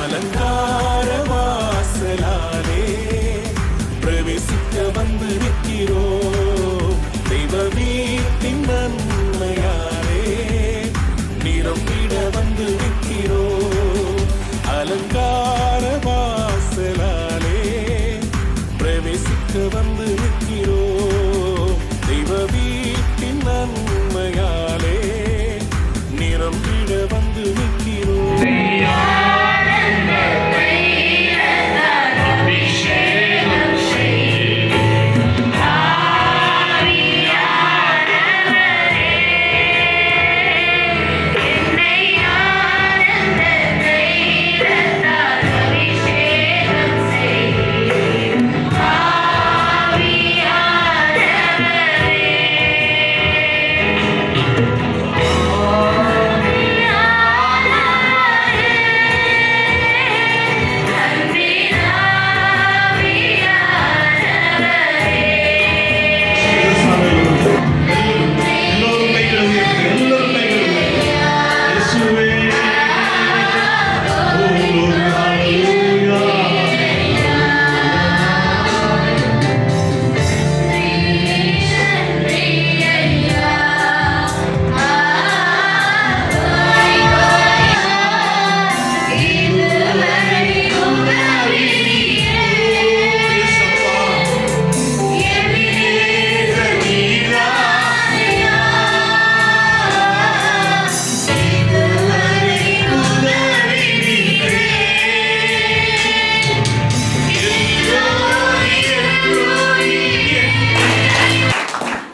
அலங்கார வாசலாலே பிரவேசிக்க வந்து நிற்கிறோம். தெய்வ வீட்டின் நன்மையாலே நிரம்பிட வந்து நிற்கிறோம். அலங்கார வாசலாலே பிரவேசிக்க வந்து நிற்கிறோம். தெய்வ வீட்டின் நன்மையாலே நிரம்பிட வந்து நிற்கிறோம்.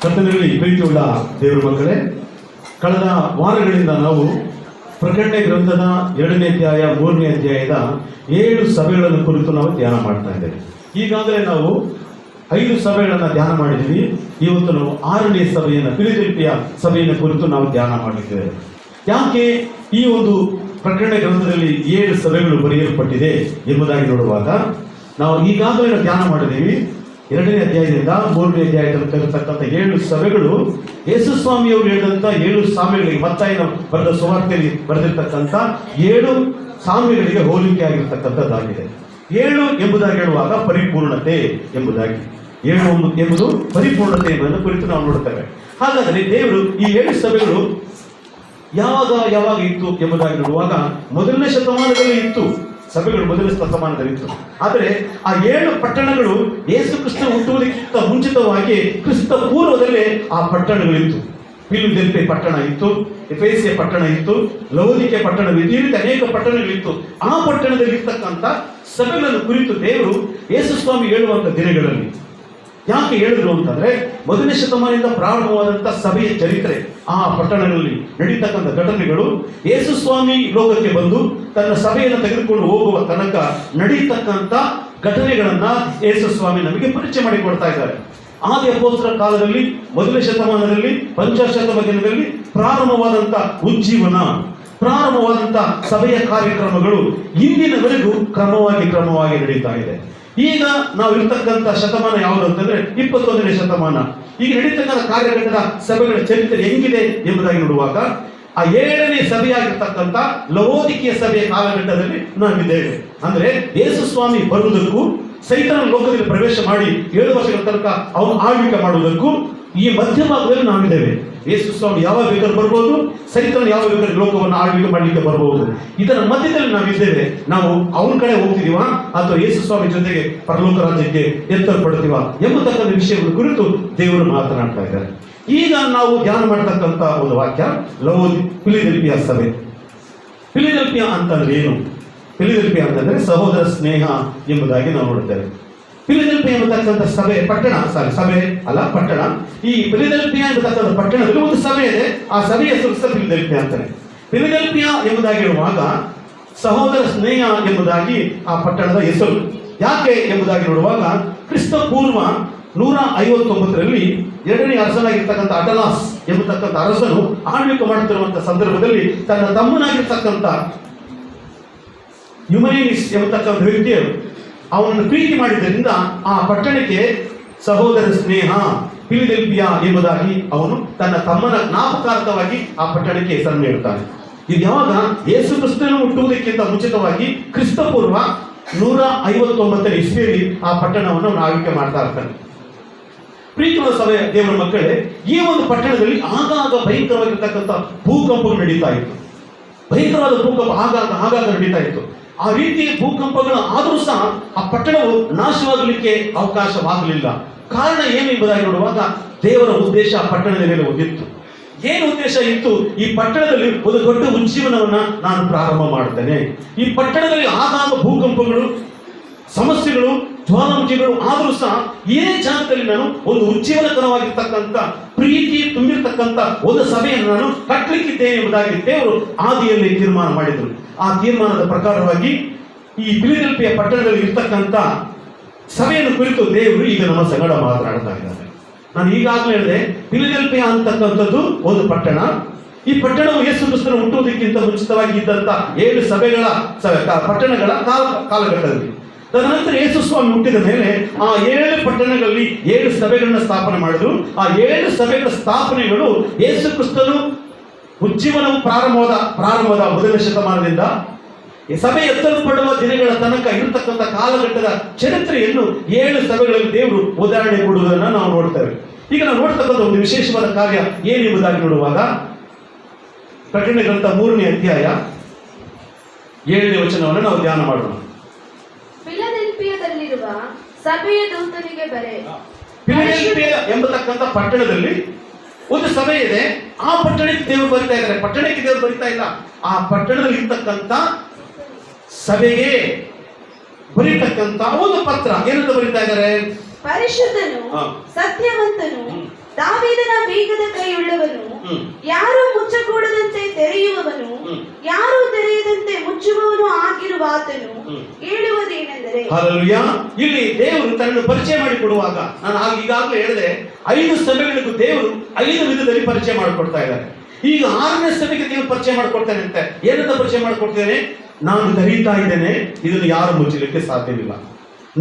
ಕರ್ತನಲ್ಲಿ ಪ್ರೀತಿಯುಳ್ಳ ದೇವರ ಮಕ್ಕಳೇ, ಕಳೆದ ವಾರಗಳಿಂದ ನಾವು ಪ್ರಕಟಣೆ ಗ್ರಂಥದ 2ನೇ ಅಧ್ಯಾಯ 3ನೇ ಅಧ್ಯಾಯದ 7 ಸಭೆಗಳನ್ನು ಕುರಿತು ನಾವು ಧ್ಯಾನ ಮಾಡ್ತಾ ಇದ್ದೇವೆ. ಈಗಾಗಲೇ ನಾವು 5 ಸಭೆಗಳನ್ನು ಧ್ಯಾನ ಮಾಡಿದ್ದೀವಿ. ಇವತ್ತು ನಾವು 6ನೇ ಸಭೆಯನ್ನು, ಫಿಲದೆಲ್ಫಿಯ ಸಭೆಯನ್ನು ಕುರಿತು ನಾವು ಧ್ಯಾನ ಮಾಡಿದ್ದೇವೆ. ಯಾಕೆ ಈ ಒಂದು ಪ್ರಕಟಣೆ ಗ್ರಂಥದಲ್ಲಿ 7 ಸಭೆಗಳು ಬರೆಯಲ್ಪಟ್ಟಿದೆ ಎಂಬುದಾಗಿ ನೋಡುವಾಗ, ನಾವು ಈಗಾಗಲೇ ಧ್ಯಾನ ಮಾಡಿದ್ದೀವಿ. 2ನೇ ಅಧ್ಯಾಯದಿಂದ 3ನೇ ಅಧ್ಯಾಯದಲ್ಲಿ ತರತಕ್ಕಂಥ 7 ಸಭೆಗಳು ಯೇಸು ಸ್ವಾಮಿಯವರು ಹೇಳಿದಂಥ 7 ಸಾಮ್ಯಗಳಿಗೆ, ಮತ್ತಾಯನ ಬರೆದ ಸುವಾರ್ತೆಯಲ್ಲಿ ಬರೆದಿರ್ತಕ್ಕಂಥ 7 ಸಾಮ್ಯಗಳಿಗೆ ಹೋಲಿಕೆ ಆಗಿರ್ತಕ್ಕಂಥದ್ದಾಗಿದೆ. 7 ಎಂಬುದಾಗಿ ಹೇಳುವಾಗ ಪರಿಪೂರ್ಣತೆ ಎಂಬುದಾಗಿ, 7 ಎಂಬುದು ಪರಿಪೂರ್ಣತೆ ಎಂಬುದನ್ನು ಕುರಿತು ನಾವು ನೋಡುತ್ತೇವೆ. ಹಾಗಾದರೆ ದೇವರು ಈ 7 ಸಭೆಗಳು ಯಾವಾಗ ಇತ್ತು ಎಂಬುದಾಗಿ ನೋಡುವಾಗ, 1ನೇ ಶತಮಾನದಲ್ಲಿ ಇತ್ತು. ಸಭೆಗಳು 1ನೇ ಶತಮಾನದಲ್ಲಿತ್ತು. ಆದರೆ ಆ 7 ಪಟ್ಟಣಗಳು ಯೇಸು ಕ್ರಿಸ್ತ ಹುಟ್ಟುವುದಕ್ಕಿಂತ ಮುಂಚಿತವಾಗಿ ಕ್ರಿಸ್ತ ಪೂರ್ವದಲ್ಲೇ ಆ ಪಟ್ಟಣಗಳಿತ್ತು. ಫಿಲದೆಲ್ಫಿಯ ಪಟ್ಟಣ ಇತ್ತು, ಎಫೆಸಿಯ ಪಟ್ಟಣ ಇತ್ತು, ಲವೋದಿಕೀಯ ಪಟ್ಟಣವಿತ್ತು. ಈ ರೀತಿ ಅನೇಕ ಪಟ್ಟಣಗಳಿತ್ತು. ಆ ಪಟ್ಟಣದಲ್ಲಿ ಇರ್ತಕ್ಕಂಥ ಸಭೆಗಳನ್ನು ಕುರಿತು ದೇವರು ಯೇಸು ಸ್ವಾಮಿ ಹೇಳುವಂತ ದಿನಗಳಲ್ಲಿ ಯಾಕೆ ಹೇಳಿದ್ರು ಅಂತಂದ್ರೆ, 1ನೇ ಶತಮಾನದಿಂದ ಪ್ರಾರಂಭವಾದಂಥ ಸಭೆಯ ಚರಿತ್ರೆ, ಆ ಪಟ್ಟಣಗಳಲ್ಲಿ ನಡೀತಕ್ಕಂಥ ಘಟನೆಗಳು, ಯೇಸು ಸ್ವಾಮಿ ಲೋಕಕ್ಕೆ ಬಂದು ತನ್ನ ಸಭೆಯನ್ನು ತೆಗೆದುಕೊಂಡು ಹೋಗುವ ತನಕ ನಡೀತಕ್ಕಂಥ ಘಟನೆಗಳನ್ನ ಯೇಸು ಸ್ವಾಮಿ ನಮಗೆ ಪರಿಚಯ ಮಾಡಿಕೊಡ್ತಾ ಇದ್ದಾರೆ. ಆದಿ ಅಪೊಸ್ತಲರ ಕಾಲದಲ್ಲಿ 1ನೇ ಶತಮಾನದಲ್ಲಿ ಪಂಚಾಶತಮ ದಿನದಲ್ಲಿ ಪ್ರಾರಂಭವಾದಂಥ ಉಜ್ಜೀವನ, ಪ್ರಾರಂಭವಾದಂಥ ಸಭೆಯ ಕಾರ್ಯಕ್ರಮಗಳು ಇಂದಿನವರೆಗೂ ಕ್ರಮವಾಗಿ ನಡೀತಾ ಇದೆ. ಈಗ ನಾವು ಇರ್ತಕ್ಕಂಥ ಶತಮಾನ ಯಾವುದು ಅಂತಂದ್ರೆ 21ನೇ ಶತಮಾನ. ಈಗ ನಡೀತಕ್ಕಂಥ ಕಾರ್ಯಘಟ್ಟದ ಸಭೆಗಳ ಚರಿತ್ರೆ ಹೆಂಗಿದೆ ಎಂಬುದಾಗಿ ನೋಡುವಾಗ, ಆ 7ನೇ ಸಭೆಯಾಗಿರ್ತಕ್ಕಂಥ ಲವೋದಿಕೀಯ ಸಭೆಯ ಕಾಲಘಟ್ಟದಲ್ಲಿ ನಾವಿದ್ದೇವೆ. ಅಂದ್ರೆ ಯೇಸು ಸ್ವಾಮಿ ಬರುವುದಕ್ಕೂ, ಸೈತನ ಲೋಕದಲ್ಲಿ ಪ್ರವೇಶ ಮಾಡಿ 7 ವರ್ಷಗಳ ತನಕ ಅವನು ಆಳ್ವಿಕೆ ಮಾಡುವುದಕ್ಕೂ ಈ ಮಧ್ಯಭಾಗದಲ್ಲಿ ನಾವಿದ್ದೇವೆ. ಯೇಸು ಸ್ವಾಮಿ ಯಾವಾಗ ಬೇಕಾದ್ರೂ ಬರ್ಬೋದು, ಸೈತನ ಯಾವ ಬೇಕಾದ್ರೂ ಲೋಕವನ್ನು ಆಳ್ವಿಕೆ ಮಾಡಲಿಕ್ಕೆ ಬರಬಹುದು. ಇದರ ಮಧ್ಯದಲ್ಲಿ ನಾವಿದ್ದೇವೆ. ನಾವು ಅವನ ಕಡೆ ಹೋಗ್ತಿದೀವ ಅಥವಾ ಯೇಸು ಸ್ವಾಮಿ ಜೊತೆಗೆ ಪರಲೋಕ ರಾಜ್ಯಕ್ಕೆ ಎತ್ತಲ್ಪಡ್ತೀವ ಎಂಬತಕ್ಕಂಥ ವಿಷಯಗಳ ಕುರಿತು ದೇವರು ಮಾತನಾಡ್ತಾ ಇದ್ದಾರೆ. ಈಗ ನಾವು ಧ್ಯಾನ ಮಾಡತಕ್ಕಂಥ ಒಂದು ವಾಕ್ಯ ಫಿಲದೆಲ್ಫಿಯ ಸಭೆ. ಫಿಲದೆಲ್ಫಿಯ ಅಂತಂದ್ರೆ ಏನು? ಫಿಲದೆಲ್ಫಿಯ ಅಂತಂದ್ರೆ ಸಹೋದರ ಸ್ನೇಹ ಎಂಬುದಾಗಿ ನಾವು ನೋಡುತ್ತೇವೆ. ಫಿಲದೆಲ್ಫಿಯ ಎಂಬತಕ್ಕಂಥ ಸಭೆ ಅಲ್ಲ, ಪಟ್ಟಣ. ಈ ಫಿಲದೆಲ್ಫಿಯ ಎಂಬತಕ್ಕಂಥ ಪಟ್ಟಣದಲ್ಲಿ ಒಂದು ಸಭೆ ಇದೆ. ಆ ಸಭೆಯ ಹೆಸರು ಫಿಲದೆಲ್ಫಿಯ ಅಂತಾನೆ. ಫಿಲದೆಲ್ಫಿಯ ಎಂಬುದಾಗಿ ಹೇಳುವಾಗ ಸಹೋದರ ಸ್ನೇಹ ಎಂಬುದಾಗಿ ಆ ಪಟ್ಟಣದ ಹೆಸರು. ಯಾಕೆ ಎಂಬುದಾಗಿ ನೋಡುವಾಗ, ಕ್ರಿಸ್ತ ಪೂರ್ವ 159ರಲ್ಲಿ 2ನೇ ಅರಸನಾಗಿರ್ತಕ್ಕಂಥ ಅಟಲಾಸ್ ಎಂಬತಕ್ಕಂಥ ಅರಸನು ಆಳ್ವಿಕೆ ಮಾಡುತ್ತಿರುವಂತಹ ಸಂದರ್ಭದಲ್ಲಿ ತನ್ನ ತಮ್ಮನಾಗಿರ್ತಕ್ಕಂಥ ಯುಮನೇನಿಸ್ ಎಂಬತಕ್ಕಂಥ ವ್ಯಕ್ತಿಯು ಅವನನ್ನು ಪ್ರೀತಿ ಮಾಡಿದ್ದರಿಂದ ಆ ಪಟ್ಟಣಕ್ಕೆ ಸಹೋದರ ಸ್ನೇಹ ಫಿಲದೆಲ್ಫಿಯ ಎಂಬುದಾಗಿ ಅವನು ತನ್ನ ತಮ್ಮನ ಜ್ಞಾಪಕಾರ್ಥವಾಗಿ ಆ ಪಟ್ಟಣಕ್ಕೆ ಹೆಸರನ್ನು ಇಡ್ತಾನೆ. ಇದು ಯಾವಾಗ ಯೇಸು ಕ್ರಿಸ್ತನು ಹುಟ್ಟುವುದಕ್ಕಿಂತ ಮುಂಚಿತವಾಗಿ ಕ್ರಿಸ್ತಪೂರ್ವ 159 ಇಸ್ವಿಯಲ್ಲಿ ಆ ಪಟ್ಟಣವನ್ನು ಅವನು ಆಳ್ವಿಕೆ ಮಾಡ್ತಾ ಇರ್ತಾನೆ. ಪ್ರೀತಿಯ ಸಭೆ ದೇವರ ಮಕ್ಕಳೇ, ಈ ಒಂದು ಪಟ್ಟಣದಲ್ಲಿ ಆಗಾಗ ಭಯಂಕರವಾಗಿರ್ತಕ್ಕಂಥ ಭೂಕಂಪಗಳು ನಡೀತಾ ಇತ್ತು. ಭಯಂಕರವಾದ ಭೂಕಂಪ ಆಗಾಗ ನಡೀತಾ ಇತ್ತು. ಆ ರೀತಿ ಭೂಕಂಪಗಳು ಆದರೂ ಸಹ ಆ ಪಟ್ಟಣವು ನಾಶವಾಗಲಿಕ್ಕೆ ಅವಕಾಶವಾಗಲಿಲ್ಲ. ಕಾರಣ ಏನು ಎಂಬುದಾಗಿ ನೋಡುವಾಗ ದೇವರ ಉದ್ದೇಶ ಆ ಪಟ್ಟಣದ ಮೇಲೆ ಹೊಂದಿತ್ತು. ಏನು ಉದ್ದೇಶ ಇತ್ತು? ಈ ಪಟ್ಟಣದಲ್ಲಿ ಒಂದು ದೊಡ್ಡ ಉಜ್ಜೀವನವನ್ನ ನಾನು ಪ್ರಾರಂಭ ಮಾಡ್ತೇನೆ. ಈ ಪಟ್ಟಣದಲ್ಲಿ ಆಗಾಗ ಭೂಕಂಪಗಳು, ಸಮಸ್ಯೆಗಳು, ಜ್ವಾಲಾಮುಖಿಗಳು ಆದರೂ ಸಹ ಈ ಜಾಗದಲ್ಲಿ ನಾನು ಒಂದು ಉಜ್ಜೀವನಕರವಾಗಿರ್ತಕ್ಕಂಥ ಪ್ರೀತಿ ತುಂಬಿರ್ತಕ್ಕಂಥ ಒಂದು ಸಭೆಯನ್ನು ನಾನು ಕಟ್ಟಲಿಕ್ಕಿದ್ದೇನೆ ಎಂಬುದಾಗಿ ದೇವರು ಆದಿಯಲ್ಲಿ ತೀರ್ಮಾನ ಮಾಡಿದರು. ಆ ತೀರ್ಮಾನದ ಪ್ರಕಾರವಾಗಿ ಈ ಫಿಲಡೆಲ್ಫಿಯಾ ಪಟ್ಟಣದಲ್ಲಿ ಇರ್ತಕ್ಕಂಥ ಸಭೆಯನ್ನು ಕುರಿತು ದೇವರು ಈಗ ನಮ್ಮ ಸಂಗಡ ಮಾತನಾಡ್ತಾ ಇದ್ದಾರೆ. ನಾನು ಈಗಾಗಲೇ ಹೇಳಿದೆ, ಫಿಲಡೆಲ್ಫಿಯಾ ಅಂತಕ್ಕಂಥದ್ದು ಒಂದು ಪಟ್ಟಣ. ಈ ಪಟ್ಟಣವು ಯೇಸು ಕ್ರಿಸ್ತನ ಹುಟ್ಟುವುದಕ್ಕಿಂತ ಮುಂಚಿತವಾಗಿ ಇದ್ದಂತ 7 ಸಭೆಗಳ ಪಟ್ಟಣಗಳ ಕಾಲಘಟ್ಟದಲ್ಲಿ. ತದನಂತರ ಯೇಸು ಸ್ವಾಮಿ ಹುಟ್ಟಿದ ಮೇಲೆ ಆ 7 ಪಟ್ಟಣಗಳಲ್ಲಿ 7 ಸಭೆಗಳನ್ನ ಸ್ಥಾಪನೆ ಮಾಡಿದ್ರು. ಆ 7 ಸಭೆಗಳ ಸ್ಥಾಪನೆಗಳು ಯೇಸು ಕ್ರಿಸ್ತನು ಉಜ್ಜೀವನವು ಪ್ರಾರಂಭದ 1ನೇ ಶತಮಾನದಿಂದ ಸಭೆ ಎತ್ತಲ್ಪಡುವ ದಿನಗಳ ತನಕ ಇರತಕ್ಕಂಥ ಕಾಲಘಟ್ಟದ ಚರಿತ್ರೆಯನ್ನು 7 ಸಭೆಗಳಲ್ಲಿ ದೇವರು ಉದಾಹರಣೆ ಕೊಡುವುದನ್ನು ನಾವು ನೋಡ್ತೇವೆ. ಈಗ ನಾವು ನೋಡ್ತಕ್ಕಂಥ ಒಂದು ವಿಶೇಷವಾದ ಕಾರ್ಯ ಏನೆಂಬುದಾಗಿ ನೋಡುವಾಗ ಪ್ರಕಟಣೆ ಗ್ರಂಥ 3ನೇ ಅಧ್ಯಾಯ 7ನೇ ವಚನವನ್ನು ನಾವು ಧ್ಯಾನ ಮಾಡೋಣ. ಫಿಲಡೆಲ್ಫಿಯಾದಲ್ಲಿರುವ ಸಭೆಯ ದೂತನಿಗೆ ಬರೆ. ಫಿಲಡೆಲ್ಫಿಯಾ ಎಂಬತಕ್ಕಂಥ ಪಟ್ಟಣದಲ್ಲಿ ಒಂದು ಸಭೆ ಇದೆ. ಆ ಪಟ್ಟಣಕ್ಕೆ ದೇವರು ಬರಿತಾ ಇದ್ದಾರೆ. ಪಟ್ಟಣಕ್ಕೆ ದೇವರು ಬರಿತಾ ಇಲ್ಲ, ಆ ಪಟ್ಟಣದಲ್ಲಿ ಇರ್ತಕ್ಕಂಥ ಸಭೆಗೆ ಬರೀತಕ್ಕಂಥ ಒಂದು ಪತ್ರ. ಏನಂತ ಬರೀತಾ ಇದ್ದಾರೆ? ಪರಿಶುದ್ಧನು, ಸತ್ಯವಂತನು, ದಾವೀದನ ಬೀಗದ ಕೈಯುಳ್ಳವನು, ಯಾರು ಮುಚ್ಚಕೂಡದಂತೆ ತೆರೆಯುವವನು, ಯಾರು ತೆರೆಯದಂತೆ ಮುಚ್ಚುವವನು ಆಗಿರುವ ಆತನು ಹೇಳುವುದೇನೆಂದರೆ, ಹಲ್ಲೆಲೂಯಾ. ಇಲ್ಲಿ ದೇವರು ತನ್ನನ್ನು ಪರಿಚಯ ಮಾಡಿಕೊಡುವಾಗ ನಾನು ಈಗಾಗಲೇ ಹೇಳಿದೆ, 5 ಸಭೆಗಳಿಗೂ ದೇವರು 5 ವಿಧದಲ್ಲಿ ಪರಿಚಯ ಮಾಡಿಕೊಡ್ತಾ ಇದ್ದಾರೆ. ಈಗ 6ನೇ ಸಭೆಗೆ ದೇವರು ಪರಿಚಯ ಮಾಡಿಕೊಡ್ತಾನೆ ಅಂತ. ಏನಂತ ಪರಿಚಯ ಮಾಡಿಕೊಡ್ತೇನೆ? ನಾನು ತೆರೀತಾ ಇದ್ದೇನೆ, ಇದನ್ನು ಯಾರು ಮುಚ್ಚಲಿಕ್ಕೆ ಸಾಧ್ಯವಿಲ್ಲ.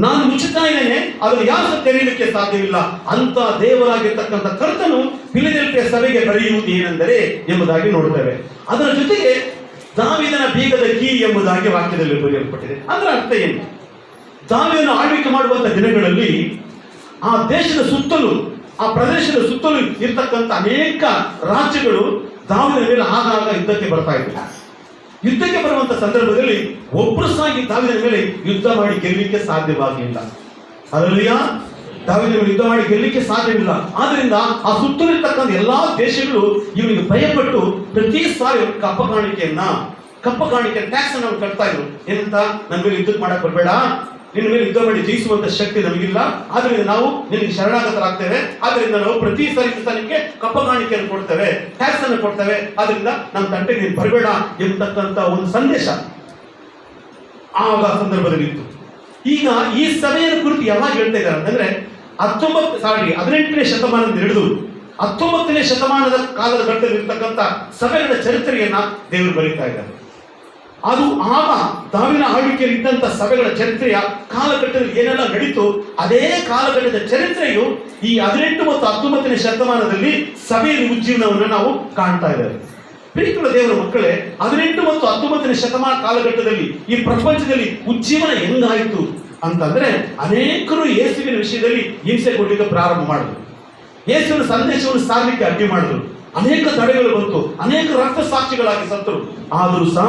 ನಾನು ಮುಚ್ಚುತ್ತಾ ಇದ್ದೇನೆ, ಅದನ್ನು ಯಾರು ತೆರೀಲಿಕ್ಕೆ ಸಾಧ್ಯವಿಲ್ಲ ಅಂತ ದೇವರಾಗಿರ್ತಕ್ಕಂಥ ಕರ್ತನು ಫಿಲಡೆಲ್ಫಿಯಾ ಸಭೆಗೆ ಬರೆಯುವುದು ಏನೆಂದರೆ ಎಂಬುದಾಗಿ ನೋಡ್ತೇವೆ. ಅದರ ಜೊತೆಗೆ ದಾವೀದನ ಬೀಗದ ಕೀ ಎಂಬುದಾಗಿ ವಾಕ್ಯದಲ್ಲಿ ಬರೆಯಲ್ಪಟ್ಟಿದೆ. ಅದರ ಅರ್ಥ ಏನು? ದಾವೀದನ ಆಳ್ವಿಕೆ ಮಾಡುವಂತ ದಿನಗಳಲ್ಲಿ ಆ ದೇಶದ ಸುತ್ತಲೂ, ಆ ಪ್ರದೇಶದ ಸುತ್ತಲೂ ಇರ್ತಕ್ಕಂಥ ಅನೇಕ ರಾಜ್ಯಗಳು ದಾವೀದನ ಮೇಲೆ ಆಗಾಗ ಯುದ್ಧಕ್ಕೆ ಬರ್ತಾ ಇದ್ರು. ಯುದ್ಧಕ್ಕೆ ಬರುವಂತ ಸಂದರ್ಭದಲ್ಲಿ ಒಬ್ಬರು ಸಾಗಿ ದಾವೀದನ ಮೇಲೆ ಯುದ್ಧ ಮಾಡಿ ಗೆಲ್ಲಲಿಕ್ಕೆ ಸಾಧ್ಯವಾಗಿಲ್ಲ. ಹಲ್ಲೆಲೂಯಾ. ದಾವೀದನ ಮೇಲೆ ಯುದ್ಧ ಮಾಡಿ ಗೆಲ್ಲಲಿಕ್ಕೆ ಸಾಧ್ಯವಿಲ್ಲ. ಆದ್ರಿಂದ ಆ ಸುತ್ತಲಿರ್ತಕ್ಕಂಥ ಎಲ್ಲಾ ದೇಶಗಳು ಇವನಿಗೆ ಭಯಪಟ್ಟು ಪ್ರತಿ ಸಾರಿ ಕಪ್ಪ ಕಾಣಿಕೆ ಟ್ಯಾಕ್ಸ್ ಅನ್ನು ಕಟ್ತಾ ಇದ್ರು. ಏನಂತ? ನನ್ನ ಮೇಲೆ ಯುದ್ಧ ಮಾಡಕ್ ಬರಬೇಡ, ನಿನ್ನ ಮೇಲೆ ಯುದ್ಧ ಮಾಡಿ ಜಯಿಸುವಂತ ಶಕ್ತಿ ನಮಗಿಲ್ಲ, ಆದ್ರಿಂದ ನಾವು ನಿನಗೆ ಶರಣಾಗತರಾಗ್ತೇವೆ, ಆದ್ರಿಂದ ನಾವು ಪ್ರತಿ ಸಾರಿ ನಿಮಗೆ ಕಪ್ಪ ಕಾಣಿಕೆಯನ್ನು ಕೊಡ್ತೇವೆ, ಟ್ಯಾಕ್ಸ್ ಅನ್ನು ಕೊಡ್ತೇವೆ, ಆದ್ರಿಂದ ನಮ್ಮ ತಂಟೆಗೆ ನೀನು ಬರಬೇಡ ಎಂಬತಕ್ಕಂತ ಒಂದು ಸಂದೇಶ ಆಗ ಸಂದರ್ಭದಲ್ಲಿ ಇತ್ತು. ಈಗ ಈ ಸಭೆಯನ್ನು ಕುರಿತು ಯಾವಾಗ ಹೇಳ್ತಾ ಇದ್ದಾರೆ ಅಂತಂದ್ರೆ 18ನೇ ಶತಮಾನದಿಂದ ಹಿಡಿದು 19ನೇ ಶತಮಾನದ ಕಾಲದ ಘಟ್ಟದಲ್ಲಿ ಇರ್ತಕ್ಕಂಥ ಸಭೆಗಳ ಚರಿತ್ರೆಯನ್ನ ದೇವರು ಬರೀತಾ ಇದ್ದಾರೆ. ಅದು ಆಗ ದಾವೀದನ ಆಳ್ವಿಕೆಯಲ್ಲಿ ಇದ್ದಂಥ ಸಭೆಗಳ ಚರಿತ್ರೆಯ ಕಾಲಘಟ್ಟದಲ್ಲಿ ಏನೆಲ್ಲ ನಡೀತು, ಅದೇ ಕಾಲಘಟ್ಟದ ಚರಿತ್ರೆಯು ಈ 18 ಮತ್ತು 19ನೇ ಶತಮಾನದಲ್ಲಿ ಸಭೆಯಲ್ಲಿ ಉಜ್ಜೀವನವನ್ನು ನಾವು ಕಾಣ್ತಾ ಇದ್ದೇವೆ. ಪ್ರೀತಿಯ ದೇವರ ಮಕ್ಕಳೇ, 18 ಮತ್ತು 19ನೇ ಶತಮಾನ ಕಾಲಘಟ್ಟದಲ್ಲಿ ಈ ಪ್ರಪಂಚದಲ್ಲಿ ಉಜ್ಜೀವನ ಹೆಂಗಾಯಿತು ಅಂತಂದ್ರೆ, ಅನೇಕರು ಯೇಸುವಿನ ವಿಷಯದಲ್ಲಿ ಹಿಂಸೆ ಕೊಡಲಿಕ್ಕೆ ಪ್ರಾರಂಭ ಮಾಡಿದ್ರು. ಯೇಸುವಿನ ಸಂದೇಶವನ್ನು ಸಾರಲಿಕ್ಕೆ ಅಡ್ಡಿ ಮಾಡಿದ್ರು. ಅನೇಕ ತಡೆಗಳು ಬಂತು, ಅನೇಕ ರಕ್ತ ಸಾಕ್ಷಿಗಳಾಗಿ ಸತ್ತರು. ಆದರೂ ಸಹ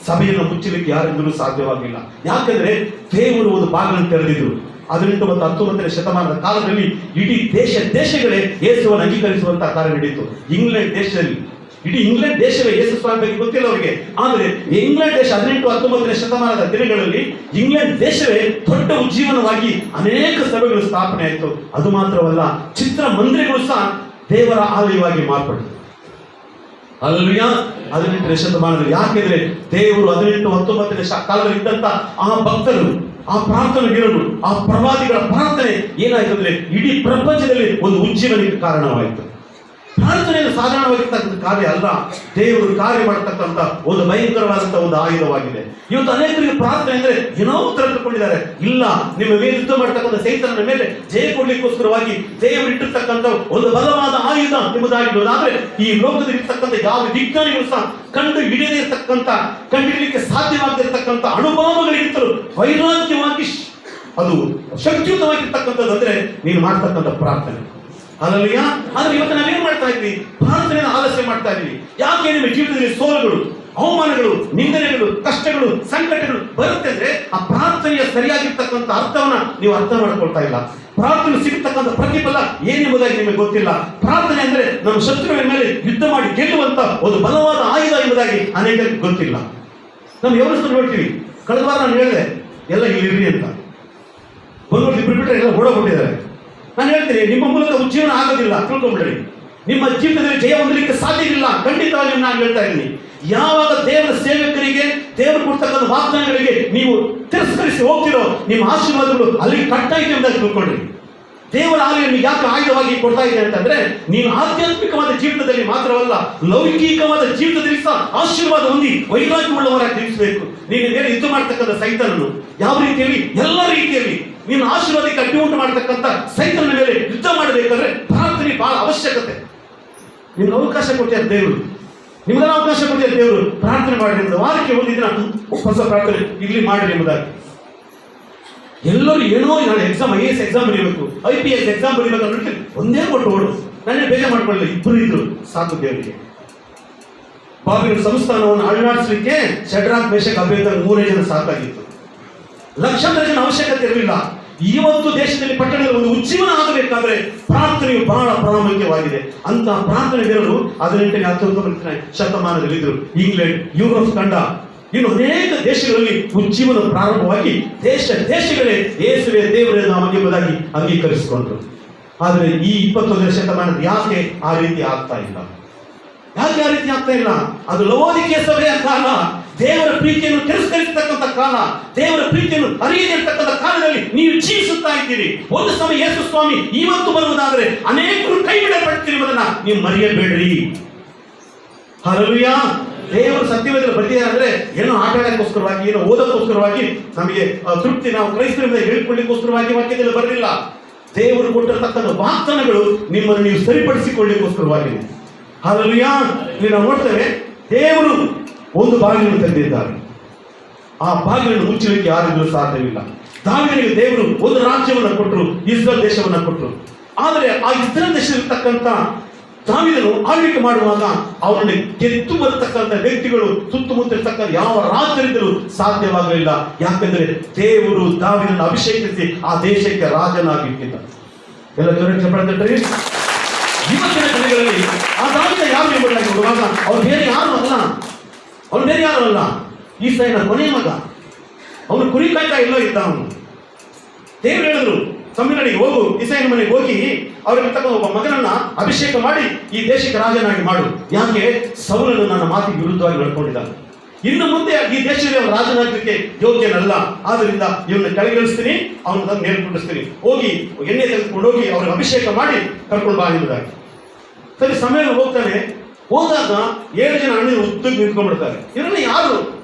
ಸಭೆಯನ್ನು ಮುಚ್ಚಲಿಕ್ಕೆ ಯಾರಿಂದಲೂ ಸಾಧ್ಯವಾಗಿಲ್ಲ. ಯಾಕಂದ್ರೆ ದೇವರು ಒಂದು ಬಾಗಿಲನ್ನು ತೆರೆದಿದ್ರು. 18 ಮತ್ತು 19ನೇ ಶತಮಾನದ ಕಾಲದಲ್ಲಿ ಇಡೀ ದೇಶಗಳೇ ಯೇಸುವನ್ನು ಅಂಗೀಕರಿಸುವಂತಹ ಕಾರ್ಯ ನಡೀತು. ಇಂಗ್ಲೆಂಡ್ ದೇಶದಲ್ಲಿ, ಇಡೀ ಇಂಗ್ಲೆಂಡ್ ದೇಶವೇ ಯೇಸು ಸ್ವಾಮಿ ಬಗ್ಗೆ ಗೊತ್ತಿಲ್ಲ ಅವರಿಗೆ. ಆದರೆ ಇಂಗ್ಲೆಂಡ್ ದೇಶ 18, 19ನೇ ಶತಮಾನದ ದಿನಗಳಲ್ಲಿ ಇಂಗ್ಲೆಂಡ್ ದೇಶವೇ ದೊಡ್ಡ ಉಜ್ಜೀವನವಾಗಿ ಅನೇಕ ಸಭೆಗಳು ಸ್ಥಾಪನೆ ಆಯಿತು. ಅದು ಮಾತ್ರವಲ್ಲ, ಚಿತ್ರಮಂದಿರಗಳು ಸಹ ದೇವರ ಆಲಯವಾಗಿ ಮಾರ್ಪಟ್ಟಿತು. ಹಲ್ಲೆಲೂಯಾ. 18ನೇ ಶತಮಾನದಲ್ಲಿ. ಯಾಕೆಂದ್ರೆ ದೇವರು 18, 19ನೇ ಕಾಲದಲ್ಲಿ ಇದ್ದಂತ ಆ ಭಕ್ತರು, ಆ ಪ್ರಾರ್ಥನೆಗಳು, ಆ ಪ್ರವಾದಿಗಳ ಪ್ರಾರ್ಥನೆ ಏನಾಯ್ತು ಅಂದ್ರೆ ಇಡೀ ಪ್ರಪಂಚದಲ್ಲಿ ಒಂದು ಉಜ್ಜೀವನಕ್ಕೆ ಕಾರಣವಾಯಿತು. ಪ್ರಾರ್ಥನೆಯನ್ನು ಸಾಧಾರಣವಾಗಿರ್ತಕ್ಕಂಥ ಕಾರ್ಯ ಅಲ್ಲ, ದೇವರು ಕಾರ್ಯ ಮಾಡತಕ್ಕಂಥ ಒಂದು ಭಯಂಕರವಾದಂತಹ ಒಂದು ಆಯುಧವಾಗಿದೆ. ಇವತ್ತು ಅನೇಕರಿಗೆ ಪ್ರಾರ್ಥನೆ ಅಂದ್ರೆ ಏನೋ ಉತ್ತರ ತಿಳ್ಕೊಂಡಿದ್ದಾರೆ. ಇಲ್ಲ, ನಿಮ್ಮ ಮೇಲೆ ಯುದ್ಧ ಮಾಡತಕ್ಕಂಥ ಸೈತಾನನ ಮೇಲೆ ಜಯ ಕೊಡ್ಲಿಕ್ಕೋಸ್ಕರವಾಗಿ ದೇವರು ಇಟ್ಟಿರ್ತಕ್ಕಂಥ ಒಂದು ಬಲವಾದ ಆಯುಧ ನಿಮ್ಮದಾಗಿರುವುದಾದ್ರೆ ಈ ಲೋಕದಲ್ಲಿ ಇರ್ತಕ್ಕಂಥ ಯಾವ ವಿಜ್ಞಾನಿಗಳು ಸಹ ಕಂಡು ಹಿಡಿಯದೇ ಇರತಕ್ಕಂಥ, ಕಂಡುಹಿಡಿಯಲಿಕ್ಕೆ ಸಾಧ್ಯವಾಗದಿರ್ತಕ್ಕಂಥ ಅನುಭವಗಳಿಗಿಂತಲೂ ವೈರಾಗ್ಯವಾಗಿ ಅದು ಶಕ್ತಿಯುತವಾಗಿರ್ತಕ್ಕಂಥದ್ದು ಅಂದ್ರೆ ನೀನು ಮಾಡ್ತಕ್ಕಂಥ ಪ್ರಾರ್ಥನೆ. ಅಲ್ಲಲ್ಲಿಯ ಆದ್ರೆ ಇವತ್ತು ನಾವೇನ್ ಮಾಡ್ತಾ ಇದ್ವಿ? ಪ್ರಾರ್ಥನೆಯನ್ನು ಆಲಸ್ಯ ಮಾಡ್ತಾ ಇದ್ವಿ. ಯಾಕೆ ನಿಮ್ಮ ಜೀವಿತದಲ್ಲಿ ಸೋಲುಗಳು, ಅವಮಾನಗಳು, ನಿಂದನೆಗಳು, ಕಷ್ಟಗಳು, ಸಂಕಟಗಳು ಬರುತ್ತೆ ಅಂದ್ರೆ ಆ ಪ್ರಾರ್ಥನೆಯ ಸರಿಯಾಗಿರ್ತಕ್ಕಂಥ ಅರ್ಥವನ್ನ ನೀವು ಅರ್ಥ ಮಾಡ್ಕೊಳ್ತಾ ಇಲ್ಲ. ಪ್ರಾರ್ಥನೆ ಸಿಗತಕ್ಕಂಥ ಪ್ರತಿಫಲ ಏನೆಂಬುದಾಗಿ ನಿಮಗೆ ಗೊತ್ತಿಲ್ಲ. ಪ್ರಾರ್ಥನೆ ಅಂದ್ರೆ ನಮ್ಮ ಶತ್ರುವಿನ ಮೇಲೆ ಯುದ್ಧ ಮಾಡಿ ಗೆಲ್ಲುವಂತ ಒಂದು ಬಲವಾದ ಆಯುಧ ಎಂಬುದಾಗಿ ಅನೇಕರಿಗೆ ಗೊತ್ತಿಲ್ಲ. ನಾವು ವ್ಯವಸ್ಥೆ ನೋಡ್ತೀವಿ. ಕಳೆದ ವಾರ ನಾನು ಹೇಳಿದೆ ಎಲ್ಲ ಇಲ್ಲಿರ್ರಿ ಅಂತ, ಬಂದ್ಬಿಟ್ಟು ಇಬ್ರು ಬಿಟ್ಟರೆ ಎಲ್ಲ ಓಡೋಗ್ಬಿಟ್ಟಿದ್ದಾರೆ. ನಾನು ಹೇಳ್ತೀನಿ, ನಿಮ್ಮ ಮೂಲಕ ಉಜ್ಜೀವನ ಆಗೋದಿಲ್ಲ, ತಿಳ್ಕೊಂಡ್ಬಿಡ್ರಿ. ನಿಮ್ಮ ಜೀವನದಲ್ಲಿ ಜಯ ಹೊಂದಲಿಕ್ಕೆ ಸಾಧ್ಯವಿಲ್ಲ. ಖಂಡಿತವಾಗಿ ನಾನು ಹೇಳ್ತಾ ಇದ್ದೀನಿ, ಯಾವಾಗ ದೇವರ ಸೇವಕರಿಗೆ ದೇವರು ಕೊಡ್ತಕ್ಕಂಥ ವಾಗ್ದಾನಗಳಿಗೆ ನೀವು ತಿರಸ್ಕರಿಸಿ ಹೋಗ್ತಿರೋ ನಿಮ್ಮ ಆಶೀರ್ವಾದಗಳು ಅಲ್ಲಿಗೆ ಕಟ್ಟಾಯಿತು ಎಂಬುದಾಗಿ ತಿಳ್ಕೊಂಡ್ರಿ. ದೇವರ ಆಲಯವನ್ನು ಯಾಕೆ ಆಯುಧವಾಗಿ ಕೊಡ್ತಾ ಇದೆ ಅಂತಂದ್ರೆ ನೀವು ಆಧ್ಯಾತ್ಮಿಕವಾದ ಜೀವಿತದಲ್ಲಿ ಮಾತ್ರವಲ್ಲ, ಲೌಕಿಕವಾದ ಜೀವಿತದಲ್ಲಿ ಸಹ ಆಶೀರ್ವಾದ ಹೊಂದಿ ವೈರಾಗ್ಯವುಳ್ಳವರಾಗಿ ಜೀವಿಸಬೇಕು. ನೀನು ಮೇಲೆ ಯುದ್ಧ ಮಾಡ್ತಕ್ಕಂಥ ಸೈತಾನನು ಯಾವ ರೀತಿಯಲ್ಲಿ, ಎಲ್ಲ ರೀತಿಯಲ್ಲಿ ನೀನು ಆಶೀರ್ವಾದಕ್ಕೆ ಅಡ್ಡಿ ಉಂಟು ಮಾಡತಕ್ಕಂಥ ಸೈತಾನನ ಮೇಲೆ ಯುದ್ಧ ಮಾಡಬೇಕಾದ್ರೆ ಪ್ರಾರ್ಥನೆ ಬಹಳ ಅವಶ್ಯಕತೆ. ನಿಮ್ಗೆ ಅವಕಾಶ ಕೊಟ್ಟಿದ್ದಾರೆ ದೇವರು, ನಿಮ್ಗೆಲ್ಲ ಅವಕಾಶ ಕೊಟ್ಟಿದ್ದಾರೆ ದೇವರು. ಪ್ರಾರ್ಥನೆ ಮಾಡಿ ಎಂಬುದು ವಾರಕ್ಕೆ ಒಂದು ದಿನ ಹೊಸ ಪ್ರಾರ್ಥನೆ ಇಲ್ಲಿ ಮಾಡಿ ಎಂಬುದಾಗಿ. ಎಲ್ಲರೂ ಏನೋ ನಾನು ಎಕ್ಸಾಮ್, IAS ಎಕ್ಸಾಮ್ ಬರೀಬೇಕು, IPS ಎಕ್ಸಾಮ್ ಬರೀಬೇಕು ಅನ್ನೋಕ್ಕೆ ಒಂದೇ ಕೊಟ್ಟು ಓಡು. ನಾನೇ ಬೇಗ ಮಾಡ್ಕೊಳ್ಳಿಲ್ಲ, ಇಬ್ಬರು ಇದ್ರು ಸಾಕು ದೇವರಿಗೆ. ಬಾಬಿಲೋನ್ ಸಂಸ್ಥಾನವನ್ನು ಅಳ್ಳಾಡಿಸಲಿಕ್ಕೆ ಶಡ್ರಾಕ್, ಮೇಷಕ್, ಅಬೇದ್ನೆಗೋ 3 ಜನ ಸಾಕಾಗಿತ್ತು. ಲಕ್ಷಾಂತರ ಜನ ಅವಶ್ಯಕತೆ ಇರಲಿಲ್ಲ. ಇವತ್ತು ದೇಶದಲ್ಲಿ ಪಟ್ಟಣದಲ್ಲಿ ಒಂದು ಉಜ್ಜೀವನ ಆಗಬೇಕಾದ್ರೆ ಪ್ರಾರ್ಥನೆಯು ಬಹಳ ಪ್ರಾಮುಖ್ಯವಾಗಿದೆ. ಅಂತ ಪ್ರಾರ್ಥನೆ ದೇವರು 18ನೇ 19ನೇ ಶತಮಾನದಲ್ಲಿದ್ದರು. ಇಂಗ್ಲೆಂಡ್, ಯುರೋಪ್ ಖಂಡ, ಇನ್ನು ಅನೇಕ ದೇಶಗಳಲ್ಲಿ ಉಜ್ಜೀವನ ಪ್ರಾರಂಭವಾಗಿ ದೇಶಗಳೇ ಯೇಸುವೇ ದೇವರೇ ನಾಮ ಎಂಬುದಾಗಿ ಅಂಗೀಕರಿಸಿಕೊಂಡ್ರು. ಆದರೆ ಈ 21ನೇ ಶತಮಾನದ ಯಾಕೆ ಆ ರೀತಿ ಆಗ್ತಾ ಇಲ್ಲ? ಯಾಕೆ ಆ ರೀತಿ ಆಗ್ತಾ ಇಲ್ಲ? ಅದು ಲವೋದಿಕೀಯ ಸಭೆಯ ಕಾಲ, ದೇವರ ಪ್ರೀತಿಯನ್ನು ತಿರಸ್ಕರಿಸತಕ್ಕಂಥ ಕಾಲ, ದೇವರ ಪ್ರೀತಿಯನ್ನು ಅರಿಯದಿರ್ತಕ್ಕಂಥ ಕಾಲದಲ್ಲಿ ನೀವು ಜೀವಿಸುತ್ತಾ ಇದ್ದೀರಿ. ಒಂದು ಸಮಯ ಯೇಸು ಸ್ವಾಮಿ ಇವತ್ತು ಬರುವುದಾದರೆ ಅನೇಕರು ಕೈ ಬಿಡಲ್ಪಡ್ತಿರುವುದನ್ನ ನೀವು ಮರೆಯಬೇಡ್ರಿ. ಹಲ್ಲೆಲೂಯಾ. ದೇವರು ಸತ್ಯವೇದದಲ್ಲಿ ಬರ್ತಿದ್ದಾರೆ ಅಂದ್ರೆ ಏನೋ ಆಟ ಆಡೋಕ್ಕೋಸ್ಕರವಾಗಿ, ಏನೋ ಓದೋಕ್ಕೋಸ್ಕರವಾಗಿ, ನಮಗೆ ತೃಪ್ತಿ ನಾವು ಕ್ರೈಸ್ತರಿಂದ ಹೇಳಿಕೊಳ್ಳಿಕ್ಕೋಸ್ಕರವಾಗಿ ವಾಕ್ಯದಲ್ಲಿ ಬರಲಿಲ್ಲ. ದೇವರು ಕೊಟ್ಟಿರತಕ್ಕಂಥ ವಾಗ್ದಾನಗಳು ನಿಮ್ಮನ್ನು ನೀವು ಸರಿಪಡಿಸಿಕೊಳ್ಳಿಕ್ಕೋಸ್ಕರವಾಗಿ. ಹಲ್ಲೆಲೂಯಾ. ಇಲ್ಲಿ ನಾವು ನೋಡ್ತೇವೆ, ದೇವರು ಒಂದು ಬಾಗಿಲನ್ನು ತೆಗೆದಿದ್ದಾರೆ. ಆ ಬಾಗಿಲನ್ನು ಮುಚ್ಚಲಿಕ್ಕೆ ಯಾರಿಗೂ ಸಾಧ್ಯವಿಲ್ಲ. ದಾವೀದನಿಗೆ ದೇವರು ಒಂದು ರಾಜ್ಯವನ್ನು ಕೊಟ್ಟರು, ಇಸ್ರೇಲ್ ದೇಶವನ್ನು ಕೊಟ್ಟರು. ಆದರೆ ಆ ಇಸ್ರೇಲ್ ದೇಶದಲ್ಲಿರ್ತಕ್ಕಂಥ ದಾವೀದನು ಆಳ್ವಿಕೆ ಮಾಡುವಾಗ ಅವರನ್ನು ಗೆದ್ದು ಬರತಕ್ಕಂಥ ವ್ಯಕ್ತಿಗಳು ಸುತ್ತಮುತ್ತ ಇರ್ತಕ್ಕಂಥ ಯಾವ ರಾಜರಿದ್ದರೂ ಸಾಧ್ಯವಾಗಲಿಲ್ಲ. ಯಾಕೆಂದ್ರೆ ದೇವರು ದಾವೀದನನ್ನು ಅಭಿಷೇಕಿಸಿ ಆ ದೇಶಕ್ಕೆ ರಾಜನಾಗಿಟ್ಟಿದ್ದ. ಎಲ್ಲ ಜೋರಾಗಿ ಚಪ್ಪಾಳೆ. ಇವತ್ತಿನ ದಿನಗಳಲ್ಲಿ ಆ ದಾವೀದ ಯಾರು ಎಂಬುದಾಗಿ ನೋಡುವಾಗ ಅವ್ರು ಬೇರೆ ಯಾರು ಅಲ್ಲ, ಈಸಾಯನ ಕೊನೆಯ ಮಗ. ಅವನು ಕುರಿ ಕಾಯ್ತಾ ಎಲ್ಲೋ ಇದ್ದ. ಅವನು ದೇವರು ಹೇಳಿದ್ರು ಸಮುವೇಲನಿಗೆ, ಹೋಗು ಈಸಾಯನ ಮನೆಗೆ ಹೋಗಿ ಅವರಿರ್ತಕ್ಕಂಥ ಒಬ್ಬ ಮಗನನ್ನ ಅಭಿಷೇಕ ಮಾಡಿ ಈ ದೇಶಕ್ಕೆ ರಾಜನಾಗಿ ಮಾಡು. ಯಾಕೆ? ಸೌಲನು ನನ್ನ ಮಾತಿಗೆ ವಿರುದ್ಧವಾಗಿ ನಡ್ಕೊಂಡಿದ್ದಾನೆ. ಇನ್ನು ಮುಂದೆ ಈ ದೇಶದಲ್ಲಿ ಅವನು ರಾಜನಾಗಲಿಕ್ಕೆ ಯೋಗ್ಯನಲ್ಲ. ಆದ್ದರಿಂದ ಇವನ್ನ ಕೆಳಗಿಳಿಸ್ತೀನಿ, ಅವನು ತಂದು ಮೇಲ್ಕೊಂಡಿಸ್ತೀನಿ. ಹೋಗಿ ಎಣ್ಣೆ ತೆಗೆದುಕೊಂಡು ಹೋಗಿ ಅವ್ರಿಗೆ ಅಭಿಷೇಕ ಮಾಡಿ ಕರ್ಕೊಂಡು ಬಾ ಎಂಬುದಾಗಿ. ಸರಿ, ಸಮಯ ಹೋಗ್ತಾನೆ. ಹೋದಾಗ 7 ಜನ ಅಣ್ಣ ಉದ್ದಕ್ಕೆ ನಿಂತ್ಕೊಂಡ್ಬಿಡ್ತಾರೆ. ಇವರನ್ನ ಯಾರು?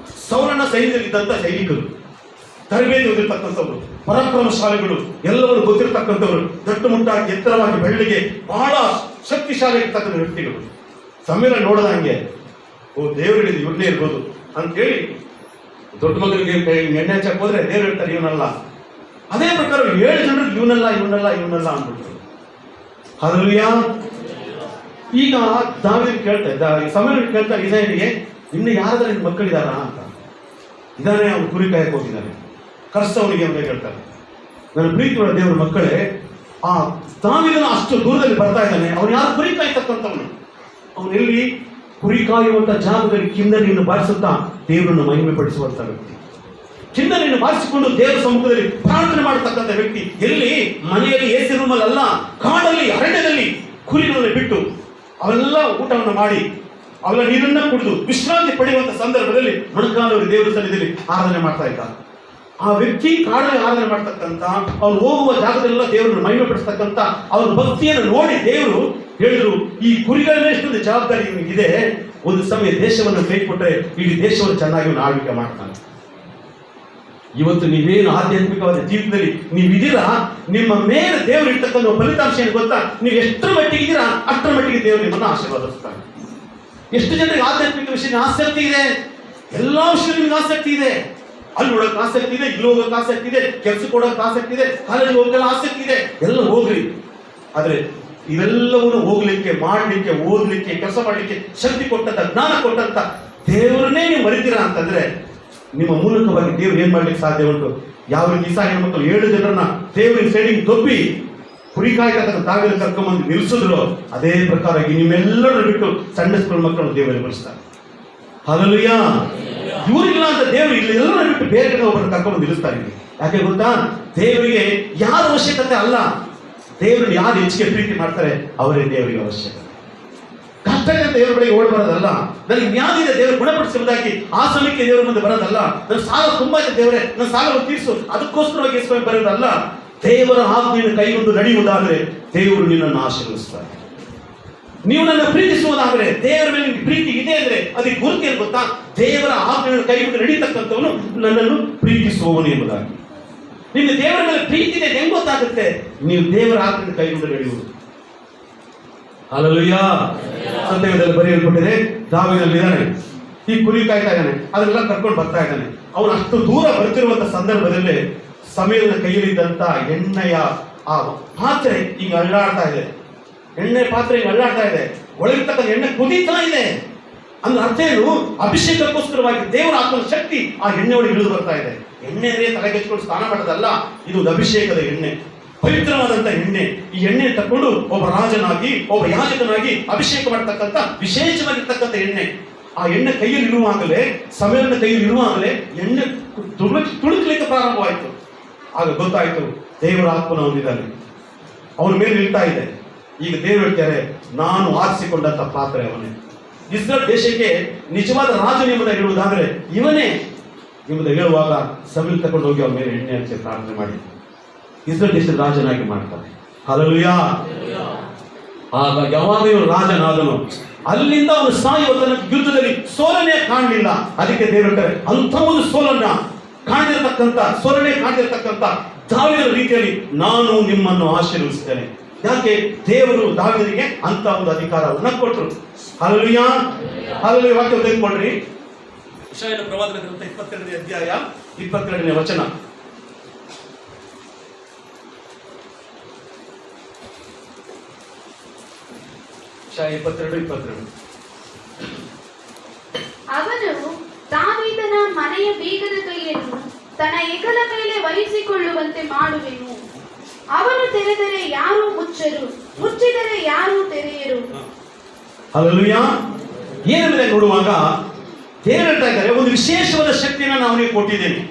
ಸೌಲನ ಸೈನ್ಯದಲ್ಲಿದ್ದಂಥ ಸೈನಿಕರು, ತರಬೇತಿ ಹೊಂದಿರತಕ್ಕಂಥವ್ರು, ಪರಾಕ್ರಮಶಾಲಿಗಳು, ಎಲ್ಲವರು ಗೊತ್ತಿರತಕ್ಕಂಥವ್ರು, ದಟ್ಟುಮುಟ್ಟಾಗಿ ಎತ್ತರವಾಗಿ ಬೆಳ್ಳಿಗೆ ಬಹಳ ಶಕ್ತಿಶಾಲಿ ಇರ್ತಕ್ಕಂಥ ವ್ಯಕ್ತಿಗಳು. ಸಮಯ ನೋಡದಂಗೆ, ಓ ದೇವರು ಹೇಳಿದ್ರು ಇವ್ರನ್ನೇ ಇರ್ಬೋದು ಅಂತೇಳಿ ದೊಡ್ಡ ಮಗನಿಗೆ ಎಣ್ಣೆ ಹಚ್ಚಕ್ಕೆ ಹೋದ್ರೆ ದೇವ್ರು ಹೇಳ್ತಾರೆ ಇವನಲ್ಲ. ಅದೇ ಪ್ರಕಾರ 7 ಜನರು ಇವನಲ್ಲ ಅಂದ್ಬಿಟ್ರು. ಹಲ್ಲೆಲೂಯಾ. ಈಗ ದಾವೀದ ಸಮುವೇಲ ಕೇಳ್ತಾರೆ ಇಸಾಯನಿಗೆ, ಇನ್ನು ಯಾರಾದ್ರೂ ನಿನ್ನ ಮಕ್ಕಳಿದಾರಾ ಅಂತ. ಇದಾನೆ, ಅವ್ರು ಕುರಿ ಕಾಯಕ್ಕೆ ಹೋಗಿದ್ದಾನೆ, ಕರ್ಸವನಿಗೆ ಅಂತ ಹೇಳ್ತಾರೆ. ನನ್ನ ಪ್ರೀತಿಯುಳ್ಳ ದೇವರ ಮಕ್ಕಳೇ, ಆ ದಾವೀದನ ಅಷ್ಟು ದೂರದಲ್ಲಿ ಬರ್ತಾ ಇದ್ದಾನೆ. ಅವನು ಯಾರು? ಕುರಿ ಕಾಯ್ತಕ್ಕಂಥವನು. ಅವನು ಎಲ್ಲಿ? ಕುರಿ ಕಾಯುವಂತ ಜಾಗದಲ್ಲಿ ಕಿನ್ನರಿಯನ್ನು ಬಾರಿಸುತ್ತಾ ದೇವರನ್ನು ಮಹಿಮೆ ಪಡಿಸುವಂತ ವ್ಯಕ್ತಿ. ಕಿನ್ನರಿಯನ್ನು ಬಾರಿಸಿಕೊಂಡು ದೇವರ ಸಮ್ಮುಖದಲ್ಲಿ ಪ್ರಾರ್ಥನೆ ಮಾಡತಕ್ಕಂಥ ವ್ಯಕ್ತಿ. ಎಲ್ಲಿ? ಮನೆಯಲ್ಲಿ AC ರೂಮಲ್ಲಿ ಅಲ್ಲ, ಕಾಡಲ್ಲಿ, ಅರಣ್ಯದಲ್ಲಿ ಕುರಿಗಳನ್ನು ಬಿಟ್ಟು ಅವೆಲ್ಲ ಊಟವನ್ನು ಮಾಡಿ ಅವೆಲ್ಲ ನೀರನ್ನ ಕುಡಿದು ವಿಶ್ರಾಂತಿ ಪಡೆಯುವಂತ ಸಂದರ್ಭದಲ್ಲಿ ಮೊಣಕಾಲವರು ದೇವರ ಸನ್ನಿಧಿಯಲ್ಲಿ ಆರಾಧನೆ ಮಾಡ್ತಾ ಇದ್ದ. ಆ ವ್ಯಕ್ತಿ ಕಾಡಲ್ಲಿ ಆರಾಧನೆ ಮಾಡ್ತಕ್ಕಂಥ, ಅವ್ರು ಹೋಗುವ ಜಾಗದಲ್ಲೆಲ್ಲ ದೇವರನ್ನು ಮಹಿಮೆ ಪಡಿಸ್ತಕ್ಕಂಥ ಅವ್ರ ಭಕ್ತಿಯನ್ನು ನೋಡಿ ದೇವರು ಹೇಳಿದ್ರು, ಈ ಕುರಿಗಳನ್ನೇ ಎಷ್ಟೊಂದು ಜವಾಬ್ದಾರಿ ಇದೆ, ಒಂದು ಸಮಯ ದೇಶವನ್ನು ಕೈ ಕೊಟ್ಟರೆ ಇಡೀ ದೇಶವನ್ನು ಚೆನ್ನಾಗಿ ಆಳ್ವಿಕೆ ಮಾಡ್ತಾನೆ. ಇವತ್ತು ನೀವೇನು ಆಧ್ಯಾತ್ಮಿಕವಾದ ಜೀವಿತದಲ್ಲಿ ನೀವಿದ್ದೀರಾ, ನಿಮ್ಮ ಮೇಲೆ ದೇವರು ಇರ್ತಕ್ಕಂಥ ಫಲಿತಾಂಶ ಏನು ಗೊತ್ತಾ? ನೀವು ಎಷ್ಟರ ಮಟ್ಟಿಗೆ ಇದ್ದೀರಾ ಅಷ್ಟರ ಮಟ್ಟಿಗೆ ದೇವರು ನಿಮ್ಮನ್ನು ಆಶೀರ್ವಾದಿಸ್ತಾನೆ. ಎಷ್ಟು ಜನರಿಗೆ ಆಧ್ಯಾತ್ಮಿಕ ವಿಷಯ ಆಸಕ್ತಿ ಇದೆ, ಎಲ್ಲಾ ವಿಷಯ ನಿಮ್ಗೆ ಆಸಕ್ತಿ ಇದೆ. ಅಲ್ಲಿ ನೋಡೋಕೆ ಆಸಕ್ತಿ ಇದೆ, ಇಲ್ಲಿ ಹೋಗೋಕೆ ಆಸಕ್ತಿ ಇದೆ, ಕೆಲಸ ಕೊಡೋಕೆ ಆಸಕ್ತಿ ಇದೆ, ಕಾಲೇಜ್ ಹೋಗಲ್ಲ ಆಸಕ್ತಿ ಇದೆ, ಎಲ್ಲ ಹೋಗ್ರಿ. ಆದ್ರೆ ಇವೆಲ್ಲವನ್ನು ಹೋಗ್ಲಿಕ್ಕೆ, ಮಾಡ್ಲಿಕ್ಕೆ, ಓದ್ಲಿಕ್ಕೆ, ಕೆಲಸ ಮಾಡ್ಲಿಕ್ಕೆ ಶಕ್ತಿ ಕೊಟ್ಟಂತ, ಜ್ಞಾನ ಕೊಟ್ಟಂತ ದೇವರನ್ನೇ ನೀವು ಮರಿತೀರಾ ಅಂತಂದ್ರೆ ನಿಮ್ಮ ಮೂಲಕವಾಗಿ ದೇವ್ರು ಏನ್ ಮಾಡ್ಲಿಕ್ಕೆ ಸಾಧ್ಯ ಉಂಟು? ಯಾವ ರೀತಿ ಇಸಾಯ ಮಕ್ಕಳು 7 ಜನರನ್ನ ದೇವರಿನ ಸೈಡಿಗೆ ತೊಪ್ಪಿ ಕುರಿ ಕಾಯ್ತಕ್ಕಂಥ ತಾವೇನು ಕರ್ಕೊಂಡ್ಬಂದು ನಿಲ್ಲಿಸಿದ್ರು, ಅದೇ ಪ್ರಕಾರ ನಿಮ್ಮೆಲ್ಲರೂ ಬಿಟ್ಟು ಸಣ್ಣ ಸ್ಕೂಲ್ ಮಕ್ಕಳು ದೇವರಿಗೆ ಬರೆಸ್ತಾರೆ. ಹಲ್ಲೆಲೂಯಾ. ಇವರಿಲ್ಲ ಅಂತ ದೇವರು ಇಲ್ಲಿ ಎಲ್ಲರೂ ಬಿಟ್ಟು ಬೇರೆ ಕಡೆ ಒಬ್ಬರನ್ನು ಕರ್ಕೊಂಡು ನಿಲ್ಲಿಸ್ತಾರೆ. ಯಾಕೆ ಗೊತ್ತಾ? ದೇವರಿಗೆ ಯಾರ ಅವಶ್ಯಕತೆ ಅಲ್ಲ, ದೇವರನ್ನು ಯಾರು ಹೆಚ್ಚಿಗೆ ಪ್ರೀತಿ ಮಾಡ್ತಾರೆ ಅವರೇ ದೇವರಿಗೆ ಅವಶ್ಯಕತೆ. ಕಷ್ಟಕ್ಕೆ ದೇವರ ಬಳಿಗೆ ಓಡಿ ಬರೋದಲ್ಲ, ನನಗೆ ಜ್ಞಾನ ಇದೆ ದೇವರು ಗುಣಪಡಿಸುವುದಾಗಿ ಆ ಸಮಯಕ್ಕೆ ದೇವರ ಮುಂದೆ ಬರೋದಲ್ಲ, ನನ್ನ ಸಾಲ ತುಂಬಾ ಇದೆ ದೇವರೇ ನನ್ನ ಸಾಲವನ್ನು ತೀರಿಸು ಅದಕ್ಕೋಸ್ಕರವಾಗಿ ಯೇಸುವಿಗೆ ಬರೋದಲ್ಲ. ದೇವರ ಆಜ್ಞೆಯನ್ನು ಕೈಗೊಂಡು ನಡೆಯುವುದಾದರೆ ದೇವರು ನಿನ್ನನ್ನು ಆಶೀರ್ವದಿಸ್ತಾರೆ. ನೀವು ನನ್ನ ಪ್ರೀತಿಸುವುದಾದರೆ, ದೇವರ ಮೇಲೆ ನಿಮಗೆ ಪ್ರೀತಿ ಇದೆ ಅಂದ್ರೆ ಅದಕ್ಕೆ ಗುರುತು ಏನು ಗೊತ್ತಾ? ದೇವರ ಆಜ್ಞೆಯನ್ನು ಕೈಗೊಂಡು ನಡೀತಕ್ಕಂಥವನು ನನ್ನನ್ನು ಪ್ರೀತಿಸುವವನು ಎಂಬುದಾಗಿ. ನಿಮಗೆ ದೇವರ ಮೇಲೆ ಪ್ರೀತಿ ಇದೆ ಹೆಂಗ್ ಗೊತ್ತಾಗುತ್ತೆ? ನೀವು ದೇವರ ಆಜ್ಞೆಯನ್ನು ಕೈಗೊಂಡು ನಡೆಯುವುದು. ಹಲ್ಲೆಲೂಯಾ. ಸಂದೇಹದಲ್ಲಿ ಬರೆಯಲ್ಪಟ್ಟಿದೆ, ದಾವೀದನಿದ್ದಾನೆ, ಈ ಕುರಿ ಕಾಯ್ತಾ ಇದ್ದಾನೆ, ಅದನ್ನೆಲ್ಲ ಕರ್ಕೊಂಡು ಬರ್ತಾ ಇದ್ದಾನೆ. ಅವನು ಅಷ್ಟು ದೂರ ಬರ್ತಿರುವಂತ ಸಂದರ್ಭದಲ್ಲಿ ಸಮಯದ ಕೈಯಲ್ಲಿದ್ದಂತ ಎಣ್ಣೆಯ ಆ ಪಾತ್ರೆ ಈಗ ಅಳ್ಳಾಡ್ತಾ ಇದೆ. ಎಣ್ಣೆ ಪಾತ್ರೆ ಈಗ ಅಳ್ಳಾಡ್ತಾ ಇದೆ, ಒಳಗಿರ್ತಕ್ಕಂಥ ಎಣ್ಣೆ ಕುದೀತಾ ಇದೆ. ಅಂದ್ರೆ ಅರ್ಥ ಏನು? ಅಭಿಷೇಕಕ್ಕೋಸ್ಕರವಾಗಿ ದೇವರ ಆತ್ಮನ ಶಕ್ತಿ ಆ ಎಣ್ಣೆ ಒಳಗೆ ಇಳಿದು ಬರ್ತಾ ಇದೆ. ಎಣ್ಣೆ ಅಂದ್ರೆ ತಲೆಗೆಚ್ಕೊಂಡು ಸ್ನಾನ ಮಾಡೋದಲ್ಲ, ಇದು ಒಂದು ಅಭಿಷೇಕದ ಎಣ್ಣೆ, ಪವಿತ್ರವಾದಂತ ಎಣ್ಣೆ. ಈ ಎಣ್ಣೆ ತಕೊಂಡು ಒಬ್ಬ ರಾಜನಾಗಿ, ಒಬ್ಬ ಯಾಜಕನಾಗಿ ಅಭಿಷೇಕ ಮಾಡತಕ್ಕಂಥ ವಿಶೇಷವಾಗಿರ್ತಕ್ಕಂಥ ಎಣ್ಣೆ. ಆ ಎಣ್ಣೆ ಕೈಯಲ್ಲಿ ಇರುವಾಗಲೇ, ಸಮಯದ ಕೈಯಲ್ಲಿ ಇರುವಾಗಲೇ ಎಣ್ಣೆ ತುಳುಕ್ಲಿಕ್ಕೆ ಪ್ರಾರಂಭವಾಯಿತು. ಆಗ ಗೊತ್ತಾಯ್ತು ದೇವರ ಆತ್ಮನ ಹೊಂದಿದ್ದಾನೆ, ಅವನ ಮೇಲೆ ನಿಲ್ತಾ ಇದೆ. ಈಗ ದೇವರು ಹೇಳ್ತಾರೆ, ನಾನು ಆರಿಸಿಕೊಂಡಂತ ಪಾತ್ರೆ ಅವನೇ. ಇಸ್ರೇಲ್ ದೇಶಕ್ಕೆ ನಿಜವಾದ ರಾಜನು ಎಂಬುದಾಗಿ ಹೇಳುವುದಾದ್ರೆ ಇವನೇ ಎಂಬುದಾಗಿ ಹೇಳುವಾಗ ಸಮೀಲ್ ತಗೊಂಡು ಹೋಗಿ ಅವನ ಮೇಲೆ ಎಣ್ಣೆ ಹಚ್ಚಿ ಪ್ರಾರ್ಥನೆ ಮಾಡಿ ಇಸ್ರೇಲ್ ದೇಶದ ರಾಜನಾಗಿ ಮಾಡ್ತಾರೆ. ಹಲ್ಲೆಲೂಯಾ. ಆಗ ಯಾವಾಗ ಇವನು ರಾಜನಾದನು, ಅಲ್ಲಿಂದ ಅವನು ಸಾಯುವ ತನಕ ಯುದ್ಧದಲ್ಲಿ ಸೋಲನೆ ಕಾಣಲಿಲ್ಲ. ಅದಕ್ಕೆ ದೇವರು ಹೇಳ್ತಾರೆ, ಅಂಥ ಒಂದು ಸೋಲನೆ ಕಾಣದಿರತಕ್ಕಂಥ ದಾವೀದನ ರೀತಿಯಲ್ಲಿ ನಾನು ನಿಮ್ಮನ್ನು ಆಶೀರ್ವದಿಸ್ತೇನೆ. ಯಾಕೆ? ದೇವರು ದಾವೀದನಿಗೆ ಅಂತ ಒಂದು ಅಧಿಕಾರವನ್ನು ಕೊಟ್ಟರು. ಹಲ್ಲೆಲೂಯಾ. ಹಲ್ಲೆಲೂಯಾ. ವಾಕ್ಯ ತೆಗೆದುಕೊಂಡ್ರಿ, ಯೆಶಾಯನ ಪ್ರವಾದನ ಗ್ರಂಥ 22ನೇ ಅಧ್ಯಾಯ 22ನೇ ವಚನ. ಯೆಶಾಯ 22:22. ಅವನು ದಾವೀದನ ಮನೆಯ ಬೀಗದ ಕೈಯನ್ನು ತನ್ನ ಹೆಗಲ ಮೇಲೆ ವಹಿಸಿಕೊಳ್ಳುವಂತೆ ಮಾಡುವೆನು. ಅವನು ತೆರೆದರೆ ಯಾರೂ ಮುಚ್ಚರು, ಮುಚ್ಚಿದರೆ ಯಾರೂ ತೆರೆಯರು. ಹಲ್ಲೆಲೂಯಾ. ಏನೆಂದರೆ ನೋಡುವಾಗ ದೇವರು ಹೇಳ್ತಾ ಇದ್ದಾರೆ, ಒಂದು ವಿಶೇಷವಾದ ಶಕ್ತಿಯನ್ನು ನಾನು ಅವನಿಗೆ ಕೊಟ್ಟಿದ್ದೇನೆ.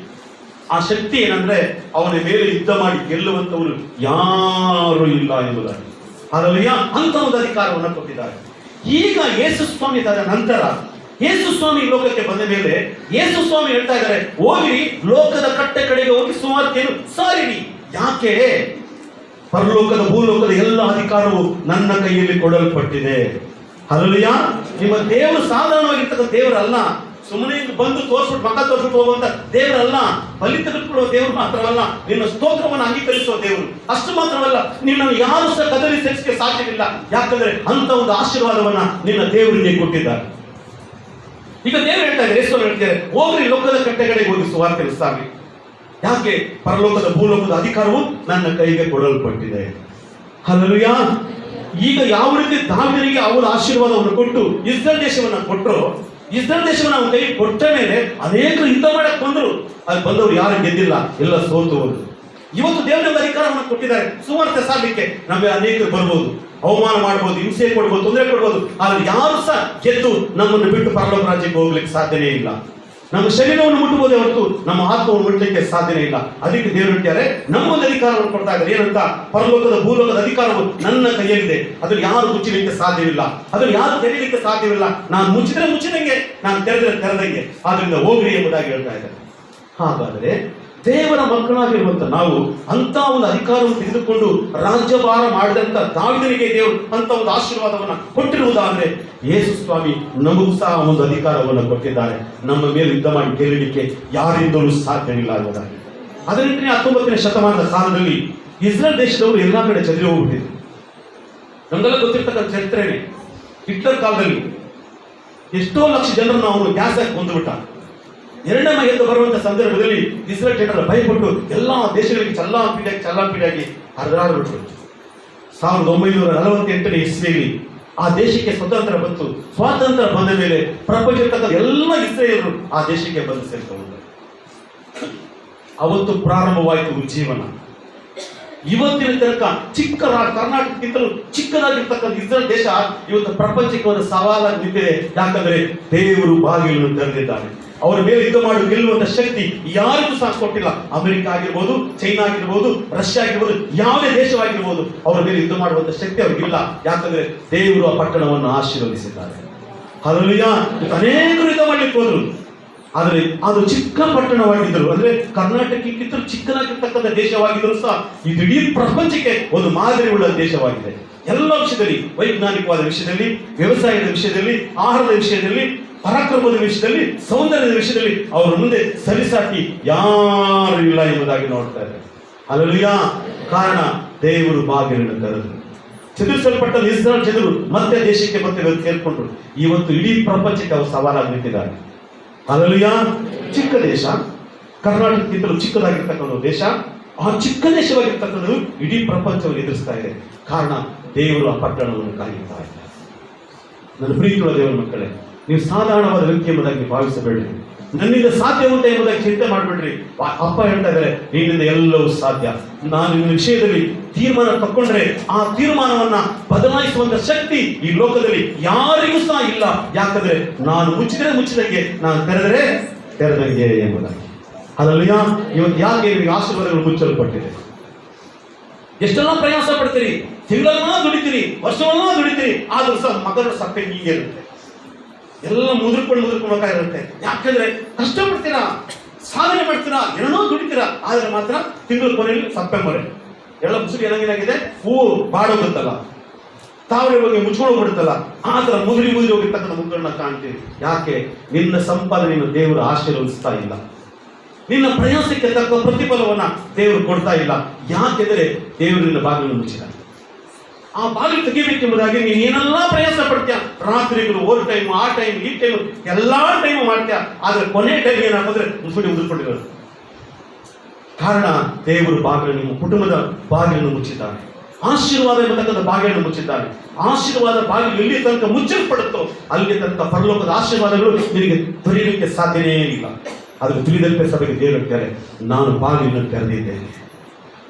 ಆ ಶಕ್ತಿ ಏನಂದ್ರೆ ಅವನ ಮೇಲೆ ಯುದ್ಧ ಮಾಡಿ ಗೆಲ್ಲುವಂತವರು ಯಾರು ಇಲ್ಲ ಎಂಬುದಾಗಿ. ಹಲ್ಲೆಲೂಯಾ. ಅಂತ ಒಂದು ಅಧಿಕಾರವನ್ನು ಕೊಟ್ಟಿದ್ದಾರೆ. ಈಗ ಯೇಸು ಸ್ವಾಮಿ ಆದ ನಂತರ ಯೇಸು ಸ್ವಾಮಿ ಲೋಕಕ್ಕೆ ಬಂದ ಮೇಲೆ ಯೇಸು ಸ್ವಾಮಿ ಹೇಳ್ತಾ ಇದ್ದಾರೆ, ಹೋಗಿ ಲೋಕದ ಕಟ್ಟೆ ಕಡೆಗೆ ಹೋಗಿ ಸುವಾರ್ತೆಯನ್ನು ಸಾರಿರಿ. ಯಾಕೆ? ಪರಲೋಕದ ಭೂಲೋಕದ ಎಲ್ಲ ಅಧಿಕಾರವು ನನ್ನ ಕೈಯಲ್ಲಿ ಕೊಡಲ್ಪಟ್ಟಿದೆ. ಹಲ್ಲೆಲೂಯಾ. ನಿಮ್ಮ ದೇವರು ಸಾಧಾರಣವಾಗಿರ್ತಕ್ಕಂಥ ದೇವರಲ್ಲ, ಸುಮ್ಮನೆ ಬಂದು ತೋರಿಸ್ಬಿಟ್ಟು ಮಕ್ಕ ತೋರಿಸ್ಬಿಟ್ಟು ಹೋಗುವಂತ ದೇವರಲ್ಲ. ಬಲಿ ತೆಗೆದುಕೊಳ್ಳುವ ದೇವರು ಮಾತ್ರವಲ್ಲ, ನಿನ್ನ ಸ್ತೋತ್ರವನ್ನು ಅಂಗೀಕರಿಸುವ ದೇವರು. ಅಷ್ಟು ಮಾತ್ರವಲ್ಲ, ನಿನ್ನನ್ನು ಯಾರು ಸಹ ಕದಲಿ ಸೆಲ್ಸ್ಗೆ ಸಾಧ್ಯವಿಲ್ಲ. ಯಾಕಂದ್ರೆ ಅಂತ ಒಂದು ಆಶೀರ್ವಾದವನ್ನ ನಿನ್ನ ದೇವರಿಗೆ ಕೊಟ್ಟಿದ್ದಾರೆ. ಈಗ ದೇವರು ಹೇಳ್ತಾ ಇದ್ದಾರೆ, ಯೇಸು ಹೇಳ್ತಾರೆ, ಹೋಗ್ರಿ ಲೋಕದ ಕಟ್ಟೆಗಳಿಗೆ ಹೋಗಿ ಸುವಾರ್ತೆಯನ್ನು ಸಾರಿ. ಯಾಕೆ? ಪರಲೋಕದ ಭೂಲೋಕದ ಅಧಿಕಾರವು ನನ್ನ ಕೈಗೆ ಕೊಡಲ್ಪಟ್ಟಿದೆ. ಹಲ್ಲೆಲೂಯಾ. ಈಗ ಯಾವ ರೀತಿ ದಾವೀದನಿಗೆ ಅವರ ಆಶೀರ್ವಾದವನ್ನು ಕೊಟ್ಟು ಇಸ್ರೇಲ್ ದೇಶವನ್ನ ಕೊಟ್ಟರು, ಇಸ್ರೇಲ್ ದೇಶವನ್ನು ಅವನ ಕೈ ಕೊಟ್ಟ ಮೇಲೆ ಅನೇಕರು ಯುದ್ಧ ಮಾಡಕ್ ಬಂದರು. ಅಲ್ಲಿ ಬಂದವರು ಯಾರು ಗೆದ್ದಿಲ್ಲ, ಎಲ್ಲ ಸೋತು ಹೋದ್ರು. ಇವತ್ತು ದೇವರ ಅಧಿಕಾರವನ್ನು ಕೊಟ್ಟಿದ್ದಾರೆ ಸುವಾರ್ತೆ ಸಾರಲಿಕ್ಕೆ. ನಮಗೆ ಅನೇಕರು ಬರ್ಬೋದು, ಅವಮಾನ ಮಾಡಬಹುದು, ಹಿಂಸೆ ಕೊಡ್ಬೋದು, ತೊಂದರೆ ಕೊಡ್ಬೋದು. ಆದ್ರೆ ಯಾರು ಸಹ ಗೆದ್ದು ನಮ್ಮನ್ನು ಬಿಟ್ಟು ಪರಲೋಕ ರಾಜ್ಯಕ್ಕೆ ಹೋಗ್ಲಿಕ್ಕೆ ಸಾಧ್ಯನೇ ಇಲ್ಲ. ನಮ್ಮ ಶರೀರವನ್ನು ಮುಟ್ಟಬಹುದೇ ಹೊರತು ನಮ್ಮ ಆತ್ಮವನ್ನು ಮುಟ್ಟಲಿಕ್ಕೆ ಸಾಧ್ಯನೇ ಇಲ್ಲ. ಅದಕ್ಕೆ ದೇವರು ಹೇಳ್ತಾರೆ, ನಮ್ಮೊಂದು ಅಧಿಕಾರವನ್ನು ಕೊಡ್ತಾ ಇದ್ದಾರೆ. ಏನಂತ? ಪರಲೋಕದ ಭೂಲೋಕದ ಅಧಿಕಾರವು ನನ್ನ ಕೈಯಲ್ಲಿದೆ, ಅದನ್ನು ಯಾರು ಮುಚ್ಚಲಿಕ್ಕೆ ಸಾಧ್ಯವಿಲ್ಲ, ಅದನ್ನು ಯಾರು ತೆರೀಲಿಕ್ಕೆ ಸಾಧ್ಯವಿಲ್ಲ. ನಾನು ಮುಚ್ಚಿದ್ರೆ ಮುಚ್ಚಿದಂಗೆ, ನಾನು ತೆರೆದ್ರೆ ತೆರೆದಂಗೆ. ಆದ್ರಿಂದ ಹೋಗ್ರಿ ಎಂಬುದಾಗಿ ಹೇಳ್ತಾ ಇದ್ದಾರೆ. ಹಾಗಾದರೆ ದೇವರ ಮಕ್ಕಳಾಗಿರುವಂತ ನಾವು ಅಂತ ಒಂದು ಅಧಿಕಾರವನ್ನು ತೆಗೆದುಕೊಂಡು ರಾಜ್ಯಭಾರ ಮಾಡಿದಂತ ದಾವೀದನಿಗೆ ದೇವರು ಅಂತ ಒಂದು ಆಶೀರ್ವಾದವನ್ನ ಕೊಟ್ಟಿರುವುದಾದ್ರೆ, ಯೇಸು ಸ್ವಾಮಿ ನಮಗೂ ಸಹ ಒಂದು ಅಧಿಕಾರವನ್ನು ಕೊಟ್ಟಿದ್ದಾರೆ. ನಮ್ಮ ಮೇಲೆ ಯುದ್ಧ ಮಾಡಿ ಗೆಲ್ಲಲಿಕ್ಕೆ ಯಾರಿಂದಲೂ ಸಾಧ್ಯವಿಲ್ಲ ಅನ್ನೋದಾಗಿ. 18ನೇ 19ನೇ ಶತಮಾನದ ಕಾಲದಲ್ಲಿ ಇಸ್ರೇಲ್ ದೇಶದವರು ಎಲ್ಲಾ ಕಡೆ ಚದುರಿ ಹೋಗ್ಬಿಟ್ಟಿದ್ರು. ನಮ್ಗೆಲ್ಲ ಗೊತ್ತಿರ್ತಕ್ಕಂಥ ಚರಿತ್ರೆನೇ, ಹಿಟ್ಲರ್ ಕಾಲದಲ್ಲಿ ಎಷ್ಟೋ ಲಕ್ಷ ಜನರನ್ನು ಅವನು ಗ್ಯಾಸ್ ಹಾಕಿ ಕೊಂದುಬಿಟ್ಟ. ಎರಡನೇ ಮಹಾಯುದ್ಧ ಬರುವಂತಹ ಸಂದರ್ಭದಲ್ಲಿ ಇಸ್ರೇಲ್ ಜನರ ಭಯಪಟ್ಟು ಎಲ್ಲಾ ದೇಶಗಳಿಗೆ ಚಲ್ಲಾಪಿಡಿಯಾಗಿ ಹರಿದಾಡ್ಬಿಟ್ರು. 1948ನೇ ಇಸ್ವಿಯಲ್ಲಿ ಆ ದೇಶಕ್ಕೆ ಸ್ವತಂತ್ರ ಬಂತು. ಸ್ವಾತಂತ್ರ್ಯ ಬಂದ ಮೇಲೆ ಪ್ರಪಂಚದ ಎಲ್ಲ ಇಸ್ರೇಲರು ಆ ದೇಶಕ್ಕೆ ಬಂದು ಸೇರ್ಕೊಂಡು ಅವತ್ತು ಪ್ರಾರಂಭವಾಯಿತು ಉಜ್ಜೀವನ. ಇವತ್ತಿನ ತನಕ ಕರ್ನಾಟಕಕ್ಕಿಂತಲೂ ಚಿಕ್ಕದಾಗಿರ್ತಕ್ಕಂಥ ಇಸ್ರೇಲ್ ದೇಶ ಇವತ್ತು ಪ್ರಪಂಚಕ್ಕೆ ಒಂದು ಸವಾಲಾಗಿ ನಿಂತಿದೆ. ಯಾಕಂದ್ರೆ ದೇವರು ಬಾಗಿಲನ್ನು ತೆರೆದಿದ್ದಾರೆ. ಅವರ ಮೇಲೆ ಯುದ್ಧ ಮಾಡಿ ಗೆಲ್ಲುವಂತ ಶಕ್ತಿ ಯಾರಿಗೂ ಸಹ ಕೊಟ್ಟಿಲ್ಲ. ಅಮೆರಿಕ ಆಗಿರ್ಬೋದು, ಚೈನಾ ಆಗಿರ್ಬೋದು, ರಷ್ಯಾ ಆಗಿರ್ಬೋದು, ಯಾವುದೇ ದೇಶವಾಗಿರ್ಬೋದು, ಅವರ ಮೇಲೆ ಯುದ್ಧ ಮಾಡುವಂತ ಶಕ್ತಿ ಅವ್ರಿಗಿಲ್ಲ. ಯಾಕಂದ್ರೆ ದೇವರು ಆ ಪಟ್ಟಣವನ್ನು ಆಶೀರ್ವದಿಸಿದ್ದಾರೆ. ಹಲ್ಲೆಲೂಯಾ. ಅನೇಕರು ಯುದ್ಧ ಮಾಡ್ಲಿಕ್ಕೆ ಹೋದ್ರು, ಆದ್ರೆ ಅದು ಚಿಕ್ಕ ಪಟ್ಟಣವಾಗಿದ್ದರು. ಅಂದ್ರೆ ಕರ್ನಾಟಕಕ್ಕಿಂತ ಚಿಕ್ಕದಾಗಿರ್ತಕ್ಕಂಥ ದೇಶವಾಗಿದ್ದರೂ ಸಹ ಇದು ಇಡೀ ಪ್ರಪಂಚಕ್ಕೆ ಒಂದು ಮಾದರಿ ಉಳ್ಳ ದೇಶವಾಗಿದೆ. ಎಲ್ಲ ವಿಷಯದಲ್ಲಿ, ವೈಜ್ಞಾನಿಕವಾದ ವಿಷಯದಲ್ಲಿ, ವ್ಯವಸಾಯದ ವಿಷಯದಲ್ಲಿ, ಆಹಾರದ ವಿಷಯದಲ್ಲಿ, ಪರಾಕ್ರಮದ ವಿಷಯದಲ್ಲಿ, ಸೌಂದರ್ಯದ ವಿಷಯದಲ್ಲಿ ಅವರ ಮುಂದೆ ಸರಿಸಾಟಿ ಯಾರು ಇಲ್ಲ ಎಂಬುದಾಗಿ ನೋಡ್ತಾ ಇದ್ದಾರೆ. ಹಲ್ಲೆಲೂಯಾ. ಕಾರಣ ದೇವರು ಬಾಗಿಲನ್ನು ತೆರೆದರು. ಚದುರಿಸಲ್ಪಟ್ಟ ಇಸ್ರಾಯೇಲ್ ಜನರು ಮತ್ತೆ ದೇಶಕ್ಕೆ ಮತ್ತೆ ಸೇರ್ಕೊಂಡ್ರು. ಇವತ್ತು ಇಡೀ ಪ್ರಪಂಚಕ್ಕೆ ಅವರು ಸವಾಲಾಗಿ ನಿಂತಿದ್ದಾರೆ. ಹಲ್ಲೆಲೂಯಾ. ಚಿಕ್ಕ ದೇಶ, ಕರ್ನಾಟಕಕ್ಕಿಂತಲೂ ಚಿಕ್ಕದಾಗಿರ್ತಕ್ಕಂಥ ದೇಶ, ಆ ಚಿಕ್ಕ ದೇಶವಾಗಿರ್ತಕ್ಕಂಥದ್ದು ಇಡೀ ಪ್ರಪಂಚವನ್ನು ಎದುರಿಸ್ತಾ ಇದೆ. ಕಾರಣ ದೇವರು ಆ ಪಟ್ಟಣವನ್ನು ಕಾಯುತ್ತಾ ಇದ್ದಾರೆ. ನನ್ನ ಪ್ರೀತಿಯುಳ್ಳ ದೇವರ ಮಕ್ಕಳೇ, ನೀವು ಸಾಧಾರಣವಾದ ವ್ಯಕ್ತಿ ಎಂಬುದಾಗಿ ಭಾವಿಸಬೇಡ್ರಿ. ನನ್ನಿಂದ ಸಾಧ್ಯ ಉಂಟು ಎಂಬುದಾಗಿ ಚಿಂತೆ ಮಾಡಬೇಡ್ರಿ. ಅಪ್ಪ ಹೇಳ್ತಾ ಇದ್ದಾರೆ, ನಿನ್ನಿಂದ ಎಲ್ಲವೂ ಸಾಧ್ಯ. ನಾನು ನಿನ್ನ ವಿಷಯದಲ್ಲಿ ತೀರ್ಮಾನ ತಕ್ಕೊಂಡ್ರೆ ಆ ತೀರ್ಮಾನವನ್ನ ಬದಲಾಯಿಸುವಂತ ಶಕ್ತಿ ಈ ಲೋಕದಲ್ಲಿ ಯಾರಿಗೂ ಸಹ ಇಲ್ಲ. ಯಾಕಂದ್ರೆ ನಾನು ಮುಚ್ಚಿದ್ರೆ ಮುಚ್ಚಿದಂಗೆ, ನಾನು ತೆರೆದರೆ ತೆರೆದಂಗೆ ಎಂಬುದಾಗಿ. ಹಲ್ಲೆಲೂಯಾ. ಇವತ್ತು ಯಾಕೆ ನಿಮಗೆ ಆಶೀರ್ವಾದಗಳು ಮುಚ್ಚಲ್ಪಟ್ಟಿದೆ? ಎಷ್ಟೆಲ್ಲ ಪ್ರಯಾಸ ಪಡ್ತೀರಿ, ತಿಂಗಳನ್ನ ದುಡಿತೀರಿ, ವರ್ಷವನ್ನ ದುಡಿತೀರಿ, ಆದ್ರೂ ಸಹ ಮಗನ ಸಪ್ಪೆ ಹೀಗೆ ಇರುತ್ತೆ. ಎಲ್ಲ ಮುದುರ್ಕೊಂಡು ಬೇಕಾಗಿರುತ್ತೆ. ಯಾಕಂದ್ರೆ ಕಷ್ಟಪಡ್ತೀರಾ, ಸಾಧನೆ ಮಾಡ್ತೀರಾ, ಏನೋ ದುಡಿತೀರಾ, ಆದ್ರೆ ಮಾತ್ರ ತಿಂಗಳ ಕೊನೆಯಲ್ಲಿ ಸಪ್ಪೆ ಮರೆ ಎಲ್ಲ ಮುಸುರು ಏನಾಗಿದೆ, ಹೂವು ಬಾಡೋಗುತ್ತಲ್ಲ, ತಾವರೆ ಹೋಗಿ ಮುಚ್ಕೊಂಡು ಬಿಡುತ್ತಲ್ಲ, ಆ ತರ ಮುದುರಿ ಹೋಗಿರ್ತಕ್ಕಂಥ ಮುಖಗಳನ್ನ ಕಾಣ್ತೀವಿ. ಯಾಕೆ? ನಿನ್ನ ಸಂಪಾದನೆಯನ್ನು ದೇವರು ಆಶೀರ್ವದಿಸ್ತಾ ಇಲ್ಲ. ನಿನ್ನ ಪ್ರಯಾಸಕ್ಕೆ ತಕ್ಕ ಪ್ರತಿಫಲವನ್ನ ದೇವರು ಕೊಡ್ತಾ ಇಲ್ಲ. ಯಾಕೆಂದ್ರೆ ದೇವರು ನಿನ್ನ ಬಾಗಿಲನ್ನು ಮುಚ್ಚಿದ. ಆ ಬಾಗಿಲು ತೆಗಿಬೇಕೆಂಬುದಾಗಿ ನೀನು ಏನೆಲ್ಲ ಪ್ರಯಾಸ ಪಡ್ತೀಯ, ರಾತ್ರಿಗಳು, ಓವರ್ ಟೈಮ್, ಆ ಟೈಮ್, ಈ ಟೈಮ್, ಎಲ್ಲಾ ಟೈಮು ಮಾಡ್ತೀಯ. ಆದ್ರೆ ಕೊನೆ ಟೈಮ್ ಏನಾಗ್ತಂದ್ರೆ ಮುಸುಡಿ ಉದುರ್ಕೊಂಡಿರೋದು. ಕಾರಣ ದೇವರು ಬಾಗಿಲು, ನಿಮ್ಮ ಕುಟುಂಬದ ಬಾಗಿಲನ್ನು ಮುಚ್ಚಿದ್ದಾನೆ. ಆಶೀರ್ವಾದ ಎಂಬತಕ್ಕಂಥ ಬಾಗಿಲನ್ನು ಮುಚ್ಚಿದ್ದಾನೆ. ಆಶೀರ್ವಾದ ಬಾಗಿಲು ಎಲ್ಲಿ ತನಕ ಮುಚ್ಚಲ್ಪಡುತ್ತೋ ಅಲ್ಲಿ ತನಕ ಪರಲೋಕದ ಆಶೀರ್ವಾದಗಳು ನಿನಗೆ ದೊರೆಯಲಿಕ್ಕೆ ಸಾಧ್ಯನೇ ಇಲ್ಲ. ಅದನ್ನು ತಿಳಿದಂತೆ ಸಭೆಗೆ ದೇವರು ಹೇಳ್ತಾರೆ, ನಾನು ಬಾಗಿಲನ್ನು ತೆರೆದಿದ್ದೇನೆ.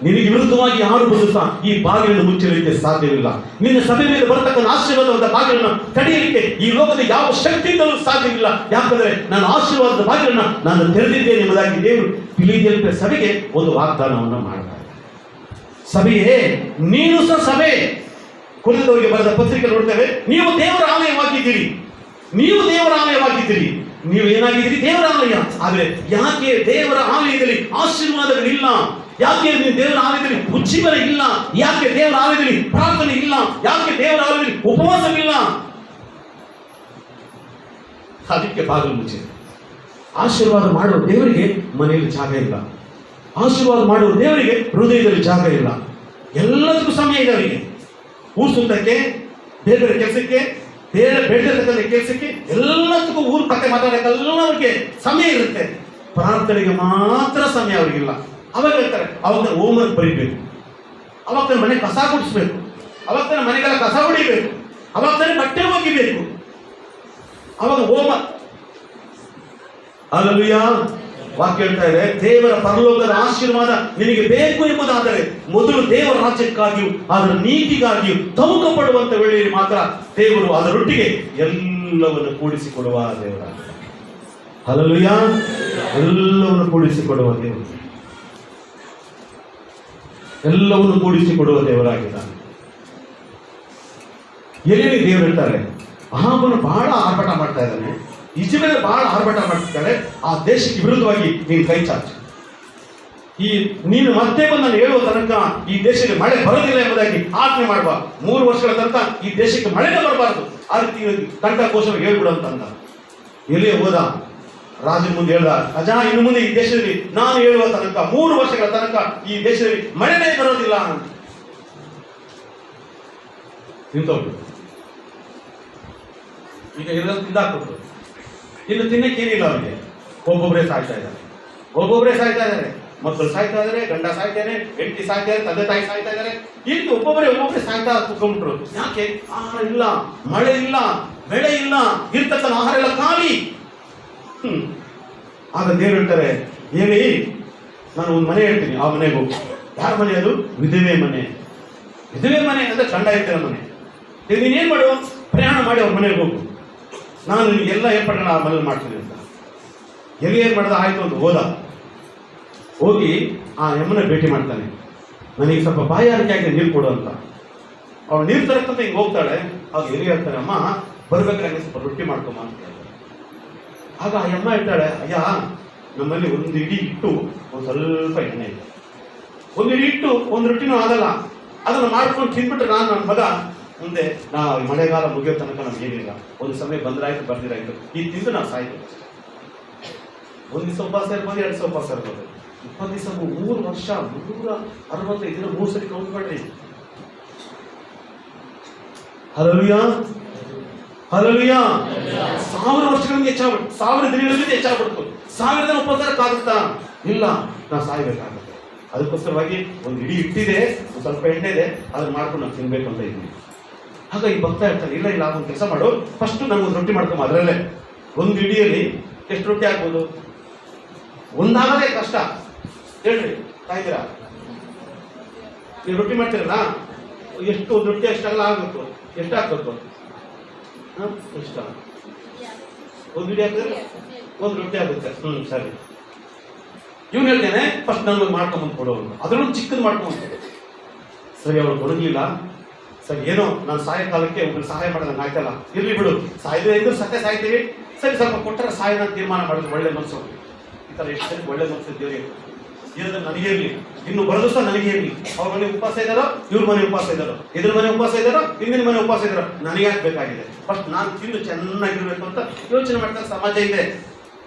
ನಿನಗೆ ವಿರುದ್ಧವಾಗಿ ಯಾರು ಬಂದು ಸಹ ಈ ಬಾಗಿಲನ್ನು ಮುಚ್ಚಲಿಕ್ಕೆ ಸಾಧ್ಯವಿಲ್ಲ. ನಿನ್ನ ಸಭೆ ಮೇಲೆ ಬರತಕ್ಕಂಥ ಆಶೀರ್ವಾದವಾದ ಬಾಗಿಲನ್ನು ತಡೆಯಲಿಕ್ಕೆ ಈ ಲೋಕದ ಯಾವ ಶಕ್ತಿಯಿಂದಲೂ ಸಾಧ್ಯವಿಲ್ಲ. ಯಾಕಂದ್ರೆ ನಾನು ಆಶೀರ್ವಾದದ ಬಾಗಿಲನ್ನು ನಾನು ತೆರೆದಿದ್ದೇನೆ ಎಂಬುದಾಗಿ ದೇವರು ಫಿಲದೆಲ್ಫಿಯ ಸಭೆಗೆ ಒಂದು ವಾಗ್ದಾನವನ್ನು ಮಾಡ್ತಾರೆ. ಸಭೆಯೇ, ನೀನು ಸಹ ಸಭೆ. ಕೊರಿಂಥದವರಿಗೆ ಬರೆದ ಪತ್ರಿಕೆ ನೋಡ್ತೇವೆ, ನೀವು ದೇವರ ಆಲಯವಾಗಿದ್ದೀರಿ, ನೀವು ದೇವರ ಆಲಯವಾಗಿದ್ದೀರಿ. ನೀವು ಏನಾಗಿದ್ದೀರಿ? ದೇವರ ಆಲಯ. ಆದ್ರೆ ಯಾಕೆ ದೇವರ ಆಲಯದಲ್ಲಿ ಆಶೀರ್ವಾದಗಳಿಲ್ಲ? ಯಾಕೆ ನೀವು ದೇವರ ಆಲಯದಲ್ಲಿ ಉಜ್ಜೀವನ ಇಲ್ಲ? ಯಾಕೆ ದೇವರ ಆಲಯದಲ್ಲಿ ಪ್ರಾರ್ಥನೆ ಇಲ್ಲ? ಯಾಕೆ ದೇವರ ಆಲಯದಲ್ಲಿ ಉಪವಾಸವಿಲ್ಲ? ಅದಕ್ಕೆ ಬಾಗಿಲು ಮುಚ್ಚಿದೆ. ಆಶೀರ್ವಾದ ಮಾಡುವ ದೇವರಿಗೆ ಮನೆಯಲ್ಲಿ ಜಾಗ ಇಲ್ಲ. ಆಶೀರ್ವಾದ ಮಾಡುವ ದೇವರಿಗೆ ಹೃದಯದಲ್ಲಿ ಜಾಗ ಇಲ್ಲ. ಎಲ್ಲದಕ್ಕೂ ಸಮಯ ಇದೆ ಅವರಿಗೆ. ಊಸುತ್ತಕ್ಕೆ, ಬೇರೆ ಬೇರೆ ಕೆಲಸಕ್ಕೆ, ಬೇರೆ ಬೇಡತಕ್ಕಂಥ ಕೆಲಸಕ್ಕೆ, ಎಲ್ಲದಕ್ಕೂ ಊರು ಕತೆ ಮಾತಾಡೋಕ್ಕೆಲ್ಲವರಿಗೆ ಸಮಯ ಇರುತ್ತೆ. ಪ್ರಾರ್ಥನೆಗೆ ಮಾತ್ರ ಸಮಯ ಅವರಿಗಿಲ್ಲ. ಅವಾಗ ಹೇಳ್ತಾರೆ, ಅವಾಗ ಹೋಮ್ವರ್ಕ್ ಬರೀಬೇಕು, ಅವಾಗ ಮನೆ ಕಸ ಗುಡಿಸ್ಬೇಕು, ಅವಾಗ ಮನೆಗೆಲ್ಲ ಕಸ ಹೊಡಿಬೇಕು, ಅವಾಗ ಬಟ್ಟೆ ಒಗಿಬೇಕು, ಅವಾಗ ಹೋಮ. ಹಲ್ಲೆಲೂಯಾ. ವಾಕ್ಯ ಹೇಳ್ತಾ ಇದೆ, ದೇವರ ಪರಲೋಕದ ಆಶೀರ್ವಾದ ನಿನಗೆ ಬೇಕು ಎಂಬುದಾದರೆ ಮೊದಲು ದೇವರ ರಾಜ್ಯಕ್ಕಾಗಿಯೂ ಅದರ ನೀತಿಗಾಗಿಯೂ ತಮಕ ಪಡುವಂತ ವೇಳೆಯಲ್ಲಿ ಮಾತ್ರ ದೇವರು ಅದರೊಟ್ಟಿಗೆ ಎಲ್ಲವನ್ನು ಕೂಡಿಸಿಕೊಡುವ ದೇವರ. ಹಲ್ಲೆಲೂಯಾ. ಎಲ್ಲವನ್ನು ಕೂಡಿಸಿಕೊಡುವ ದೇವರು, ಎಲ್ಲವನ್ನು ಕೂಡಿಸಿಕೊಡುವ ದೇವರಾಗಿದ್ದಾನೆ. ಎಲ್ಲಿ ದೇವರು ಹೇಳ್ತಾರೆ, ಅಹಾಬನು ಬಹಳ ಆರ್ಭಟ ಮಾಡ್ತಾ ಇದ್ದಾನೆ, ಇಜ್ರೇಲ್ ಬಹಳ ಆರ್ಭಟ ಮಾಡ್ತಿದ್ದಾರೆ, ಆ ದೇಶಕ್ಕೆ ವಿರುದ್ಧವಾಗಿ ನೀನು ಕೈ ಚಾಚು. ಈ ನೀನು ಮತ್ತೆ ಬಂದು ನಾನು ಹೇಳುವ ತನಕ ಈ ದೇಶಕ್ಕೆ ಮಳೆ ಬರೋದಿಲ್ಲ ಎಂಬುದಾಗಿ ಆಜ್ಞೆ ಮಾಡುವ. 3 ವರ್ಷಗಳ ತನಕ ಈ ದೇಶಕ್ಕೆ ಮಳೆನೇ ಬರಬಾರದು, ಆ ರೀತಿ ಕಂಠಘೋಷವಾಗಿ ಹೇಳ್ಬಿಡು ಅಂತಂದ. ಎಲ್ಲಿಯೇ ಹೋದ, ರಾಜನ ಮುಂದೆ ಹೇಳ್ದ, ಅಜಾ ಇನ್ನು ಮುಂದೆ ಈ ದೇಶದಲ್ಲಿ ನಾನು ಹೇಳುವ ತನಕ 3 ವರ್ಷಗಳ ತನಕ ಈ ದೇಶದಲ್ಲಿ ಮಳೆನೇ ಬರೋದಿಲ್ಲ ಅಂತ ನಿಂತೋಗ್ಬಿಟ್ಟು. ಈಗ ಎಲ್ಲ ತಿಂದಾಕ್ಬಿಟ್ರು, ಇನ್ನು ತಿನ್ನಕ್ಕೇನಿಲ್ಲ ಅವರಿಗೆ. ಒಬ್ಬೊಬ್ಬರೇ ಸಾಯ್ತಾ ಇದ್ದಾರೆ, ಮಕ್ಕಳು ಸಾಯ್ತಾ ಇದಾರೆ, ಗಂಡ ಸಾಯ್ತಾ ಇದ್ದಾರೆ, ಹೆಂಡತಿ ಸಾಯ್ತಾ ಇದ್ದಾರೆ, ತಂದೆ ತಾಯಿ ಸಾಯ್ತಾ ಇದ್ದಾರೆ. ಇಲ್ಲಿ ಒಬ್ಬೊಬ್ಬರೇ ಸಾಯ್ತಾ ಕುತ್ಕೊಂಡ್ಬಿಟ್ರು. ಯಾಕೆ? ಆಹಾರ ಇಲ್ಲ, ಮಳೆ ಇಲ್ಲ, ಬೆಳೆ ಇಲ್ಲ, ಇರ್ತಕ್ಕಂಥ ಆಹಾರ ಎಲ್ಲ ಖಾಲಿ. ಆಗ ದೇವ್ರು ಹೇಳ್ತಾರೆ, ಹೇಳಿ ನಾನು ಒಂದು ಮನೆ ಹೇಳ್ತೀನಿ, ಆ ಮನೆಗೆ ಹೋಗು. ಯಾರ ಮನೆ ಅದು? ವಿಧವೆ ಮನೆ. ವಿಧವೆ ಮನೆ ಅಂದ್ರೆ ಗಂಡ ಇರ್ತಾರೆ ಮನೆ. ನೀನೇನ್ ಮಾಡು, ಪ್ರಯಾಣ ಮಾಡಿ ಅವ್ರ ಮನೆಗೆ ಹೋಗು, ನಾನು ಎಲ್ಲ ಏರ್ಪಾಡುಗಳನ್ನ ಆ ಮನೇಲಿ ಮಾಡ್ತೀನಿ ಅಂತ. ಎಲ್ಲಿ ಏನ್ ಮಾಡ್ದ? ಆಯ್ತು ಅಂತ ಹೋಗಿ ಆ ಯಮ್ಮನ ಭೇಟಿ ಮಾಡ್ತಾನೆ. ನನಗೆ ಸ್ವಲ್ಪ ಬಾಯಾರಿಕೆ ಆಗಿದೆ, ನೀರು ಕೊಡು ಅಂತ. ಅವಳು ನೀರು ತರಕ್ಕಂತ ಹಿಂಗೆ ಹೋಗ್ತಾಳೆ. ಆಗ ಎಲ್ಲಿ ಹೇಳ್ತಾನೆ, ಅಮ್ಮ ಬರ್ಬೇಕಾದ್ರೆ ಸ್ವಲ್ಪ ರೊಟ್ಟಿ ಮಾಡ್ಕೊಮ್ಮ ಅಂತ ಹೇಳ್ತಾರೆ. ಆಗ ಆ ಯಮ್ಮ ಹೇಳ್ತಾಳೆ, ಅಯ್ಯ ನಮ್ಮಲ್ಲಿ ಒಂದು ಇಡೀ ಇಟ್ಟು ಒಂದು ಸ್ವಲ್ಪ ಎಣ್ಣೆ ಇದೆ, ಒಂದು ಇಡೀ ಇಟ್ಟು ಒಂದು ರೊಟ್ಟಿನೂ ಆಗಲ್ಲ, ಅದನ್ನು ಮಾಡ್ಕೊಂಡು ತಿನ್ಬಿಟ್ರೆ ನಾನು ನನ್ನ ಮಗ ಮುಂದೆ ಮಳೆಗಾಲ ಮುಗಿಯೋ ತನಕ ನಮ್ಗೆ ಏನಿಲ್ಲ, ಒಂದು ಸಮಯ ಬಂದ್ರಾಯ್ತು ಬರ್ದಿರಾಯ್ತು, ಈ ತಿಂದು ನಾವು ಸಾಯ್ತು. ಒಂದು ದಿವಸ ಉಪವಾಸ ಇರ್ಬೋದು, 2 ದಿವಸ ಉಪವಾಸ ಇರ್ಬೋದು, 20 ದಿವಸ 3 ವರ್ಷ 365 ದಿನ 3 ಸರಿ ಕೌಂಟ್ ಮಾಡ್ರಿ. Hallelujah, hallelujah. 1000 ವರ್ಷಗಳಿಂದ ಹೆಚ್ಚಾಗ್ಬಿಟ್ಟು, 1000 ದಿನಗಳಿಂದ ಹೆಚ್ಚಾಗ್ಬಿಡ್ತು. 1000 ದಿನ ಉಪವಾಸಕ್ಕಾಗುತ್ತಾ? ಇಲ್ಲ, ನಾವು ಸಾಯ್ಬೇಕಾಗುತ್ತೆ. ಅದಕ್ಕೋಸ್ಕರವಾಗಿ ಒಂದು ಇಡೀ ಇಟ್ಟಿದೆ, ಒಂದು ಸ್ವಲ್ಪ ಎಣ್ಣೆ ಇದೆ, ಅದನ್ನ ಮಾಡ್ಕೊಂಡು ನಾವು ತಿನ್ಬೇಕು ಅಂತ ಇದ್ವಿ. ಆಗ ಈ ಭಕ್ತ ಹೇಳ್ತಾರೆ, ಇಲ್ಲ ಒಂದು ಕೆಲಸ ಮಾಡು, ಫಸ್ಟ್ ನಮ್ಗೊಂದು ರೊಟ್ಟಿ ಮಾಡ್ಕೊಂಬ. ಅದರಲ್ಲೇ ಒಂದು ಇಡಿಯಲ್ಲಿ ಎಷ್ಟು ರೊಟ್ಟಿ ಆಗ್ಬೋದು? ಒಂದಾಗದೇ ಕಷ್ಟ. ಹೇಳ್ರಿ, ಕಾಯ್ತೀರಾ? ನೀವು ರೊಟ್ಟಿ ಮಾಡ್ತೀರಲ್ಲ, ಎಷ್ಟು ಒಂದು ರೊಟ್ಟಿ ಎಷ್ಟಾಗಲ್ಲ ಆಗಬೇಕು? ಎಷ್ಟು ಹಾಕ್ಬೇಕು? ಇಷ್ಟ ಒಂದು ಇಡಿ ಹಾಕಿದ್ರೆ ಒಂದು ರೊಟ್ಟಿ ಆಗುತ್ತೆ. ಸರಿ, ಇವ್ನು ಹೇಳ್ತೇನೆ ಫಸ್ಟ್ ನನ್ಗೆ ಮಾಡ್ಕೊಂಬಂದು ಕೊಡೋರು, ಅದರಲ್ಲೂ ಚಿಕ್ಕದು ಮಾಡ್ಕೊಂಬಂದು. ಸರಿ, ಅವಳು ಕೊಡಲಿಲ್ಲ. ಸರಿ, ಏನೋ ನಾನು ಸಾಯೋ ಕಾಲಕ್ಕೆ ಒಬ್ಬರು ಸಹಾಯ ಮಾಡೋದಂಗೆ ಆಯ್ತಲ್ಲ, ಇರ್ಲಿ ಬಿಡು, ಸಾಯ್ದು ಎಂದು ಸತ್ಯ ಸಾಯ್ತೀವಿ, ಸರಿ ಸ್ವಲ್ಪ ಕೊಟ್ಟರೆ ಸಾಯೋಣ ತೀರ್ಮಾನ ಮಾಡಿದ್ರು. ಒಳ್ಳೆ ಮನಸ್ಸು, ಈ ಥರ ಎಷ್ಟು ಜನಕ್ಕೆ ಒಳ್ಳೆ ಮನಸ್ಸು ದೇವರಿಗೆ ಇರೋದು ನನಗೆ ಇರಲಿ, ಇನ್ನು ಬರೋದು ಸಹ ನನಗೆ ಇರಲಿ. ಅವ್ರ ಮನೆ ಉಪವಾಸ ಇದ್ದಾರೋ, ಇವ್ರ ಮನೆ ಉಪವಾಸ ಇದ್ದಾರೋ, ಇದ್ರ ಮನೆ ಉಪವಾಸ ಇದ್ದಾರೋ, ಹಿಂದಿನ ಮನೆ ಉಪವಾಸ ಇದ್ದಾರೋ, ನನಗೆ ಹಾಕ್ಬೇಕಾಗಿದೆ. ಫಸ್ಟ್ ನಾನು ತಿಂದು ಚೆನ್ನಾಗಿರ್ಬೇಕು ಅಂತ ಯೋಚನೆ ಮಾಡ್ತಾ ಸಮಾಜ ಇದೆ.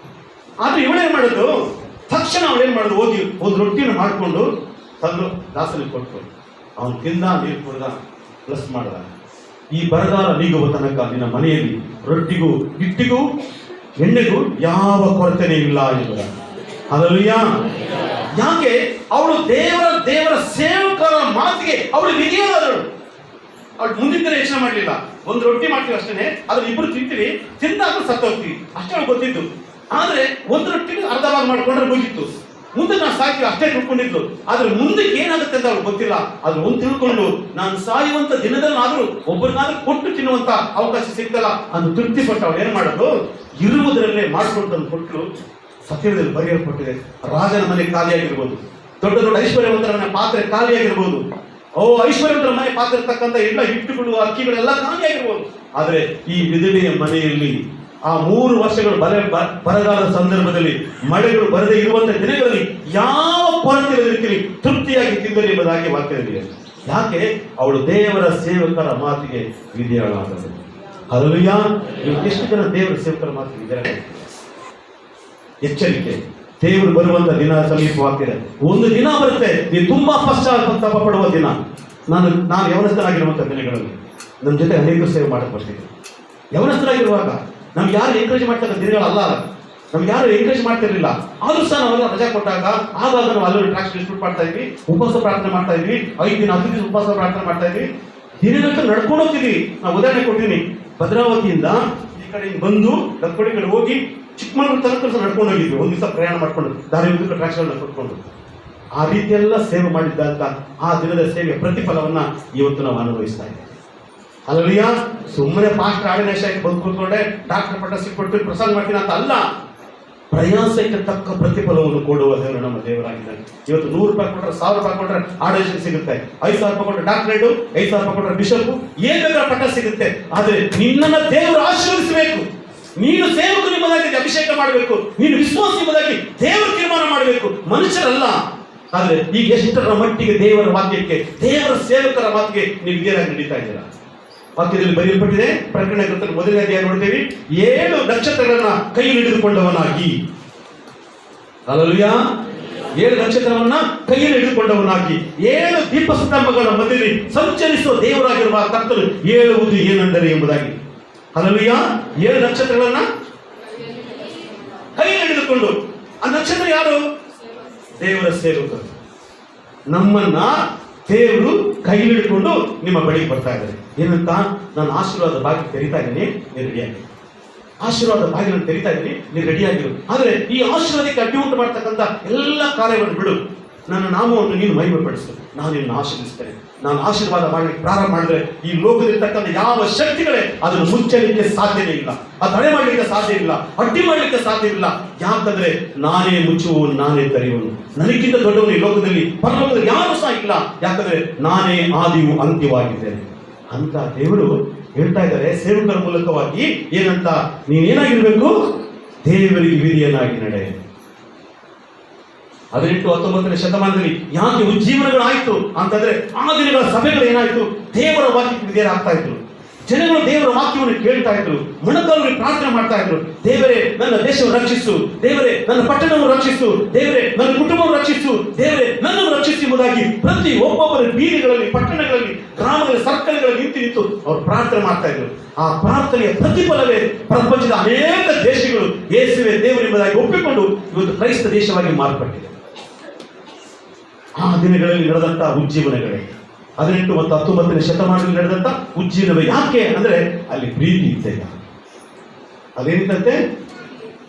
ಆದ್ರೆ ಇವಳೇನ್ ಮಾಡೋದು, ತಕ್ಷಣ ಅವಳೇನ್ ಮಾಡೋದು, ಹೋಗಿ ಒಂದು ರೊಟ್ಟಿನ ಮಾಡಿಕೊಂಡು ತಂದು ದಾಸನಿಗೆ ಕೊಟ್ಟು ಅವನು ತಿಂದ, ನೀರು ಕುಡ್ದ, ಪ್ಲಸ್ ಮಾಡ್ದ. ಈ ಬರಗಾಲ ನೀಗುವ ತನಕ ನಿನ್ನ ಮನೆಯಲ್ಲಿ ರೊಟ್ಟಿಗೂ ಹಿಟ್ಟಿಗೂ ಎಣ್ಣೆಗೂ ಯಾವ ಕೊರತೆನೇ ಇಲ್ಲ ಎಂಬುದ. ಹಲ್ಲೆಲೂಯಾ. ಯಾಕೆ? ಅವಳು ದೇವರ ಸೇವಕರ ಮಾತಿಗೆ ಅವಳು ವಿಧಿಯಾದಳು. ಅವಳು ಮುಂದಿನ ಯೋಚನೆ ಮಾಡಲಿಲ್ಲ. ಒಂದು ರೊಟ್ಟಿ ಮಾಡ್ತೀವಿ ಅಷ್ಟೇ, ಅದ್ರ ಇಬ್ರು ತಿಂತೀವಿ, ತಿಂದಾಗ ಸತ್ತೋಗ್ತೀವಿ ಅಷ್ಟೇ ಅವಳು ಗೊತ್ತಿದ್ದು. ಆದ್ರೆ ಒಂದು ರೊಟ್ಟಿ ಅರ್ಧ ಭಾಗ ಮಾಡ್ಕೊಂಡ್ರೆ ಮುಗಿತ್ತು, ಮುಂದೆ ನಾನು ಸಾಯ್ತೀವಿ ಅಷ್ಟೇ ತಿಳ್ಕೊಂಡಿದ್ದು. ಆದ್ರೆ ಮುಂದಕ್ಕೆ ಏನಾಗುತ್ತೆ ಅಂತ ಅವ್ಳು ಗೊತ್ತಿಲ್ಲ. ಆದ್ರೆ ಒಂದು ತಿಳ್ಕೊಂಡು, ನಾನು ಸಾಯುವಂತ ದಿನದಲ್ಲಾದ್ರೂ ಒಬ್ಬರಿಗಾದ್ರೂ ಕೊಟ್ಟು ತಿನ್ನುವಂತ ಅವಕಾಶ ಸಿಗ್ತಲ್ಲ ಅಂತ ತೃಪ್ತಿ ಪಟ್ಟು ಅವಳು ಏನ್ ಮಾಡೋದು, ಇರುವುದರಲ್ಲೇ ಮಾಡ್ಕೊಂಡು ಕೊಟ್ಟರು. ಸತ್ಯದಲ್ಲಿ ಬರೆಯಲ್ಪಟ್ಟಿದೆ, ರಾಜನ ಮನೆ ಖಾಲಿಯಾಗಿರ್ಬೋದು, ದೊಡ್ಡ ದೊಡ್ಡ ಐಶ್ವರ್ಯವಂತರ ಮನೆ ಪಾತ್ರೆ ಖಾಲಿಯಾಗಿರ್ಬೋದು, ಐಶ್ವರ್ಯವಂತರ ಮನೆ ಪಾತ್ರೆ ಇರ್ತಕ್ಕಂಥ ಎಲ್ಲ ಹಿಟ್ಟುಗಳು ಅಕ್ಕಿಗಳೆಲ್ಲ ಖಾಲಿಯಾಗಿರ್ಬೋದು. ಆದ್ರೆ ಈ ವಿಧವೆಯ ಮನೆಯಲ್ಲಿ ಆ 3 ವರ್ಷಗಳು ಬರಗಾಲದ ಸಂದರ್ಭದಲ್ಲಿ, ಮಳೆಗಳು ಬರದೇ ಇರುವಂತಹ ದಿನಗಳಲ್ಲಿ ಯಾವ ಕೊರತೆ ರೀತಿಯಲ್ಲಿ ತೃಪ್ತಿಯಾಗಿ ತಿಂದರು ಎಂಬುದಾಗಿ ವಾಕ್ಯದಲ್ಲಿ. ಯಾಕೆ? ಅವಳು ದೇವರ ಸೇವಕರ ಮಾತಿಗೆ ವಿಧೇಯಳಾದಳು. ಹಲ್ಲೆಲೂಯಾ. ಎಷ್ಟು ಜನ ದೇವರ ಸೇವಕರ ಮಾತಿಗೆ ವಿಧೇಯರಾಗಿದ್ದಾರೆ? ಎಚ್ಚರಿಕೆ, ದೇವರು ಬರುವಂತ ದಿನ ಸಮೀಪವಾಗ್ತಿದೆ. ಒಂದು ದಿನ ಬರುತ್ತೆ, ನೀವು ತುಂಬಾ ಪಶ್ಚಾತ್ತಾಪ ಪಡುವ ದಿನ. ನಾನು ಯವನಸ್ಥನಾಗಿರುವಂತಹ ದಿನಗಳಲ್ಲಿ ನಮ್ಮ ಜೊತೆ ಅನೇಕ ಸೇವೆ ಮಾಡಕ್ಕೆ ಬರ್ತಿದ್ದೆ. ಯವನಸ್ಥನಾಗಿರುವಾಗ ನಮ್ಗೆ ಯಾರು ಎಂಕರೇಜ್ ಮಾಡ್ತಕ್ಕ ದಿನಗಳಲ್ಲ, ನಮ್ಗೆ ಯಾರು ಎಂಕರೇಜ್ ಮಾಡ್ತಿರ್ಲಿಲ್ಲ. ಆದ್ರೂ ಸಹ ನಾವೆಲ್ಲ ರಜಾ ಕೊಟ್ಟಾಗ ಆಗಾಗ ನಾವು ಅಲ್ಲಿ ಟ್ರಾಕ್ಸ್ ಡಿಸ್ಟ್ರಿಬ್ಯೂಟ್ ಮಾಡ್ತಾ ಇದ್ವಿ, ಉಪವಾಸ ಪ್ರಾರ್ಥನೆ ಮಾಡ್ತಾ ಇದ್ವಿ, 5 ದಿನ 10 ದಿನ ಉಪವಾಸ ಪ್ರಾರ್ಥನೆ ಮಾಡ್ತಾ ಇದ್ವಿ, ದಿನಗಂಟು ನಡ್ಕೊಂಡು ಹೋಗ್ತಿದ್ವಿ. ನಾವು ಉದಾಹರಣೆ ಕೊಡ್ತೀನಿ, ಭದ್ರಾವತಿಯಿಂದ ಈ ಕಡೆ ಬಂದು ಲಕ್ಕೋಡಿ ಕಡೆ ಹೋಗಿ ಚಿಕ್ಕಮಗಳೂರು ತನಕ ನಡ್ಕೊಂಡು ಹೋಗಿದ್ವಿ. ಒಂದು ದಿವಸ ಪ್ರಯಾಣ ಮಾಡ್ಕೊಂಡು ದಾರಿ ಉದ್ದಕ್ಕೂ ಟ್ರಾಕ್ಸ್ಗಳನ್ನ ಕೊಟ್ಕೊಂಡು ಆ ರೀತಿಯೆಲ್ಲ ಸೇವೆ ಮಾಡಿದ್ದಂತ ಆ ದಿನದ ಸೇವೆಯ ಪ್ರತಿಫಲವನ್ನ ಇವತ್ತು ನಾವು ಅನುಭವಿಸ್ತಾ ಇದ್ದೇವೆ. ಹಲ್ಲೆಲೂಯಾ. ಸುಮ್ಮನೆ ಪಾಸ್ಟರ್ ಆರ್ಡಿನೇಷನ್ ಬಂದು ಕೂತ್ಕೊಂಡೆ ಡಾಕ್ಟರ್ ಪಟ್ಟ ಸಿಕ್ಬಿಟ್ಟು ಪ್ರಸಂಗ ಮಾಡ್ತೀನಿ ಅಂತ ಅಲ್ಲ, ಪ್ರಯಾಸಕ್ಕೆ ತಕ್ಕ ಪ್ರತಿಫಲವನ್ನು ಕೊಡುವ ದೇವರು ನಮ್ಮ ದೇವರಾಗಿದ್ದಾನೆ. ಇವತ್ತು 100 ರೂಪಾಯಿ ಕೊಟ್ಟರೆ, 1000 ರೂಪಾಯಿ ಕೊಟ್ಟರೆ ಆರ್ಡಿನೇಷನ್ ಸಿಗುತ್ತೆ, 5000 ರೂಪಾಯಿ ಕೊಟ್ಟರೆ ಡಾಕ್ಟರೇಟು, 5000 ರೂಪಾಯಿ ಕೊಟ್ಟರೆ ಬಿಷಪ್, ಏನ್ ಬೇಕಾದ್ರೆ ಪಟ್ಟ ಸಿಗುತ್ತೆ. ಆದ್ರೆ ನಿನ್ನನ್ನ ದೇವರು ಆಶೀರ್ವದಿಸಬೇಕು. ನೀನು ಸೇವಕ ನಿಮ್ಮದಾಗಿ ಅಭಿಷೇಕ ಮಾಡಬೇಕು, ನೀನು ವಿಶ್ವಾಸ ನಿಮ್ಮದಾಗಿ ದೇವರು ತೀರ್ಮಾನ ಮಾಡಬೇಕು, ಮನುಷ್ಯರಲ್ಲ. ಆದ್ರೆ ಈಗ ಎಷ್ಟರ ಮಟ್ಟಿಗೆ ದೇವರ ವಾಕ್ಯಕ್ಕೆ, ದೇವರ ಸೇವಕರ ಮಾತಿಗೆ ನೀವು ವಿಧೇಯರಾಗಿ ನಡೀತಾ ಇದ್ದೀರಾ? ವಾಕ್ಯದಲ್ಲಿ ಬರೆಯಲ್ಪಟ್ಟಿದೆ, ಪ್ರಕಟಣೆ ಗ್ರಂಥದ ಮೊದಲನೇ ಅಧ್ಯಾಯ ನೋಡ್ತೇವೆ, 7 ನಕ್ಷತ್ರಗಳನ್ನ ಕೈಯಲ್ಲಿ ಹಿಡಿದುಕೊಂಡವನಾಗಿ, ಹಲ್ಲೆಲೂಯಾ, 7 ನಕ್ಷತ್ರವನ್ನ ಕೈಯಲ್ಲಿ ಹಿಡಿದುಕೊಂಡವನಾಗಿ 7 ದೀಪ ಸ್ತಂಭಗಳ ಮಧ್ಯದಲ್ಲಿ ಸಂಚರಿಸುವ ದೇವರಾಗಿರುವ ಕರ್ತನು ಹೇಳುವುದು ಏನೆಂದರೆ ಎಂಬುದಾಗಿ. ಹಲ್ಲೆಲೂಯಾ, 7 ನಕ್ಷತ್ರಗಳನ್ನ ಕೈಯಲ್ಲಿ ಹಿಡಿದುಕೊಂಡು, ಆ ನಕ್ಷತ್ರ ಯಾರು? ದೇವರ ಸೇವಕರು. ನಮ್ಮನ್ನ ದೇವರು ಕೈ ಹಿಡಿದುಕೊಂಡು ನಿಮ್ಮ ಬಳಿಗೆ ಬರ್ತಾ ಇದ್ದಾರೆ. ಏನಂತ? ನಾನು ಆಶೀರ್ವಾದ ಬಾಗಿಲು ತೆರಿತಾ ಇದ್ದೀನಿ, ನೀವು ರೆಡಿಯಾಗಿ. ಆಶೀರ್ವಾದ ಬಾಗಿಲನ್ನು ತೆರಿತಾ ಇದ್ದೀನಿ, ನೀವು ರೆಡಿಯಾಗಿರು. ಆದರೆ ಈ ಆಶೀರ್ವಾದಕ್ಕೆ ಅಡ್ಡಿ ಉಂಟು ಮಾಡ್ತಕ್ಕಂಥ ಎಲ್ಲ ಕಾರ್ಯವನ್ನು ಬಿಡು. ನನ್ನ ನಾಮವನ್ನು ನೀನು ಮಹಿಮೆಪಡಿಸು, ನಾನು ನಿನ್ನ ಆಶೀರ್ವಿಸ್ತೇನೆ. ನಾನು ಆಶೀರ್ವಾದ ಮಾಡಲಿಕ್ಕೆ ಪ್ರಾರಂಭ ಮಾಡಿದ್ರೆ ಈ ಲೋಕದಲ್ಲಿರ್ತಕ್ಕಂಥ ಯಾವ ಶಕ್ತಿಗಳೇ ಅದನ್ನು ಮುಚ್ಚಲಿಕ್ಕೆ ಸಾಧ್ಯವೇ ಇಲ್ಲ, ಅದು ತಡೆ ಮಾಡಲಿಕ್ಕೆ ಸಾಧ್ಯ ಇಲ್ಲ, ಅಡ್ಡಿ ಮಾಡಲಿಕ್ಕೆ ಸಾಧ್ಯವಿಲ್ಲ. ಯಾಕಂದ್ರೆ ನಾನೇ ಮುಚ್ಚುವವನು, ನಾನೇ ತೆರೆಯುವನು. ನನಗಿಂತ ದೊಡ್ಡವನು ಈ ಲೋಕದಲ್ಲಿ, ಪರಲೋಕದಲ್ಲಿ ಯಾರು ಸಹ ಇಲ್ಲ. ಯಾಕಂದ್ರೆ ನಾನೇ ಆದಿಯು ಅಂತ್ಯವಾಗಿದ್ದೇನೆ ಅಂತ ದೇವರು ಹೇಳ್ತಾ ಇದ್ದಾರೆ ಸೇವಕರ ಮೂಲಕವಾಗಿ. ಏನಂತ? ನೀನೇನಾಗಿರ್ಬೇಕು? ದೇವರಿಗೆ ವಿಧಿಯನ್ನಾಗಿ ನಡೆ. 18-19ನೇ ಶತಮಾನದಲ್ಲಿ ಯಾಕೆ ಉಜ್ಜೀವನಗಳಾಯ್ತು ಅಂತಂದ್ರೆ, ಆ ದಿನಗಳ ಸಭೆಗಳು ಏನಾಯ್ತು? ದೇವರ ವಾಕ್ಯಕ್ಕೆ ವಿಧೇಯರಾಗ್ತಾ ಇದ್ರು. ಜನಗಳು ದೇವರ ವಾಕ್ಯವನ್ನು ಕೇಳ್ತಾ ಇದ್ರು, ಮೊಣಕಾಲುಗಳಿಗೆ ಪ್ರಾರ್ಥನೆ ಮಾಡ್ತಾ ಇದ್ರು. ದೇವರೇ ನನ್ನ ದೇಶವನ್ನು ರಕ್ಷಿಸು, ದೇವರೇ ನನ್ನ ಪಟ್ಟಣವನ್ನು ರಕ್ಷಿಸು, ದೇವರೇ ನನ್ನ ಕುಟುಂಬವನ್ನು ರಕ್ಷಿಸು, ದೇವರೇ ನನ್ನನ್ನು ರಕ್ಷಿಸಿ ಎಂಬುದಾಗಿ ಪ್ರತಿ ಒಬ್ಬೊಬ್ಬರ ಬೀದಿಗಳಲ್ಲಿ, ಪಟ್ಟಣಗಳಲ್ಲಿ, ಗ್ರಾಮಗಳಲ್ಲಿ, ಸರ್ಕಲ್ಗಳಲ್ಲಿ ನಿಂತು ಅವರು ಪ್ರಾರ್ಥನೆ ಮಾಡ್ತಾ ಇದ್ರು. ಆ ಪ್ರಾರ್ಥನೆಯ ಪ್ರತಿಫಲವೇ ಪ್ರಪಂಚದ ಅನೇಕ ದೇಶಗಳು ಯೇಸುವೇ ದೇವರು ಎಂಬುದಾಗಿ ಒಪ್ಪಿಕೊಂಡು ಇವತ್ತು ಕ್ರೈಸ್ತ ದೇಶವಾಗಿ ಮಾರ್ಪಟ್ಟಿದೆ. ಆ ದಿನಗಳಲ್ಲಿ ನಡೆದಂತಹ ಉಜ್ಜೀವನಗಳೇ 18 ಮತ್ತು 19ನೇ ಶತಮಾನದಲ್ಲಿ ನಡೆದಂತ ಉಜ್ಜೀವನವೇ. ಯಾಕೆ ಅಂದ್ರೆ ಅಲ್ಲಿ ಪ್ರೀತಿ ಇದ್ದಾಗ. ಅದೇನಿತ್ತಂತೆ?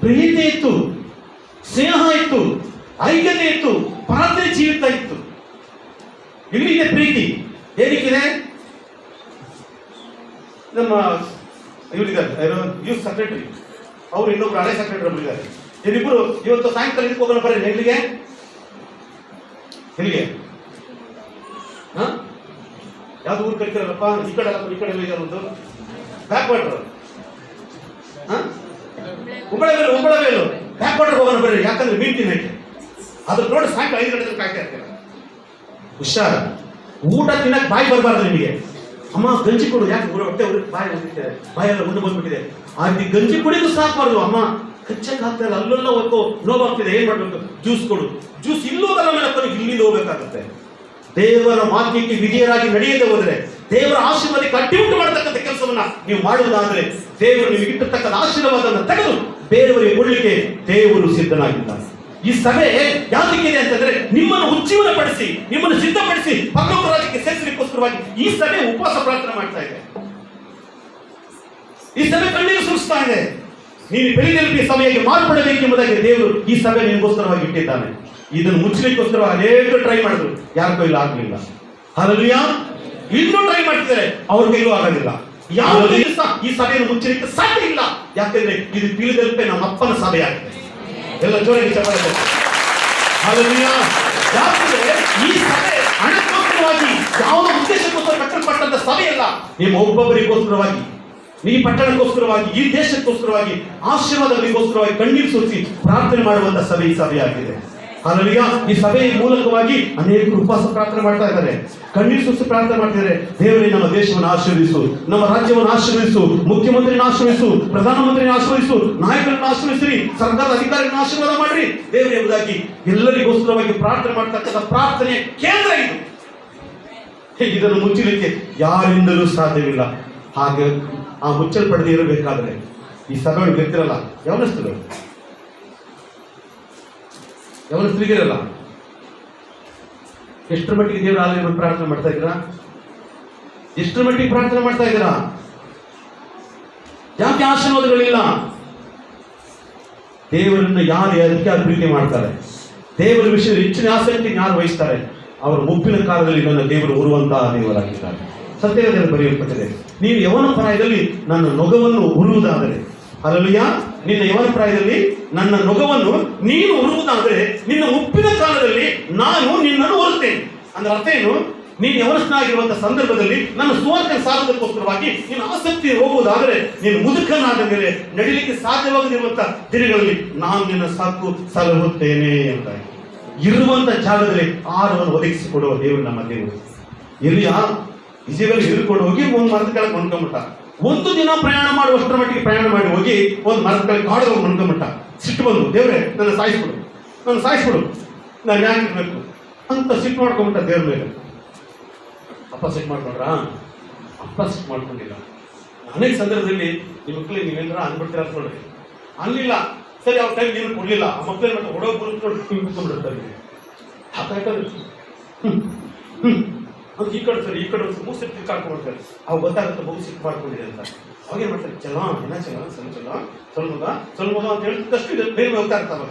ಪ್ರೀತಿ ಇತ್ತು, ಸ್ನೇಹ ಇತ್ತು, ಐಕ್ಯತೆ ಇತ್ತು, ಪ್ರಾರ್ಥನೆ ಜೀವಿತ ಇತ್ತು. ಇಲ್ಲಿದೆ ಪ್ರೀತಿ. ಏನಕ್ಕಿದೆ? ನಮ್ಮ ಇವರಿದ್ದಾರೆ ಯೂತ್ ಸೆಕ್ರೆಟರಿ, ಅವರು ಇನ್ನೊಬ್ರು ಹಳೆ ಸೆಕ್ರೆಟರಿ ಒಬ್ಬರಿದ್ದಾರೆ. ಇವರಿಬ್ಬರು ಇವತ್ತು ಸಾಯಂಕಾಲ ಇದಕ್ಕೆ ಹೋಗೋಣ ಬರ್ರಿ. ಎಲ್ಲಿಗೆ? ಯಾವ್ದು ಊರು ಕಟ್ತಿರಲ್ಲಪ್ಪ? ಈ ಕಡೆ ಈ ಕಡೆ ಒಂದು ಬ್ಯಾಕ್ ವಾಟರ್, ಉಂಬಳಬೇಲು ಬ್ಯಾಕ್ ವಾಟರ್ ಹೋಗೋಣ ಬರ್ರಿ. ಯಾಕಂದ್ರೆ ಮೀನ್ ತಿನ್ನಕ್ಕೆ ಅದ್ರ ನೋಡಿ ಸಾಯಂಕಾಲ 5 ಗಂಟೆ ಕಾಯ್ತಾ ಇರ್ತೀರ. ಹುಷಾರ, ಊಟ ತಿನ್ನಕ್ ಬಾಯಿ ಬರಬಾರ್ದು ನಿಮಗೆ. ಅಮ್ಮ ಗಂಜಿ ಕೊಡು, ಯಾಕೆ ಹೊಟ್ಟೆ ಬಾಯಿ ಬಂದಿದೆ, ಬಾಯೆಲ್ಲ ಮುಂದೆ ಬಂದ್ಬಿಟ್ಟಿದೆ. ಆ ರೀತಿ ಗಂಜಿ ಕುಡಿದು ಸಾಕಬಾರ್ದು. ಅಮ್ಮ ಕಚ್ಚಕ್ಕೆ ಆಗ್ತಾ ಇಲ್ಲ, ಅಲ್ಲೆಲ್ಲ ಹೋಗ್ತು ನೋವಾಗ್ತಿದೆ, ಏನ್ ಮಾಡ್ಬೇಕು? ಜ್ಯೂಸ್ ಕೊಡು. ಜ್ಯೂಸ್ ಇಲ್ಲೋದಲ್ಲ ಮೇಲೆ ಇಲ್ಲಿಂದ ಹೋಗ್ಬೇಕಾಗುತ್ತೆ. ದೇವರ ವಾಕ್ಯಕ್ಕೆ ವಿಧೇಯರಾಗಿ ನಡೆಯದೆ ಹೋದರೆ, ದೇವರ ಆಶೀರ್ವಾದಕ್ಕೆ ಅಡ್ಡಿ ಉಂಟು ಮಾಡತಕ್ಕಂಥ ಕೆಲಸವನ್ನ ನೀವು ಮಾಡುವುದಾದ್ರೆ, ದೇವರು ನಿಮಗೆ ಇಟ್ಟಿರ್ತಕ್ಕಂಥ ಆಶೀರ್ವಾದವನ್ನು ತೆಗೆದು ಬೇರೆಯವರಿಗೆ ಕೊಡ್ಲಿಕ್ಕೆ ದೇವರು ಸಿದ್ಧನಾಗಿದ್ದಾನೆ. ಈ ಸಭೆ ಯಾತಕ್ಕಿದೆ ಅಂತಂದ್ರೆ ನಿಮ್ಮನ್ನು ಉಜ್ಜೀವನ ಪಡಿಸಿ, ನಿಮ್ಮನ್ನು ಸಿದ್ಧಪಡಿಸಿ ಪರಲೋಕ ರಾಜ್ಯಕ್ಕೆ ಸೇರಿಸಲಿಕ್ಕೋಸ್ಕರವಾಗಿ ಈ ಸಭೆ ಉಪವಾಸ ಪ್ರಾರ್ಥನೆ ಮಾಡ್ತಾ ಇದೆ. ಈ ಸಭೆ ಕಣ್ಣೀರು ಸುರಿಸ್ತಾ ಇದೆ. ನೀನು ಬೆಳೆದಲ್ಲಿ ಸಭೆಯಾಗಿ ಮಾರ್ಪಡಬೇಕೆಂಬುದಾಗಿ ದೇವರು ಈ ಸಭೆ ನಿಮಗೋಸ್ಕರವಾಗಿ ಇಟ್ಟಿದ್ದಾನೆ. ಇದನ್ನು ಮುಚ್ಚಲಿಕ್ಕೋಸ್ಕರ ಅನೇಕ ಟ್ರೈ ಮಾಡಿದ್ರು, ಯಾರ ಕೈಲೂ ಆಗಲಿಲ್ಲ. ಹಲ್ಲೆಲೂಯಾ, ಇನ್ನೂ ಟ್ರೈ ಮಾಡ್ತಿದ್ದಾರೆ, ಅವ್ರ ಕೈಲೂ ಆಗೋದಿಲ್ಲ. ಯಾವ ದಿವಸ ಈ ಸಭೆಯನ್ನು ಮುಚ್ಚಲಿಕ್ಕೆ ಸಾಧ್ಯ ಇಲ್ಲ. ಯಾಕೆಂದ್ರೆ ಇದು ತಿಳಿದಲ್ಪೆ ನಮ್ಮ ಅಪ್ಪನ ಸಭೆಯಾಗಿದೆ. ಎಲ್ಲ ಜೋರಾಗಿ ಚಪ್ಪಾಳೆ. ಹಲ್ಲೆಲೂಯಾ. ಯಾಕಂದ್ರೆ ಈ ಸಭೆ ಹಣಕ್ಕೋಸ್ಕರವಾಗಿ ಯಾವುದೋ ಉದ್ದೇಶಕ್ಕೋಸ್ಕರ ಕಟ್ಟಲ್ಪಟ್ಟಂತ ಸಭೆಯಲ್ಲ. ನಿಮ್ಮ ಒಬ್ಬೊಬ್ಬರಿಗೋಸ್ಕರವಾಗಿ, ಈ ಪಟ್ಟಣಕ್ಕೋಸ್ಕರವಾಗಿ, ಈ ದೇಶಕ್ಕೋಸ್ಕರವಾಗಿ, ಆಶೀರ್ವಾದಗಳಿಗೋಸ್ಕರವಾಗಿ ಕಣ್ಣೀರು ಸುರಿಸಿ ಪ್ರಾರ್ಥನೆ ಮಾಡುವಂತ ಸಭೆ ಈ ಸಭೆಯಾಗಿದೆ. ಹಲ್ಲೆಲೂಯಾ. ಈ ಸಭೆಯ ಮೂಲಕವಾಗಿ ಅನೇಕರು ಉಪವಾಸ ಪ್ರಾರ್ಥನೆ ಮಾಡ್ತಾ ಇದ್ದಾರೆ, ಕಣ್ಣೀರು ಸುರಿಸಿ ಪ್ರಾರ್ಥನೆ ಮಾಡ್ತಿದ್ದಾರೆ. ದೇವರೇ ನಮ್ಮ ದೇಶವನ್ನು ಆಶೀರ್ವದಿಸು, ನಮ್ಮ ರಾಜ್ಯವನ್ನು ಆಶೀರ್ವದಿಸು, ಮುಖ್ಯಮಂತ್ರಿನ ಆಶೀರ್ವದಿಸು, ಪ್ರಧಾನಮಂತ್ರಿನ ಆಶೀರ್ವದಿಸು, ನಾಯಕರನ್ನು ಆಶೀರ್ವದಿಸಿರಿ, ಸರ್ಕಾರದ ಅಧಿಕಾರಿಗಳನ್ನ ಆಶೀರ್ವಾದ ಮಾಡ್ರಿ ದೇವರೇ ಎಂಬುದಾಗಿ ಎಲ್ಲರಿಗೋಸ್ಕರವಾಗಿ ಪ್ರಾರ್ಥನೆ ಮಾಡ್ತಕ್ಕಂಥ ಪ್ರಾರ್ಥನೆಯ ಕೇಂದ್ರ ಇದು. ಇದನ್ನು ಮುಚ್ಚಲಿಕ್ಕೆ ಯಾರಿಂದಲೂ ಸಾಧ್ಯವಿಲ್ಲ. ಹಾಗೆ ಆ ಮುಚ್ಚಲ್ಪಡದೆ ಇರಬೇಕಾದ್ರೆ ಈ ಸಭೆಗಳು ಗೊತ್ತಿರಲ್ಲ. ಯವನಸ್ಥರಿಗಿರಲ್ಲ. ಎಷ್ಟರ ಮಟ್ಟಿಗೆ ದೇವರ ಆಲಯವನ್ನು ಪ್ರಾರ್ಥನೆ ಮಾಡ್ತಾ ಇದ್ದೀರಾ? ಎಷ್ಟರ ಮಟ್ಟಿಗೆ ಪ್ರಾರ್ಥನೆ ಮಾಡ್ತಾ ಇದ್ದೀರಾ? ಯಾಕೆ ಆಶೀರ್ವಾದಗಳಿಲ್ಲ? ದೇವರನ್ನ ಯಾರು ಅದಕ್ಕೆ ಪ್ರೀತಿ ಮಾಡ್ತಾರೆ, ದೇವರ ವಿಷಯದಲ್ಲಿ ಹೆಚ್ಚಿನ ಆಸಕ್ತಿ ಯಾರು ವಹಿಸ್ತಾರೆ, ಅವರ ಮುಪ್ಪಿನ ಕಾಲದಲ್ಲಿ ನನ್ನ ದೇವರು ಉರುವಂತಹ ದೇವರಾಗಿದ್ದಾರೆ. ಸತ್ಯದಲ್ಲಿ ಬರೆಯಲ್ಪಟ್ಟಿದೆ, ನೀನು ಯವನ ಪ್ರಾಯದಲ್ಲಿ ನನ್ನ ನೊಗವನ್ನು ಉರುವುದಾದರೆ, ಹಲ್ಲೆಲೂಯಾ, ನಿನ್ನ ಯವನ ಪ್ರಾಯದಲ್ಲಿ ನನ್ನ ನೊಗವನ್ನು ನೀನು ಉರುವುದಾದರೆ ನಿನ್ನ ಮುಪ್ಪಿನ ಕಾಲದಲ್ಲಿ ನಾನು ನಿನ್ನನ್ನು ಹೊರುತ್ತೇನೆ. ಅಂದ್ರೆ ಅರ್ಥ ಏನು? ನೀನು ಯವನಸ್ಥನಾಗಿರುವಂತಹ ಸಂದರ್ಭದಲ್ಲಿ ನನ್ನ ಸುವಾರ್ತೆ ಸಾರೋದಕ್ಕೋಸ್ಕರವಾಗಿ ನೀನು ಆಸಕ್ತಿ ಹೋಗುವುದಾದರೆ, ನೀನು ಮುದುಕನಾದ ಮೇಲೆ ನಡಿಲಿಕ್ಕೆ ಸಾಧ್ಯವಾಗದಿರುವಂತಹ ದಿನಗಳಲ್ಲಿ ನಾನು ನಿನ್ನ ಸಾಕು ಸಲಹುತ್ತೇನೆ ಎಂಬುದಾಗಿ. ಇರುವಂತ ಜಾಗದಲ್ಲಿ ಆಹಾರವನ್ನು ಒದಗಿಸಿಕೊಡುವ ದೇವರು ನಮ್ಮ ದೇವರು. ಎಲ್ಲಿಯ ಇಜೆಬೆಲ್ ಹಿಡ್ಕೊಂಡು ಹೋಗಿ ಒಂದು ಮರದ ಕೆಳಗೆ ಮನ್ಕೊಂಬಿಟ್ಟ. ಒಂದು ದಿನ ಪ್ರಯಾಣ ಮಾಡುವಷ್ಟರ ಮಟ್ಟಿಗೆ ಪ್ರಯಾಣ ಮಾಡಿ ಹೋಗಿ ಒಂದು ಮರದ ಕೆಳಗೆ ಕಾಡಿಗೆ ಮನ್ಕೊಂಬಿಟ್ಟ. ಸಿಟ್ಟು ಬಂದು, ದೇವ್ರೆ ನನ್ನ ಸಾಯಿಸ್ಬಿಡು, ನಾನು ಯಾಕೆ ಇರ್ಬೇಕು ಅಂತ ಸಿಟ್ಟು ಮಾಡ್ಕೊಂಬಿಟ್ಟ ದೇವ್ರ ಮೇಲೆ. ಅಪ್ಪ ಸಿಟ್ಟು ಮಾಡ್ಕೊಂಡ್ರ? ಅಪ್ಪ ಸಿಟ್ಟು ಮಾಡ್ಕೊಂಡಿಲ್ಲ. ಅನೇಕ ಸಂದರ್ಭದಲ್ಲಿ ನಿಮ್ಮ ಮಕ್ಕಳಿಗೆ ನೀವೇನಾರ ಅನ್ಬಿಡ್ತೀರ ಅಂದ್ಕೊಂಡ್ರಿ, ಅನ್ಲಿಲ್ಲ. ಸರಿ, ಅವ್ರ ಟೈಮ್ ನೀನು ಕೊಡ್ಲಿಲ್ಲ, ಆ ಮಕ್ಕಳೇ ಮತ್ತೆ ಹೊಡೋ ಕುತ್ಕೊಂಡಿರ್ತಾರೆ. ಅಂತ ಈ ಕಡೆ ಸರಿ ಈ ಕಡೆ ಮೂರು ಸಿಟ್ಟು ತಿರ್ಕಾಡ್ಕೊಂಡ್ಬಿಡ್ತಾರೆ. ಅವು ಗೊತ್ತಾಗುತ್ತೆ ಮಗು ಸಿಟ್ಟು ಮಾಡ್ಕೊಂಡಿದೆ ಅಂತ. ಅವಾಗೇನ್ ಮಾಡ್ತಾರೆ, ಚಲೋ ಏನ ಚಲೋ ಸ್ವಲ್ಪ ಅಂತ ಹೇಳಿದಷ್ಟು ಬೇರೆ ಹೋಗ್ತಾ ಇರ್ತಾವ.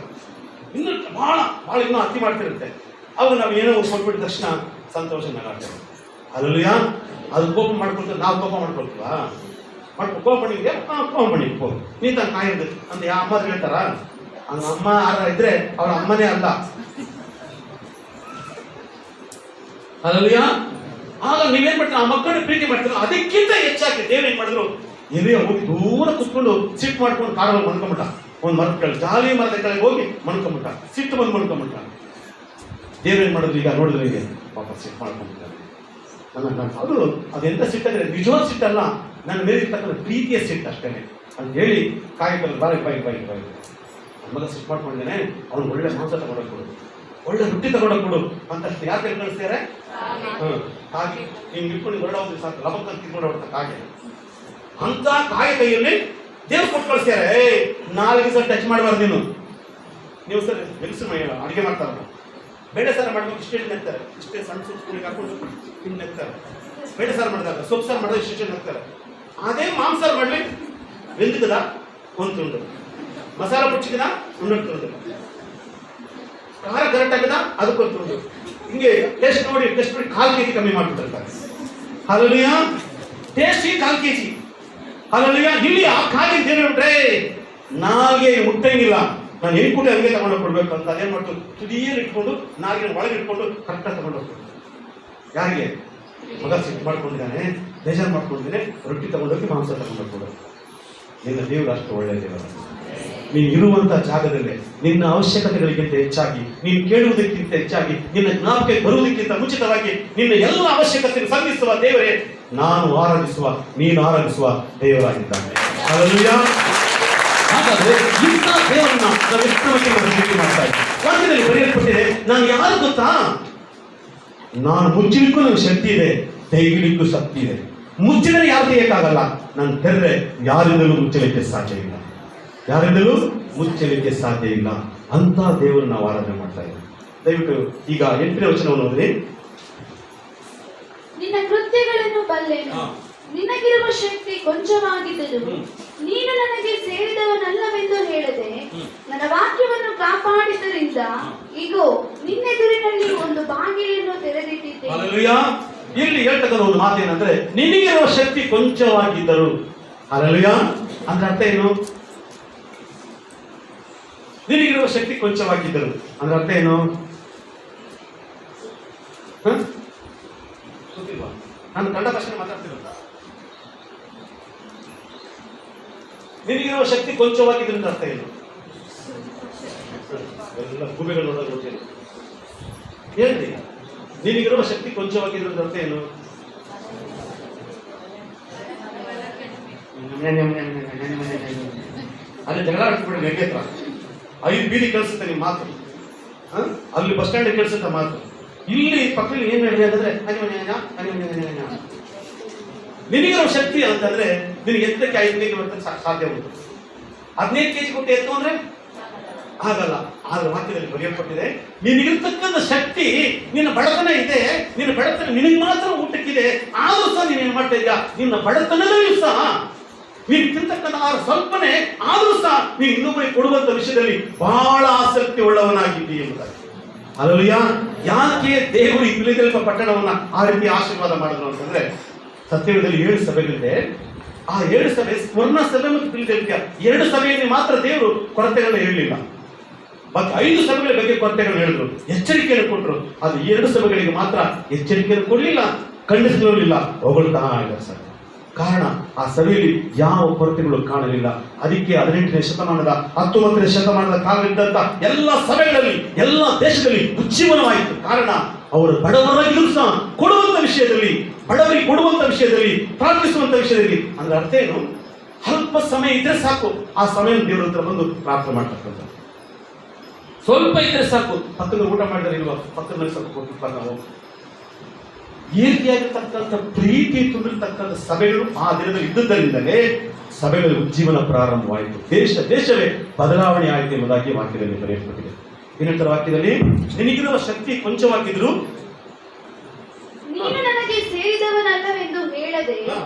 ಇನ್ನು ಭಾಳ ಇನ್ನೂ ಅತಿ ಮಾಡ್ತಿರುತ್ತೆ. ಅವಾಗ ನಾವು ಏನೋ ಕೊಟ್ಬಿಟ್ಟ ತಕ್ಷಣ ಸಂತೋಷ ನಗಾಡ್ತೇವೆ. ಅಲ್ಲೂಯ ಅದು ಕೋಪ ಮಾಡ್ಕೊಳ್ತೇವೆ. ನಾವು ಕೋಪ ಮಾಡ್ಕೊಳ್ತೀವಾ? ಕೋಪ ಮಾಡಿದ್ಯಾ? ಕೋಪ ಮಾಡಿ ನೀ ತಾನು ಕಾಯಿರ್ದು ಅಂತ ಯಾವ ಅಮ್ಮ ಹೇಳ್ತಾರ? ಹಂಗ ಅಮ್ಮ ಯಾರ ಇದ್ರೆ ಅವ್ರ ಅಮ್ಮನೇ ಅಲ್ಲ. ಅಲ್ಲೂಯ ಆಗ ನೀವೇನ್ ಮಾಡ್ತೀರ, ಆ ಮಕ್ಕಳನ್ನ ಪ್ರೀತಿ ಮಾಡ್ತೀರ. ಅದಕ್ಕಿಂತ ಹೆಚ್ಚಾಗಿ ದೇವ್ರು ಏನ್ ಮಾಡಿದ್ರು, ಎಲ್ಲಿಯ ಹೋಗಿ ದೂರ ಕುತ್ಕೊಂಡು ಸಿಟ್ಟು ಮಾಡ್ಕೊಂಡು ಕಾರಲ್ಲಿ ಮನ್ಕೊಂಬಿಟ್ಟ. ಒಂದು ಮರದ ಕೆಳಗೆ, ಜಾಲಿ ಮರದ ಕೆಳಗೆ ಹೋಗಿ ಮನ್ಕೊಂಬಿಟ್ಟ. ಸಿಟ್ಟು ಬಂದು ಮನ್ಕೊಂಬಿಟ್ಟ. ದೇವ್ರು ಏನ್ ಮಾಡಿದ್ರು, ಈಗ ನೋಡಿದ್ರೆ ಈಗ ಪಾಪ ಸಿಟ್ಟು ಮಾಡ್ಕೊಂಡ್ಬಿಟ್ಟಾರೆ. ಅದು ಅದೆಂತ ಸಿಟ್ಟಂದ್ರೆ ನಿಜವಾದ ಸಿಟ್ಟಲ್ಲ, ನನ್ನ ಮೇಲೆ ಇರ್ತಕ್ಕಂಥ ಪ್ರೀತಿಯ ಸಿಟ್ಟು ಅಷ್ಟೇನೆ ಅಂತ ಹೇಳಿ ಕಾಯಿಕಲ್ಲಿ ಬಾಯಿ ನನ್ನ ಮಗ ಸಿಟ್ಟು ಮಾಡ್ಕೊಂಡಿದ್ದೇನೆ, ಅವ್ನು ಒಳ್ಳೆ ಮಾಂಸ ತಗೊಂಡೋಗಿ ಕೊಡು, ಒಳ್ಳೆ ರೊಟ್ಟಿ ತಗೊಂಡೋಗಿ ಕೊಡು ಅಂತಷ್ಟು ಯಾಕೆ ಕಳಿಸ್ತಾರೆ? ಹಾಗೆ ಹಿಂಗೆ ಇಟ್ಕೊಂಡು ಹೊರಡೋದು ಸಾಕು, ಲಬಕ್ಕಂತ ತಿಳ್ಕೊಂಡು ಹೊಡ್ತ ಕಾಗೆ ಅಂತ ಕಾಗೆ ಕೈಯಲ್ಲಿ ದೇವ್ರು ಕೊಟ್ಟು ಕಳಿಸ್ತಾರೆ. 4 ದಿವಸ ಟಚ್ ಮಾಡಬಾರ್ದು ನೀವು ಸರ್ ಬೆಲ್ಸು ಅಡುಗೆ ಮಾಡ್ತಾರಲ್ಲ, ಬೇಳೆ ಸಾರು ಮಾಡ್ಬೇಕು ಇಷ್ಟೇ ನೆಕ್ತಾರೆ, ಇಷ್ಟೇ ಸಣ್ಣ ಸ್ಪೂನಿಗೆ ಹಾಕೊಂಡು ಹಿಂಗೆ ನೆಕ್ತಾರೆ. ಬೇಳೆ ಸಾರು ಮಾಡಿದಾಗ ಸೊಪ್ಪು ಸಾರು ಮಾಡಿದಾಗ ಇಷ್ಟೇ ನೆಕ್ತಾರೆ. ಅದೇ ಮಾಂಸ ಸಾರು ಮಾಡಲಿ ಬೆಂದಿದ್ದದ ಒಂದು ತುಂಡು, ಮಸಾಲ ಪುಚ್ಚಿದ ಒಂದೊಂದು ತುಂಡು, ಖಾರ ಕರೆಕ್ಟ್ ಆಗದ ಅದಕ್ಕೊಂದು ತುಂಡು, ಹಿಂಗೆ ಟೇಸ್ಟ್ ನೋಡಿ 1/4 kg ಕಮ್ಮಿ ಮಾಡ್ಬಿಟ್ಟಿರ್ತಾರೆ. ಅಲ್ಲೂಯ ಟೇಸ್ಟ್ 1/4 kg. ಅಲ್ಲೂಯ ಇಲ್ಲಿ ಆ ಕಾಗೆ ತಿನ್ಬಿಟ್ರೆ ನಾಗೆ ಮುಟ್ಟಂಗಿಲ್ಲ, ನಾನು ಹೆಣ್ಕುಟಿ ಹಂಗೆ ತಗೊಂಡು ಕೊಡ್ಬೇಕು ಅಂತ ಅದೇನ್ ಮಾಡ್ತು, ತುದಿಯಲ್ಲಿ ಇಟ್ಕೊಂಡು ನಾಗಿನ ಒಳಗೆ ಇಟ್ಕೊಂಡು ಕರೆಕ್ಟಾಗಿ ತಗೊಂಡು ಹೋಗ್ಬೇಕು. ಯಾರಿಗೆ? ಮಗ ಸಿಟ್ಟು ಮಾಡ್ಕೊಂಡಿದ್ದಾನೆ, ಬೇಜಾರು ಮಾಡ್ಕೊಂಡಿದ್ದಾನೆ, ರೊಟ್ಟಿ ತಗೊಂಡೋಗಿ ಮಾಂಸ ತಗೊಂಡು ಕೊಡು. ನಿನ್ನ ದೇವರು ಅಷ್ಟು ಒಳ್ಳೆಯ ದೇವರು. ನೀನು ಇರುವಂತಹ ಜಾಗದಲ್ಲೇ ನಿನ್ನ ಅವಶ್ಯಕತೆಗಳಿಗಿಂತ ಹೆಚ್ಚಾಗಿ, ನೀನು ಕೇಳುವುದಕ್ಕಿಂತ ಹೆಚ್ಚಾಗಿ, ನಿನ್ನ ಜ್ಞಾಪಕಕ್ಕೆ ಬರುವುದಕ್ಕಿಂತ ಮುಂಚಿತವಾಗಿ ನಿನ್ನ ಎಲ್ಲ ಅವಶ್ಯಕತೆಯನ್ನು ಸಂಧಿಸುವ ದೇವರೇ ನಾನು ಆರಾಧಿಸುವ, ನೀನು ಆರಾಧಿಸುವ ದೇವರಾಗಿದ್ದಾನೆ. ಹಲ್ಲೆಲೂಯಾ. ಹಾಗಾದ್ರೆ ಇಂಥ ದೇವರನ್ನ ನಾವು ಎಷ್ಟು ಮಟ್ಟಿಗೆ ಭೇಟಿ ಮಾಡ್ತಾ ಇದ್ದೀವಿ? ವಾಕ್ಯದಲ್ಲಿ ಬರೆಯಲ್ಪಟ್ಟಿದೆ, ನಾನು ಯಾರು ಗೊತ್ತಾ? ನಾನು ಮುಚ್ಚಲಿಕ್ಕೂ ನನಗೆ ಶಕ್ತಿ ಇದೆ, ತೆಗಿಲಿಕ್ಕೂ ಶಕ್ತಿ ಇದೆ. ಮುಚ್ಚಿದರೆ ಯಾರು ತೆಗೆಯಕ್ಕಾಗಲ್ಲ, ನಾನು ತೆರೆದ್ರೆ ಯಾರಿಂದಲೂ ಮುಚ್ಚಲಿಕ್ಕೆ ಸಾಧ್ಯ ಇಲ್ಲ, ಯಾರಿಂದಲೂ ಮುಚ್ಚಲಿಕ್ಕೆ ಸಾಧ್ಯ ಇಲ್ಲ. ಅಂತ ದೇವರು ನಾವು ಆರಾಧನೆ ಮಾಡ್ತಾ ಇದ್ದೀವಿ. ದಯವಿಟ್ಟು ಈಗ 8ನೇ ವಚನವನ್ನು ಓದ್ರಿ. ನಿನ್ನ ಕೃತ್ಯಗಳನ್ನು ಬಲ್ಲೆನು, ನಿನಗಿರುವ ಶಕ್ತಿ ಕೊಂಚವಾಗಿದ್ದರೂ ನೀನು ನನಗೆ ಸೇರಿದವನಲ್ಲವೆಂದು ಹೇಳದೆ ನನ್ನ ವಾಕ್ಯವನ್ನು ಕಾಪಾಡಿದ್ದರಿಂದ ಇಗೋ ನಿನ್ನೆದುರಿನಲ್ಲಿ ಒಂದು ಬಾಗಿಲನ್ನು ತೆರೆದಿಟ್ಟಿದ್ದೆ. ಹಲ್ಲೆಲೂಯಾ. ಇಲ್ಲಿ ಹೇಳ್ತಕ್ಕಂಥ ಒಂದು ಮಾತೇನಂದ್ರೆ, ನಿನಗಿರುವ ಶಕ್ತಿ ಕೊಂಚವಾಗಿದ್ದರು. ಹಲ್ಲೆಲೂಯಾ ಅಂದ್ರೆ ಅರ್ಥ ಏನು? ನಿನಗಿರುವ ಶಕ್ತಿ ಕೊಂಚವಾಗಿದ್ದರು ಅಂದ್ರೆ ಅರ್ಥ ಏನು? ಗೊತ್ತಿಲ್ವಾ? ನಾನು ಕನ್ನಡ ಭಾಷೆ ಮಾತಾಡ್ತಿರಲ್ಲ. ನಿನಗಿರುವ ಶಕ್ತಿ ಕೊಂಚವಾಗಿದ್ರು ಅಂತ ಅರ್ಥ ಏನು? ಎಲ್ಲ ಗೂಬೆಗಳು ನೋಡೋದು ಗೊತ್ತಿಲ್ಲ. ಹೇಳ್ರಿ, ನಿನಗಿರುವ ಶಕ್ತಿ ಕೊಂಚವಾಗಿದ್ರು ಅಂತ ಅರ್ಥ ಏನು? ಅಲ್ಲಿ ಜಗಳ ಆಡ್ಸ್ಬಿಡಿ ನೆಗೆ ಹತ್ರ 5 ಬೀದಿ ಕೇಳಿಸುತ್ತೆ ನಿಮ್ಮ ಮಾತು, ಅಲ್ಲಿ ಬಸ್ ಸ್ಟ್ಯಾಂಡ್ ಕೇಳಿಸುತ್ತೆ ಮಾತು. ಇಲ್ಲಿ ಪಕ್ಕದಲ್ಲಿ ಏನ್ ಹೇಳಿದೆ ಅಂತಂದ್ರೆ ನಿನಗಿರೋ ಶಕ್ತಿ ಅಂತಂದ್ರೆ ನಿನಗೆ ಎತ್ತಕ್ಕೆ 5 kg ಬರ್ತಕ್ಕೆ ಸಾಧ್ಯ ಉಂಟು. 15 kg ಕೊಟ್ಟು ಎತ್ತು ಅಂದ್ರೆ ಆಗಲ್ಲ. ಆದ್ರೆ ವಾಕ್ಯದಲ್ಲಿ ಬರೆಯಲ್ಪಟ್ಟಿದೆ, ನಿನಗಿರ್ತಕ್ಕಂಥ ಶಕ್ತಿ, ನಿನ್ನ ಬಡತನ ಇದೆ, ನಿನ್ನ ಬಡತನ ನಿನಗೆ ಮಾತ್ರ ಊಟಕ್ಕಿದೆ, ಆದ್ರೂ ಸಹ ನೀನು ಏನ್ ಮಾಡ್ತಾ ಇದೀಯಾ, ನಿನ್ನ ಬಡತನದಲ್ಲಿಯೂ ಸಹ ನೀನು ತಿಂತಕ್ಕಂಥ ಆಹಾರ ಸ್ವಲ್ಪನೇ ಆದ್ರೂ ಸಹ ನೀನು ಇನ್ನೊಬ್ಬರಿಗೆ ಕೊಡುವಂತ ವಿಷಯದಲ್ಲಿ ಬಹಳ ಆಸಕ್ತಿ ಉಳ್ಳವನಾಗಿದ್ದೀ ಎಂಬುದಾಗಿ. ಹಲ್ಲೆಲೂಯಾ. ಯಾಕೆ ದೇವರು ಈ ಫಿಲದೆಲ್ಫಿಯ ಪಟ್ಟಣವನ್ನ ಆ ರೀತಿ ಆಶೀರ್ವಾದ ಮಾಡಿದ್ರು ಅಂತಂದ್ರೆ, ಸತ್ಯವೇದದಲ್ಲಿ 7 ಸಭೆಗಳಿದೆ. ಆ 7 ಸಭೆ, ಸ್ವರ್ಣ ಸಭೆ ಮತ್ತು ಫಿಲದೆಲ್ಫಿಯ 2 ಸಭೆಯಲ್ಲಿ ಮಾತ್ರ ದೇವರು ಕೊರತೆಗಳನ್ನ ಹೇಳಲಿಲ್ಲ. ಮತ್ತೆ 5 ಸಭೆಗಳ ಬಗ್ಗೆ ಕೊರತೆಗಳನ್ನು ಹೇಳಿದ್ರು, ಎಚ್ಚರಿಕೆಯನ್ನು ಕೊಟ್ಟರು. ಅದು 2 ಸಭೆಗಳಿಗೆ ಮಾತ್ರ ಎಚ್ಚರಿಕೆಯನ್ನು ಕೊಡಲಿಲ್ಲ, ಖಂಡಿಸಲಿಲ್ಲ, ಹೊಗಳ್ತಾ ಇದ್ದಾರೆ ಸರ್. ಕಾರಣ ಆ ಸಭೆಯಲ್ಲಿ ಯಾವ ಕೊರತೆಗಳು ಕಾಣಲಿಲ್ಲ. ಅದಕ್ಕೆ 18ನೇ ಶತಮಾನದ 19ನೇ ಶತಮಾನದ ಕಾಲವಿದ್ದಂತ ಎಲ್ಲ ಸಭೆಗಳಲ್ಲಿ, ಎಲ್ಲ ದೇಶದಲ್ಲಿ ಉಜ್ಜೀವನವಾಯಿತು. ಕಾರಣ ಅವರು ಬಡವರಾಗಿದ್ದರೂ ಸಹ ಕೊಡುವಂತ ವಿಷಯದಲ್ಲಿ, ಬಡವರಿಗೆ ಕೊಡುವಂತ ವಿಷಯದಲ್ಲಿ, ಪ್ರಾರ್ಥಿಸುವಂತ ವಿಷಯದಲ್ಲಿ. ಅಂದ್ರೆ ಅರ್ಥ ಏನು? ಅಲ್ಪ ಸಮಯ ಇದ್ರೆ ಸಾಕು, ಆ ಸಮಯ ದೇವರ ಹತ್ರ ಬಂದು ಪ್ರಾರ್ಥನೆ ಮಾಡ್ತಕ್ಕಂಥ. ಸ್ವಲ್ಪ ಇದ್ರೆ ಸಾಕು, ಪಕ್ಕದ ಊಟ ಮಾಡಿದ್ರೆ ಇಲ್ವಾ, ಪಕ್ಕದ ಮನೆ ಸ್ವಲ್ಪ ಕೊಟ್ಟು ನಾವು ಈ ರೀತಿಯಾಗಿರ್ತಕ್ಕಂಥ ಪ್ರೀತಿ ತುಂಬಿರ್ತಕ್ಕಂಥ ಸಭೆಗಳು ಆ ದಿನದಲ್ಲಿ ಇದ್ದುದರಿಂದಲೇ ಸಭೆಗಳ ಉಜ್ಜೀವನ ಪ್ರಾರಂಭವಾಯಿತು. ದೇಶವೇ ಬದಲಾವಣೆ ಆಯಿತು ಎಂಬುದಾಗಿ ವಾಕ್ಯದಲ್ಲಿ ಬರೆಯಲ್ಪಟ್ಟಿದೆ. ಇನ್ನೊಂದರ ವಾಕ್ಯದಲ್ಲಿ, ನಿನಗಿರುವ ಶಕ್ತಿ ಕೊಂಚವಾಗಿದ್ರು ನೀನು ನನಗೆ ಸೇರಿದವನಲ್ಲವೆಂದು ಹೇಳದೆ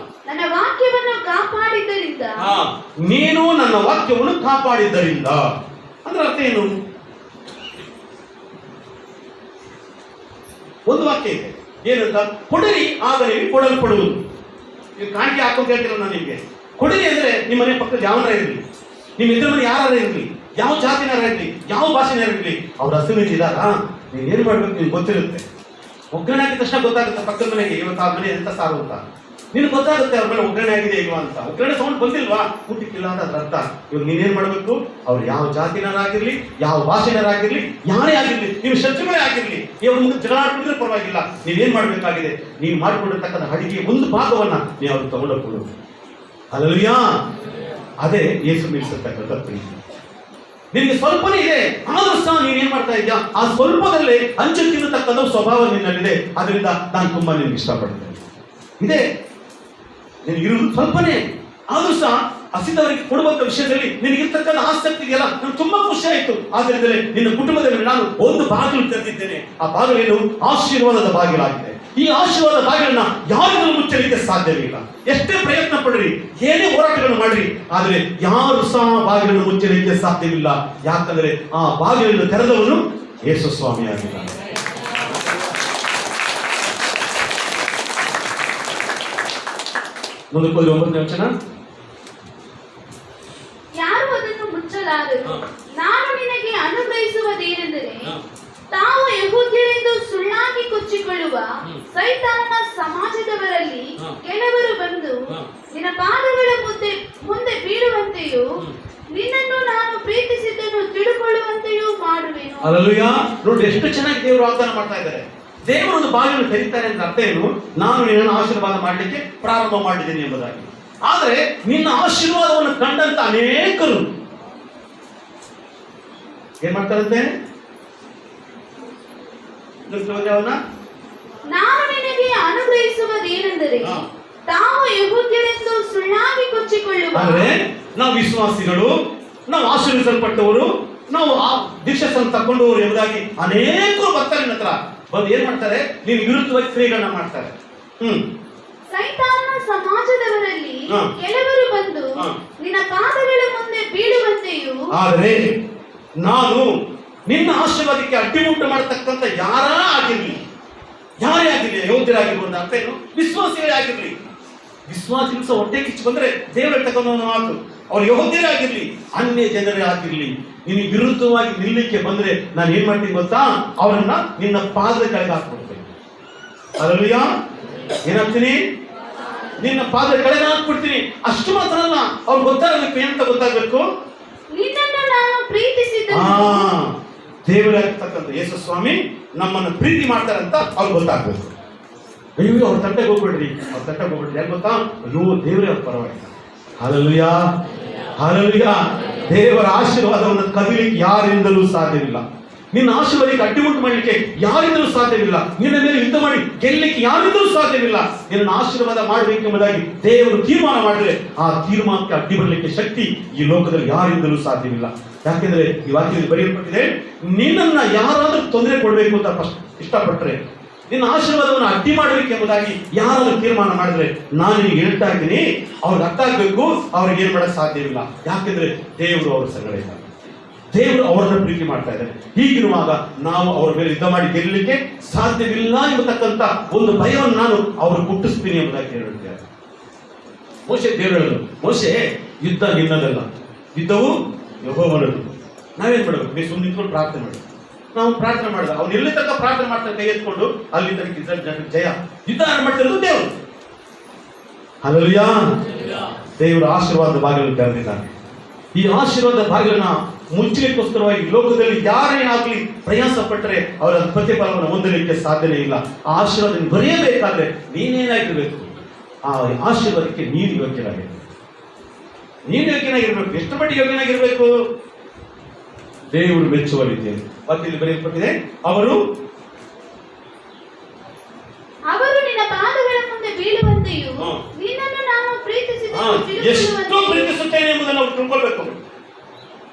ನನ್ನ ವಾಕ್ಯವನ್ನು ಕಾಪಾಡಿದ್ದರಿಂದ, ನೀನು ನನ್ನ ವಾಕ್ಯವನ್ನು ಕಾಪಾಡಿದ್ದರಿಂದ. ಅಂದ್ರೆ ಅರ್ಥ ಏನು? ಒಂದು ವಾಕ್ಯ ಇದೆ, ಏನಂತ? ಕೊಡಿರಿ ಆಗ ನಿಮಗೆ ಕೊಡಲ್ಪಡುವುದು. ನೀವು ಕಾಣಿಕೆ ಹಾಕೊಂತ ಹೇಳ್ತೀರ ನಾನು ನಿಮಗೆ. ಕೊಡಿರಿ ಅಂದ್ರೆ ನಿಮ್ಮ ಮನೆ ಪಕ್ಕದ ಯಾವನಾರ ಇರಲಿ, ನಿಮ್ಮ ಎದುರು ಮನೆ ಯಾರ ಇರಲಿ, ಯಾವ ಜಾತಿನಾರ ಇರಲಿ, ಯಾವ ಭಾಷೆನಾರ ಇರಲಿ, ಅವ್ರ ಹಸಿರು ಇದ್ದಾರ, ನೀನು ಏನ್ ಮಾಡ್ಬೇಕು ನಿಮ್ಗೆ ಗೊತ್ತಿರುತ್ತೆ. ಒಗ್ಗರಣೆ ಆಗಿದ ತಕ್ಷಣ ಗೊತ್ತಾಗುತ್ತೆ ಪಕ್ಕದ ಮನೆಗೆ ಇವತ್ತು ಆ ಮನೆ ಎಂತ ಸಾರು ಅಂತ. ನಿನ್ಗೆ ಗೊತ್ತಾಗುತ್ತೆ ಅವ್ರ ಮೇಲೆ ಒಗ್ಗರಣೆ ಆಗಿದೆ ಇಲ್ವಾ ಅಂತ. ಒಗ್ಗರಣೆ ಸೌಂಡ್ ಬಂದಿಲ್ವಾ, ಊಟಕ್ಕಿಲ್ಲ ಅಂತ ಅದ್ರ ಅರ್ಥ. ಇವಾಗ ನೀನೇನ್ ಮಾಡ್ಬೇಕು? ಅವ್ರು ಯಾವ ಜಾತಿನಾರಾಗಿರ್ಲಿ, ಯಾವ ಭಾಷೆನಾರಾಗಿರ್ಲಿ, ಯಾರೇ ಆಗಿರ್ಲಿ, ನೀವು ಶತ್ರುಗಳೇ ಆಗಿರ್ಲಿ, ಇವ್ರ ಮುಂದೆ ಜಗಳ ಆಡ್ಬಿಟ್ರೆ ಪರವಾಗಿಲ್ಲ. ನೀವೇನ್ ಮಾಡ್ಬೇಕಾಗಿದೆ? ನೀವು ಮಾಡಿಕೊಂಡಿರ್ತಕ್ಕಂಥ ಅಡಿಗೆ ಒಂದು ಭಾಗವನ್ನ ನೀವು ಅವ್ರು ತಗೊಂಡೋಗ್ಕೊಡು. ಅಲ್ಲಲ್ಯಾ, ಅದೇ ಯೇಸು ನಿಲ್ಲಿಸತಕ್ಕಂಥ ಪ್ರೀತಿ. ನಿನಗೆ ಸ್ವಲ್ಪನೇ ಇದೆ, ಆದ್ರೂ ಸಹ ನೀನೇನ್ ಮಾಡ್ತಾ ಇದ್ಯಾ? ಆ ಸ್ವಲ್ಪದಲ್ಲೇ ಹಂಚು ತಿನ್ನತಕ್ಕಂಥ ಸ್ವಭಾವ ನಿನ್ನಲ್ಲಿದೆ. ಅದರಿಂದ ನಾನು ತುಂಬಾ ನಿನ್ಗೆ ಇಷ್ಟಪಡ್ತೇನೆ. ಇದೆ ನಿನಗಿರುವುದು ಸ್ವಲ್ಪನೇ, ಆದ್ರೂ ಸಹ ಹಸಿದವರಿಗೆ ಕೊಡುವಂತ ವಿಷಯದಲ್ಲಿ ನಿನಗಿರ್ತಕ್ಕಂಥ ಆಸಕ್ತಿಗೆಲ್ಲ ನನಗೆ ತುಂಬಾ ಖುಷಿ ಆಯಿತು. ಆದ್ದರಿಂದಲೇ ನಿನ್ನ ಕುಟುಂಬದಲ್ಲಿ ನಾನು ಒಂದು ಬಾಗಿಲು ತೆರೆದಿದ್ದೇನೆ. ಆ ಬಾಗಿಲೇನು? ಆಶೀರ್ವಾದದ ಬಾಗಿಲಾಗಿದೆ. ಈ ಆಶೀರ್ವಾದ ಬಾಗಿಲನ್ನ ಯಾರಿಗೂ ಮುಚ್ಚಲಿಕ್ಕೆ ಸಾಧ್ಯವಿಲ್ಲ. ಎಷ್ಟೇ ಪ್ರಯತ್ನ ಪಡ್ರಿ, ಏನೇ ಹೋರಾಟಗಳನ್ನು ಮಾಡ್ರಿ, ಆದ್ರೆ ಯಾರು ಸಹ ಬಾಗಿಲನ್ನು ಮುಚ್ಚಲಿಕ್ಕೆ ಸಾಧ್ಯವಿಲ್ಲ. ಯಾಕಂದ್ರೆ ಆ ಬಾಗಿಲನ್ನು ತೆರೆದವನು ಯೇಸು ಸ್ವಾಮಿಯಾಗಿದ್ದಾನೆ. ಮುಂದಕ್ಕೆ 9ನೇ ವಚನ. ಯಾರು ಅದನ್ನು ಮುಚ್ಚಲಾರರು. ನಾನು ನಿನಗೆ ಅನುಗ್ರಹಿಸುವುದೇನೆಂದರೆ, ತಾವು ಯಹೂದ್ಯರೆಂದು ಸುಳ್ಳಾಗಿ ಕೊಚ್ಚಿಕೊಳ್ಳುವ ಸೈತಾನನ ಸಮಾಜದವರಲ್ಲಿ ಕೆಲವರು ಬಂದು ನಿನ್ನ ಪಾದಗಳ ಮುಂದೆ ಬೀಳುವಂತೆಯೂ ನಿನ್ನನ್ನು ನಾನು ಪ್ರೀತಿಸಿದ್ದನ್ನು ತಿಳುಕೊಳ್ಳುವಂತೆಯೂ ಮಾಡುವೆನು. ಹಲ್ಲೆಲೂಯಾ. ನೋಡಿ ಎಷ್ಟು ಚೆನ್ನಾಗಿ ದೇವರು ವಾಗ್ದಾನ ಮಾಡ್ತಾ ಇದ್ದಾರೆ. ದೇವರೊಂದು ಬಾಗಿಲು ತೆರೀತಾರೆ ಅಂತ ಅರ್ಥ ಏನು? ನಾನು ನಿನ್ನನ್ನು ಆಶೀರ್ವಾದ ಮಾಡಲಿಕ್ಕೆ ಪ್ರಾರಂಭ ಮಾಡಿದ್ದೇನೆ ಎಂಬುದಾಗಿ. ಆದರೆ ನಿನ್ನ ಆಶೀರ್ವಾದವನ್ನು ಕಂಡಂತ ಅನೇಕರು ಏನ್ ಮಾಡ್ತಾರಂತೆ? ನಾನು ನಿನಗೆ ಅನುಗ್ರಹಿಸುವುದೇನೆಂದರೆ, ತಾವು ಯಹೂದ್ಯರೆಂದು ಸುಳ್ಳಾಗಿ ಕೊಚ್ಚಿಕೊಳ್ಳುವ. ಅಂದ್ರೆ ನಾವು ವಿಶ್ವಾಸಿಗಳು, ನಾವು ಆಶೀರ್ವಿಸಲ್ಪಟ್ಟವರು, ನಾವು ಆ ದೀಕ್ಷೆಯನ್ನು ತಗೊಂಡವರು ಎಂಬುದಾಗಿ ಅನೇಕರು ಬರ್ತಾರೆ ನನ್ನ ಹತ್ರ. ಬಂದು ಏನ್ ಮಾಡ್ತಾರೆ? ನೀನು ವಿರುದ್ಧವಾಗಿ ಕ್ರಿಯೆಗಳನ್ನ ಮಾಡ್ತಾರೆ. ಸೈತಾನನ ಸಮಾಜದವರಲ್ಲಿ ಕೆಲವರು ಬಂದು ನಿನ್ನ ಪಾದಗಳ ಮುಂದೆ ಬೀಳುವಂತೆಯೂ. ಆದರೆ ನಾನು ನಿನ್ನ ಆಶೀರ್ವಾದಕ್ಕೆ ಅಡ್ಡಿ ಉಂಟು ಮಾಡತಕ್ಕಂಥ ಯಾರೇ ಆಗಿರ್ಲಿ, ಯೋಧರಾಗಿರ್ಬೋದು, ಅರ್ಥ ಏನು? ವಿಶ್ವಾಸಿಗಳೇ ಆಗಿರ್ಲಿ. ವಿಶ್ವಾಸಿಗಳು ಸಹ ಹೊಟ್ಟೆ ಕಿಚ್ಚು ಬಂದ್ರೆ ದೇವರ ತಗೊಂಡ ಮಾತು. ಅವ್ರು ಯಹೂದ್ಯರೇ ಆಗಿರ್ಲಿ, ಅನ್ಯ ಜನರೇ ಆಗಿರ್ಲಿ, ನಿನಗೆ ವಿರುದ್ಧವಾಗಿ ನಿಲ್ಲಕ್ಕೆ ಬಂದ್ರೆ ನಾನು ಏನ್ ಮಾಡ್ತೀನಿ ಗೊತ್ತಾ? ಅವರನ್ನ ನಿನ್ನ ಪಾದದ ಕೆಳಗೆ ಹಾಕ್ಬಿಡ್ತೇನೆ. ಹಲ್ಲೆಲೂಯಾ. ಏನಾಗ್ತೀನಿ? ನಿನ್ನ ಪಾದದ ಕೆಳಗೆ ಹಾಕ್ಬಿಡ್ತೀನಿ. ಅಷ್ಟು ಮಾತ್ರ ಅಲ್ಲ, ಅವ್ರು ಗೊತ್ತಾಗಬೇಕು. ಏನಂತ ಗೊತ್ತಾಗಬೇಕು? ನಿನ್ನನ್ನು ನಾನು ಪ್ರೀತಿಸಿದ್ದನು. ದೇವರಾಗಿರ್ತಕ್ಕಂಥ ಯೇಸು ಸ್ವಾಮಿ ನಮ್ಮನ್ನು ಪ್ರೀತಿ ಮಾಡ್ತಾರಂತ ಅವ್ರು ಗೊತ್ತಾಗ್ಬೇಕು. ಅಯ್ಯೋ ಅವ್ರ ತಟ್ಟೆಗೆ ಹೋಗ್ಬಿಡ್ರಿ, ಯಾಕೆ ಗೊತ್ತಾ? ಅಯ್ಯೋ ದೇವರೇ ಅವ್ರ ಪರವಾಗಿಲ್ಲ. Hallelujah, hallelujah. ದೇವರ ಆಶೀರ್ವಾದವನ್ನು ಕದಿಲಿಕ್ಕೆ ಯಾರಿಂದಲೂ ಸಾಧ್ಯವಿಲ್ಲ. ನಿನ್ನ ಆಶೀರ್ವಾದಕ್ಕೆ ಅಡ್ಡಿ ಉಂಟು ಮಾಡಲಿಕ್ಕೆ ಯಾರಿಂದಲೂ ಸಾಧ್ಯವಿಲ್ಲ. ನಿನ್ನ ಮೇಲೆ ಯುದ್ಧ ಮಾಡಿ ಗೆಲ್ಲಲಿಕ್ಕೆ ಯಾರಿಂದಲೂ ಸಾಧ್ಯವಿಲ್ಲ. ನಿನ್ನ ಆಶೀರ್ವಾದ ಮಾಡಬೇಕೆಂಬುದಾಗಿ ದೇವರು ತೀರ್ಮಾನ ಮಾಡಿದ್ರೆ ಆ ತೀರ್ಮಾನಕ್ಕೆ ಅಡ್ಡಿ ಬರಲಿಕ್ಕೆ ಶಕ್ತಿ ಈ ಲೋಕದಲ್ಲಿ ಯಾರಿಂದಲೂ ಸಾಧ್ಯವಿಲ್ಲ. ಯಾಕೆಂದ್ರೆ ಈ ವಾಕ್ಯದಲ್ಲಿ ಬರೆಯಲ್ಪಟ್ಟಿದೆ, ನಿನ್ನನ್ನ ಯಾರಾದ್ರೂ ತೊಂದರೆ ಕೊಡಬೇಕು ಅಂತ ಇಷ್ಟಪಟ್ಟರೆ, ನಿನ್ನ ಆಶೀರ್ವಾದವನ್ನು ಅಡ್ಡಿ ಮಾಡಬೇಕೆಂಬುದಾಗಿ ಯಾರಾದ್ರೂ ತೀರ್ಮಾನ ಮಾಡಿದ್ರೆ, ನಾನು ನಿನಗೆ ಹೇಳ್ತಾ ಇದ್ದೀನಿ, ಅವ್ರಿಗೆ ಅರ್ಥ ಆಗ್ಬೇಕು, ಅವ್ರಿಗೆ ಏನ್ ಮಾಡಕ್ ಸಾಧ್ಯವಿಲ್ಲ. ಯಾಕೆಂದ್ರೆ ದೇವರು ಅವ್ರ ಸಂಗಡ ಇದ್ದಾರೆ. ದೇವರು ಅವರನ್ನ ಪ್ರೀತಿ ಮಾಡ್ತಾ ಇದ್ದಾರೆ. ಹೀಗಿರುವಾಗ ನಾವು ಅವರ ಮೇಲೆ ಯುದ್ಧ ಮಾಡಿ ಗೆಲ್ಲಲಿಕ್ಕೆ ಸಾಧ್ಯವಿಲ್ಲ ಎಂಬತಕ್ಕಂಥ ಒಂದು ಭಯವನ್ನು ನಾನು ಅವರು ಹುಟ್ಟಿಸ್ತೀನಿ ಎಂಬುದಾಗಿ ಹೇಳಿದ್ದಾರೆ. ಮೋಶೆ ದೇವರು ಹೇಳಿದ್ರು, ಮೋಶೆ ಯುದ್ಧ ನಿನ್ನದಲ್ಲ, ಯುದ್ಧವು ಯೆಹೋವನದು. ನಾವೇನ್ ಮಾಡಬೇಕು? ನೀವು ಸುಮ್ಮನೆ ನಿಂತ್ಕೊಂಡು ಪ್ರಾರ್ಥನೆ ಮಾಡಿ. ನಾವು ಪ್ರಾರ್ಥನೆ ಮಾಡಿದ ಅವ್ನು ಎಲ್ಲಿ ತನಕ ಪ್ರಾರ್ಥನೆ ಮಾಡ್ತಾರೆ ಕೈ ಎತ್ಕೊಂಡು ಅಲ್ಲಿ ತನಕ ಜಯ. ಯುದ್ಧ ಮಾಡ್ತಿರೋದು ದೇವರು. ಹಲ್ಲೆಲೂಯಾ. ದೇವರ ಆಶೀರ್ವಾದ ಬಾಗಿಲನ್ನು ತೆರೆದಿದ್ದಾನೆ. ಈ ಆಶೀರ್ವಾದ ಬಾಗಿಲನ್ನ ಮುಚ್ಚಲಿಕ್ಕೋಸ್ಕರವಾಗಿ ಲೋಕದಲ್ಲಿ ಯಾರೇ ಆಗಲಿ ಪ್ರಯಾಸ ಪಟ್ಟರೆ ಅವರ ಪ್ರತಿಫಲವನ್ನು ಹೊಂದಲಿಕ್ಕೆ ಸಾಧ್ಯನೇ ಇಲ್ಲ. ಆ ಆಶೀರ್ವಾದ ಬರೆಯಬೇಕಾದ್ರೆ ನೀನೇನಾಗಿರ್ಬೇಕು? ಆ ಆಶೀರ್ವಾದಕ್ಕೆ ನೀನು ಯೋಗ್ಯನಾಗಿರ್ಬೇಕು. ನೀನು ಯೋಗ್ಯನಾಗಿರ್ಬೇಕು. ಎಷ್ಟು ಮಟ್ಟಿಗೆ ಯೋಗ್ಯನಾಗಿರ್ಬೇಕು? ದೇವರು ಮೆಚ್ಚುವ ರೀತಿಯಲ್ಲಿ. ಮತ್ತೆ ಇಲ್ಲಿ ಬರೆಯಲ್ಪಟ್ಟಿದೆ, ಅವರು ನಿನ್ನ ಪಾದಗಳ ಮುಂದೆ ಬೀಳುವಂತೆಯೂ ನಿನ್ನನ್ನು ನಾನು ಎಷ್ಟು ಪ್ರೀತಿಸುತ್ತೇನೆ ಎಂಬುದನ್ನು ನಾವು ತಿಳ್ಕೊಳ್ಬೇಕು.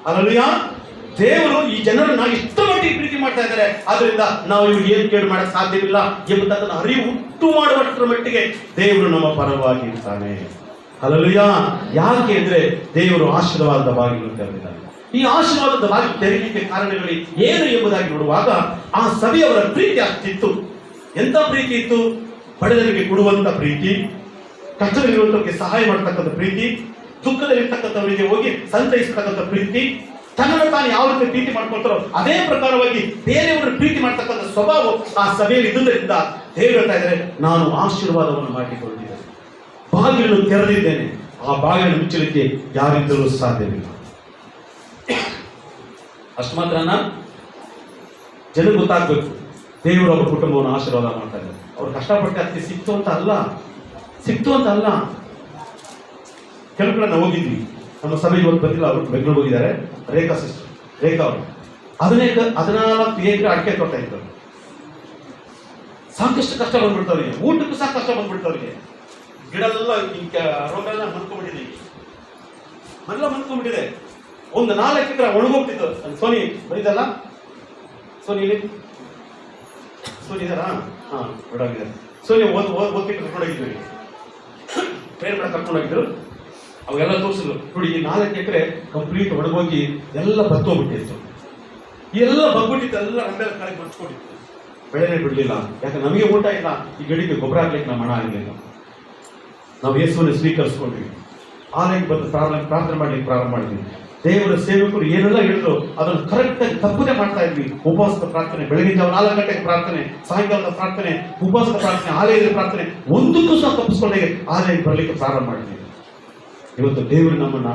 ಹಲ್ಲೆಲೂಯಾ. ದೇವರು ಈ ಜನರನ್ನ ಇಷ್ಟು ಮಟ್ಟಿಗೆ ಪ್ರೀತಿ ಮಾಡ್ತಾ ಇದ್ದಾರೆ. ಆದ್ರಿಂದ ನಾವು ಇವ್ರಿಗೆ ಏನು ಕೇಳು ಮಾಡಕ್ ಸಾಧ್ಯವಿಲ್ಲ ಎಂಬುದನ್ನ ಅರಿವು ಉಂಟು ಮಾಡುವಷ್ಟರ ಮಟ್ಟಿಗೆ ದೇವರು ನಮ್ಮ ಪರವಾಗಿ ಇರ್ತಾನೆ. ಹಲ್ಲೆಲೂಯಾ. ಯಾಕೆ ಅಂದ್ರೆ ದೇವರು ಆಶೀರ್ವಾದದ ಬಾಗಿಲು ತೆರೆದಿದ್ದಾನೆ. ಈ ಆಶೀರ್ವಾದದ ಬಾಗಿಲು ತೆರೆಯಲಿಕ್ಕೆ ಕಾರಣಗಳು ಏನು ಎಂಬುದಾಗಿ ನೋಡುವಾಗ ಆ ಸಭೆಯವರ ಪ್ರೀತಿ ಅಷ್ಟಿತ್ತು. ಎಂತ ಪ್ರೀತಿ ಇತ್ತು? ಬಡವರಿಗೆ ಕೊಡುವಂತ ಪ್ರೀತಿ, ಕಷ್ಟದಲ್ಲಿರುವಂತವರಿಗೆ ಸಹಾಯ ಮಾಡತಕ್ಕಂಥ ಪ್ರೀತಿ, ದುಃಖದಲ್ಲಿರ್ತಕ್ಕಂಥವರಿಗೆ ಹೋಗಿ ಸಂತೈಸತಕ್ಕಂಥ ಪ್ರೀತಿ, ತನ್ನನ್ನು ತಾನು ಯಾವ ರೀತಿ ಪ್ರೀತಿ ಮಾಡ್ಕೊಳ್ತಾರೋ ಅದೇ ಪ್ರಕಾರವಾಗಿ ಬೇರೆಯವರು ಪ್ರೀತಿ ಮಾಡ್ತಕ್ಕಂಥ ಸ್ವಭಾವ ಆ ಸಭೆಯಲ್ಲಿ ಇದ್ದುದರಿಂದ ದೇವರು ಹೇಳ್ತಾ ಇದ್ದಾರೆ, ನಾನು ಆಶೀರ್ವಾದವನ್ನು ಮಾಡಿಕೊಂಡಿದ್ದೇನೆ, ಬಾಗಿಲನ್ನು ತೆರೆದಿದ್ದೇನೆ, ಆ ಬಾಗಿಲನ್ನು ಮುಚ್ಚಲಿಕ್ಕೆ ಯಾರಿಂದಲೂ ಸಾಧ್ಯವಿಲ್ಲ. ಅಷ್ಟು ಮಾತ್ರನ ಜನ ಗೊತ್ತಾಗ್ಬೇಕು, ದೇವರು ಅವರ ಕುಟುಂಬವನ್ನು ಆಶೀರ್ವಾದ ಮಾಡ್ತಾ ಇದ್ದಾರೆ. ಅವ್ರು ಕಷ್ಟಪಟ್ಟು ಅದಕ್ಕೆ ಸಿಕ್ತು ಅಂತ ಅಲ್ಲ. ಕೆಲವು ಕಡೆ ನಾವು ಹೋಗಿದ್ವಿ, ನಮ್ಮ ಸಭೆಗೆ ಇವತ್ತು ಬಂದಿಲ್ಲ, ಅವರು ಬೆಂಗಳೂರು ಹೋಗಿದ್ದಾರೆ. ರೇಖಾ ಅವರು 14 ಎಕರೆ ಅಡಿಕೆ ತೋಟ ಇತ್ತು. ಸಾಕಷ್ಟು ಕಷ್ಟ ಬಂದ್ಬಿಡ್ತವ್ರಿಗೆ, ಊಟಕ್ಕೂ ಸಹ ಕಷ್ಟ ಬಂದ್ಬಿಡ್ತವ್ರಿಗೆ. ಗಿಡ ಎಲ್ಲ ರೋಗ ಎಲ್ಲ ಮಂದ್ಕೊಂಡ್ಬಿಟ್ಟಿದೆ. ಒಂದು 4 ಎಕರೆ ಒಣಗೋಗ್ತಿತ್ತು. Sony ಬರೀದಲ್ಲ, Sony ಇದಾರಾ? ಹಾ, ಹೊರಡೋಗಿದ್ದಾರೆ. ಸೋನಿ ಓದ್ಬಿಟ್ಟು ಕರ್ಕೊಂಡೋಗಿದ್ವಿ, ಟ್ರೈನ್ ಮಾಡಿ ಕರ್ಕೊಂಡೋಗಿದ್ರು. ಅವೆಲ್ಲ ತೋರಿಸಿದ್ರು. ನೋಡಿ, ಈ 4 ಎಕರೆ ಕಂಪ್ಲೀಟ್ ಒಣಗೋಗಿ ಎಲ್ಲ ಬತ್ತೋಗ್ಬಿಟ್ಟಿತ್ತು. ಎಲ್ಲ ಬಗ್ಬಿಟ್ಟಿತ್ತು, ಎಲ್ಲ ನಮ್ಮೆಲ್ಲ ಕಡೆಗೆ ಬಚ್ಕೊಂಡಿತ್ತು. ಬೆಳೆನೇ ಬಿಡಲಿಲ್ಲ. ಯಾಕೆ? ನಮಗೆ ಊಟ ಇಲ್ಲ, ಈ ಗಡಿಗೆ ಗೊಬ್ಬರ ಹಾಕ್ಲಿಕ್ಕೆ ನಮ್ಮ ಹಣ ಆಗಲಿಲ್ಲ. ನಾವು ಯೇಸುವನ್ನು ಸ್ವೀಕರಿಸ್ಕೊಂಡ್ವಿ, ಆಲಯಕ್ಕೆ ಬಂದು ಪ್ರಾರ್ಥನೆ ಮಾಡ್ಲಿಕ್ಕೆ ಪ್ರಾರಂಭ ಮಾಡಿದ್ವಿ. ದೇವರ ಸೇವಕರು ಏನೆಲ್ಲ ಹೇಳಿದ್ರು ಅದನ್ನು ಕರೆಕ್ಟ್ ಆಗಿ ತಪ್ಪದೆ ಮಾಡ್ತಾ ಇದ್ವಿ. ಉಪವಾಸದ ಪ್ರಾರ್ಥನೆ, ಬೆಳಗಿನ ಜಾವ 4 ಗಂಟೆಗೆ ಪ್ರಾರ್ಥನೆ, ಸಾಯಂಕಾಲದ ಪ್ರಾರ್ಥನೆ, ಉಪವಾಸದ ಪ್ರಾರ್ಥನೆ, ಆಲಯದ ಪ್ರಾರ್ಥನೆ, ಒಂದಕ್ಕೂ ಸಹ ತಪ್ಪಿಸ್ಕೊಂಡೇ ಆಲಯಕ್ಕೆ ಬರಲಿಕ್ಕೆ ಪ್ರಾರಂಭ ಮಾಡಿದ್ವಿ. ಇವತ್ತು ದೇವರು ನಮ್ಮನ್ನ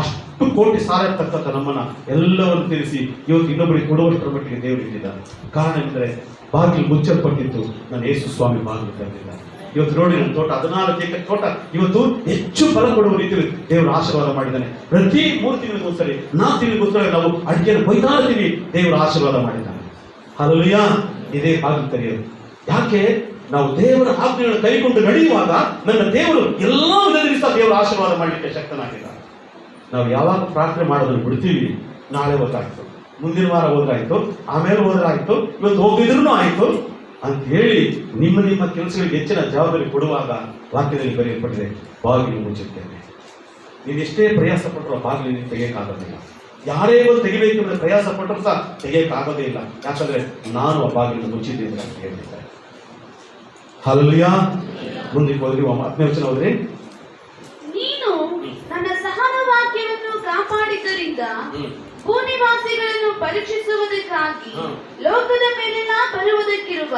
ಅಷ್ಟು ಕೋಟಿ ಸಾಲ ಇರ್ತಕ್ಕಂಥ ನಮ್ಮನ್ನ ಎಲ್ಲವನ್ನು ತಿಳಿಸಿ ಇವತ್ತು ಇನ್ನೊಬ್ಬರಿಗೆ ಕೊಡುವಷ್ಟರ ಮಟ್ಟಿಗೆ ದೇವರು ಇಟ್ಟಿದ್ದಾರೆ. ಕಾರಣ ಎಂದರೆ ಬಾಗಿಲು ಮುಚ್ಚಲ್ಪಟ್ಟಿತ್ತು, ನಾನು ಯೇಸು ಸ್ವಾಮಿ ಬಾಗಿಲು ತೆರೆದಿದ್ದಾರೆ. ಇವತ್ತು ನೋಡಿ, ನನ್ನ ತೋಟ 14 ಎಕರೆ ತೋಟ ಇವತ್ತು ಹೆಚ್ಚು ಫಲ ಕೊಡುವ ರೀತಿಯಲ್ಲಿ ದೇವರು ಆಶೀರ್ವಾದ ಮಾಡಿದ್ದಾನೆ. ಪ್ರತಿ 3 ತಿಂಗಳಿಗೋಸ್ಕರ 4 ತಿಂಗಳಿಗೋಸ್ಕರ ನಾವು ಅಡಿಕೆಯನ್ನು ಕೊಯ್ತಾ ಇರ್ತೀವಿ. ದೇವರು ಆಶೀರ್ವಾದ ಮಾಡಿದ್ದಾನೆ. ಹಲ್ಲೆಲೂಯಾ. ಇದೇ ಬಾಗಿಲು ತೆರೆಯೋದು. ಯಾಕೆ? ನಾವು ದೇವರ ಆಜ್ಞೆಗಳನ್ನು ಕೈಗೊಂಡು ನಡೆಯುವಾಗ ನನ್ನ ದೇವರು ಎಲ್ಲಾ ವಿಧದಲ್ಲಿ ಸಹ ದೇವರ ಆಶೀರ್ವಾದ ಮಾಡಲಿಕ್ಕೆ ಶಕ್ತನಾಗಿದ್ದಾನೆ. ನಾವು ಯಾವಾಗ ಪ್ರಾರ್ಥನೆ ಮಾಡೋದನ್ನು ಬಿಡ್ತೀವಿ, ನಾಳೆ ಹೋದಾಯ್ತು, ಮುಂದಿನ ವಾರ ಹೋದ್ರಾಯ್ತು, ಆಮೇಲೆ ಹೋದ್ರಾಯ್ತು, ಇವತ್ತು ಹೋಗಿದ್ರು ಆಯ್ತು ಅಂತ ಹೇಳಿ ನಿಮ್ಮ ಕೆಲಸಗಳಿಗೆ ಹೆಚ್ಚಿನ ಜವಾಬ್ದಾರಿ ಕೊಡುವಾಗ ವಾಕ್ಯದಲ್ಲಿ ಬರೆಯಲ್ಪಟ್ಟಿದೆ, ಬಾಗಿಲು ಮುಚ್ಚುತ್ತೇನೆ. ನೀವು ಎಷ್ಟೇ ಪ್ರಯಾಸ ಪಟ್ಟರು ಬಾಗಿಲು ತೆಗೆಯಕ್ಕಾಗೋದಿಲ್ಲ. ಯಾರೇ ಒಂದು ತೆಗಿಬೇಕು ಅಂದ್ರೆ ಪ್ರಯಾಸ ಪಟ್ಟರು ಸಹ ತೆಗೆಯಕ್ಕಾಗೋದೇ ಇಲ್ಲ. ಯಾಕಂದ್ರೆ ನಾನು ಆ ಬಾಗಿಲನ್ನು ಮುಚ್ಚಿದ್ದೇನೆ ಅಂತ ಹೇಳಿದ್ದಾರೆ. ಹಲ್ಲೆಲೂಯಾ. ಮುಂದಕ್ಕೆ ಹೋದ್ರಿ, 10ನೇ ವಚನ ಹೋದ್ರಿ. ನೀನು ನನ್ನ ಸಹನ ವಾಕ್ಯವನ್ನು ಕಾಪಾಡಿದ್ದರಿಂದ ಭೂನಿವಾಸಿಗಳನ್ನು ಪರೀಕ್ಷಿಸುವುದಕ್ಕಾಗಿ ಲೋಕದ ಮೇಲೆಲ್ಲ ಬರುವುದಕ್ಕಿರುವ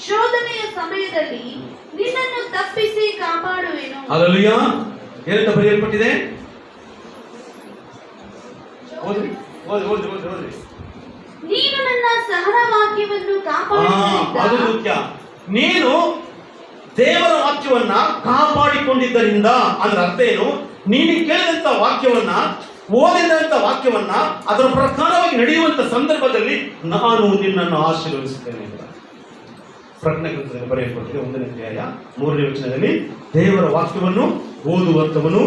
ಶೋಧನೆಯ ಸಮಯದಲ್ಲಿ ನಿನ್ನನ್ನು ತಪ್ಪಿಸಿ ಕಾಪಾಡುವೆನು. ಹಲ್ಲೆಲೂಯಾ. ಏನಂತ ಬರೆಯಲ್ಪಟ್ಟಿದೆ? ಓದ್ರಿ. ನೀನು ನನ್ನ ಸಹನ ವಾಕ್ಯವನ್ನು ಕಾಪಾಡಿದ್ದರಿಂದ. ಅದು ಮುಖ್ಯ. ನೀನು ದೇವರ ವಾಕ್ಯವನ್ನ ಕಾಪಾಡಿಕೊಂಡಿದ್ದರಿಂದ ಅಂದ್ರೆ ಅರ್ಥ ಏನು? ನೀನು ಕೇಳಿದಂತ ವಾಕ್ಯವನ್ನ, ಓದಿದಂತ ವಾಕ್ಯವನ್ನ ಅದರ ಪ್ರಕಾರವಾಗಿ ನಡೆಯುವಂತ ಸಂದರ್ಭದಲ್ಲಿ ನಾನು ನಿನ್ನನ್ನು ಆಶೀರ್ವದಿಸುತ್ತೇನೆ. ಪ್ರಕಟಣೆ ಗ್ರಂಥದಲ್ಲಿ ಬರೆಯಲ್ಪಟ್ಟಿದೆ 1ನೇ ಅಧ್ಯಾಯ 3ನೇ ವಚನದಲ್ಲಿ, ದೇವರ ವಾಕ್ಯವನ್ನು ಓದುವಂತವನು,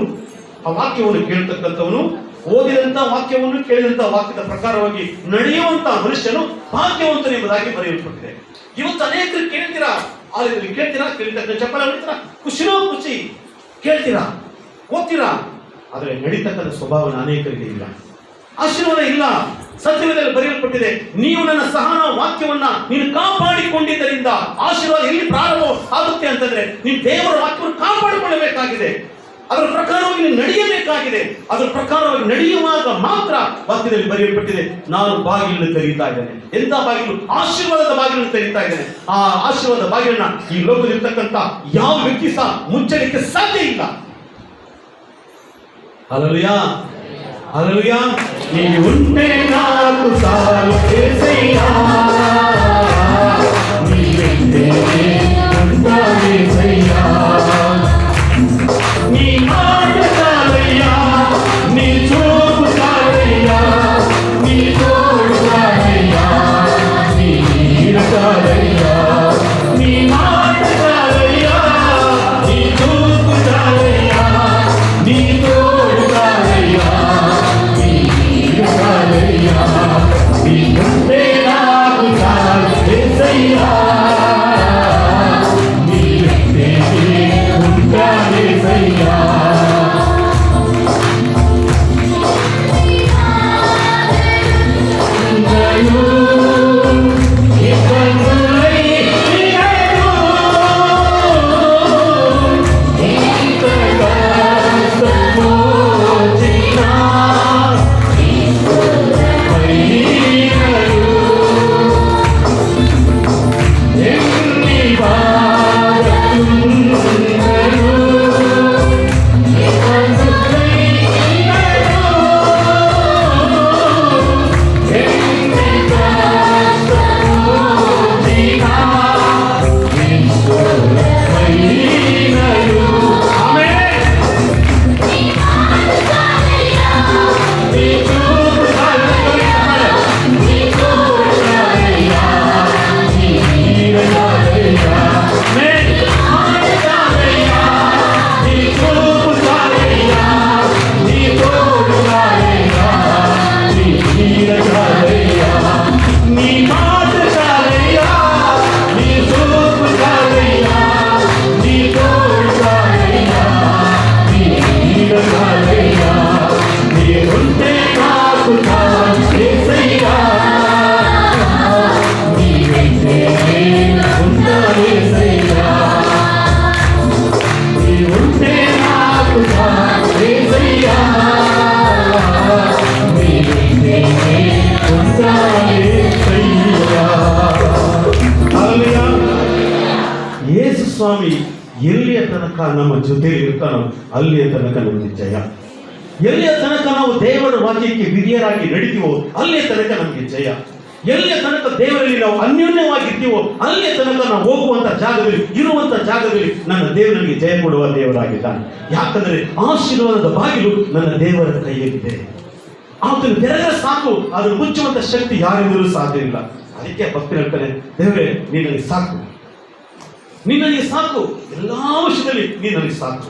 ಆ ವಾಕ್ಯವನ್ನು ಕೇಳತಕ್ಕಂಥವನು, ಓದಿದಂತ ವಾಕ್ಯವನ್ನು ಕೇಳಿದಂತ ವಾಕ್ಯದ ಪ್ರಕಾರವಾಗಿ ನಡೆಯುವಂತ ಮನುಷ್ಯನು ಭಾಗ್ಯವಂತನೆಂಬುದಾಗಿ ಬರೆಯಲ್ಪಟ್ಟಿದೆ. ಇವತ್ತು ಅನೇಕರು ಕೇಳ್ತೀರಾ, ಆಲಯದಲ್ಲಿ ಕೇಳ್ತೀರಾ, ಕೇಳಿದ ಚಪ್ಪಲ ಹೊಡಿತೀರಾ, ಖುಷಿ ಕೇಳ್ತೀರಾ, ಓದ್ತೀರಾ, ಆದರೆ ನಡೀತಕ್ಕಂಥ ಸ್ವಭಾವ ಅನೇಕರಿಗೆ ಇಲ್ಲ, ಆಶೀರ್ವಾದ ಇಲ್ಲ. ಸತ್ಯವೇದದಲ್ಲಿ ಬರೆಯಲ್ಪಟ್ಟಿದೆ, ನೀವು ನನ್ನ ಸಹನ ವಾಕ್ಯವನ್ನ ನೀನು ಕಾಪಾಡಿಕೊಂಡಿದ್ದರಿಂದ ಆಶೀರ್ವಾದ ಎಲ್ಲಿ ಪ್ರಾರಂಭ ಆಗುತ್ತೆ ಅಂತಂದ್ರೆ ನೀನು ದೇವರ ವಾಕ್ಯವನ್ನು ಕಾಪಾಡಿಕೊಳ್ಳಬೇಕಾಗಿದೆ. ಅದರ ಪ್ರಕಾರವಾಗಿ ನೀನು ನಡೆಯಬೇಕಾಗಿದೆ. ಅದರ ಪ್ರಕಾರವಾಗಿ ನಡೆಯುವಾಗ ಮಾತ್ರ ವಾಕ್ಯದಲ್ಲಿ ಬರೆಯಲ್ಪಟ್ಟಿದೆ, ನಾನು ಬಾಗಿಲನ್ನು ತೆರೀತಾ ಇದ್ದೇನೆ. ಎಂತ ಬಾಗಿಲು? ಆಶೀರ್ವಾದದ ಬಾಗಿಲನ್ನು ತೆರೀತಾ ಇದ್ದೇನೆ. ಆ ಆಶೀರ್ವಾದ ಬಾಗಿಲನ್ನ ಈ ಲೋಕದಲ್ಲಿರ್ತಕ್ಕಂಥ ಯಾವ ವ್ಯಕ್ತಿ ಸಹ ಮುಚ್ಚಲಿಕ್ಕೆ ಸಾಧ್ಯ ಇಲ್ಲ. Hallelujah, hallelujah. ನೀ ಉಂಟೆ ನಾಲ್ಕು ಸಾಲು యేసయ్యా, ನೀ ಉಂಟೆ ಉಂಟಾಗೆ యేసయ్యా, నీ మాట చాలయ్యా, నీ చూపు చాలయ్యా, నీ తోడు చాలయ్యా, నీ నీడ చాలయ్యా, నీ మాట చాలయ్యా, నీ చూపు చాలయ్యా, నీ తోడు చాలయ్యా, నీ నీడ చాలయ్యా, నీ ఉంటే నాకు చాలు యేసయ్యా, నీ ఉంటే ఉంటానే యేసయ్యా. ಯೇಸು ಸ್ವಾಮಿ ಎಲ್ಲಿಯ ತನಕ ನಮ್ಮ ಜೊತೆ ಇರ್ತಾನೋ ಅಲ್ಲಿಯ ತನಕ ನಮಗೆ ಜಯ. ಎಲ್ಲಿಯ ತನಕ ನಾವು ದೇವರ ವಾಕ್ಯಕ್ಕೆ ವಿಧಿಯರಾಗಿ ನಡೀತೀವೋ ಅಲ್ಲಿಯ ತನಕ ನಮಗೆ ಜಯ. ಎಲ್ಲಿಯ ತನಕ ದೇವರಲ್ಲಿ ನಾವು ಅನ್ಯೋನ್ಯವಾಗಿರ್ತೀವೋ ಅಲ್ಲಿಯ ತನಕ ನಾವು ಹೋಗುವಂತ ಜಾಗದಲ್ಲಿ ಇರುವಂತ ಜಾಗದಲ್ಲಿ ನನ್ನ ದೇವರು ನನಗೆ ಜಯ ಕೊಡುವ ದೇವರಾಗಿದ್ದಾನೆ. ಯಾಕಂದ್ರೆ ಆಶೀರ್ವಾದದ ಬಾಗಿಲು ನನ್ನ ದೇವರ ಕೈಯಲ್ಲಿದೆ. ಆತನು ತೆರೆದರೆ ಸಾಕು, ಅದನ್ನು ಮುಚ್ಚುವಂತ ಶಕ್ತಿ ಯಾರಿಂದಲೂ ಸಾಧ್ಯ ಇಲ್ಲ. ಅದಕ್ಕೆ ಭಕ್ತಿ ಹೇಳ್ತಾನೆ, ದೇವರೇ ನೀನು ನನಗೆ ಸಾಕು, ನೀನು ನನಗೆ ಸಾಕು, ಎಲ್ಲಾ ವಿಷಯದಲ್ಲಿ ನೀನು ನನಗೆ ಸಾಕು,